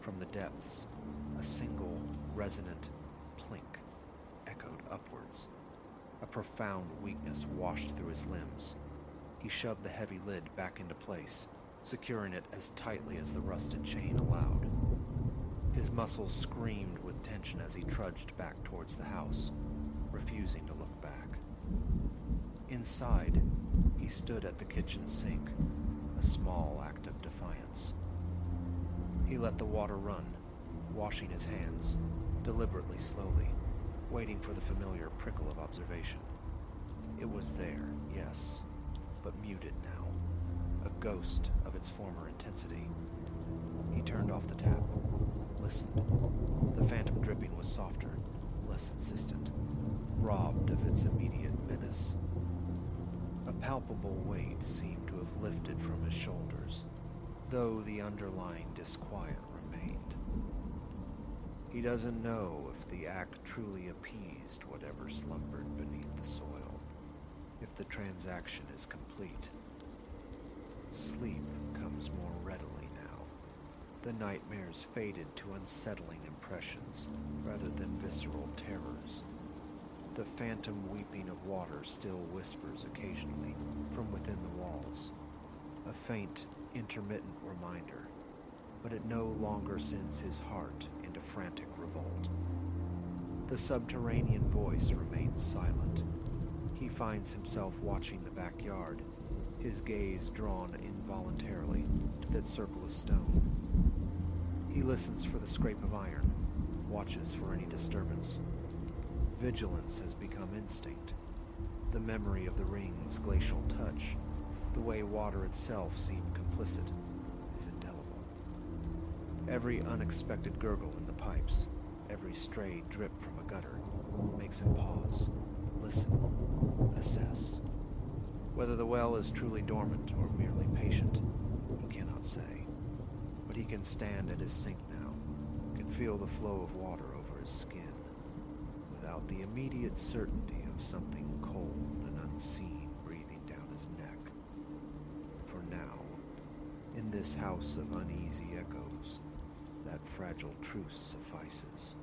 from the depths, a single, resonant plink echoed upwards. A profound weakness washed through his limbs. He shoved the heavy lid back into place, securing it as tightly as the rusted chain allowed. His muscles screamed with tension as he trudged back towards the house, refusing to look back. Inside, he stood at the kitchen sink, a small act of defiance. He let the water run, washing his hands, deliberately slowly, waiting for the familiar prickle of observation. It was there, yes, but muted now, a ghost of its former intensity. He turned off the tap, listened. The phantom dripping was softer, less insistent, robbed of its immediate menace. A palpable weight seemed to have lifted from his shoulders, though the underlying disquiet remained. He doesn't know if the act truly appeased whatever slumbered beneath the soil, if the transaction is complete. Sleep comes more readily now. The nightmares faded to unsettling impressions rather than visceral terrors. The phantom weeping of water still whispers occasionally from within the walls, a faint, intermittent reminder, but it no longer sends his heart into frantic revolt. The subterranean voice remains silent. He finds himself watching the backyard, his gaze drawn involuntarily to that circle of stone. He listens for the scrape of iron, watches for any disturbance. Vigilance has become instinct. The memory of the ring's glacial touch, the way water itself seemed complicit, is indelible. Every unexpected gurgle in the pipes, every stray drip from a gutter, makes him pause, listen, assess. Whether the well is truly dormant or merely patient, he cannot say. But he can stand at his sink now, can feel the flow of water over his skin, without the immediate certainty of something cold and unseen breathing down his neck. For now, in this house of uneasy echoes, that fragile truce suffices.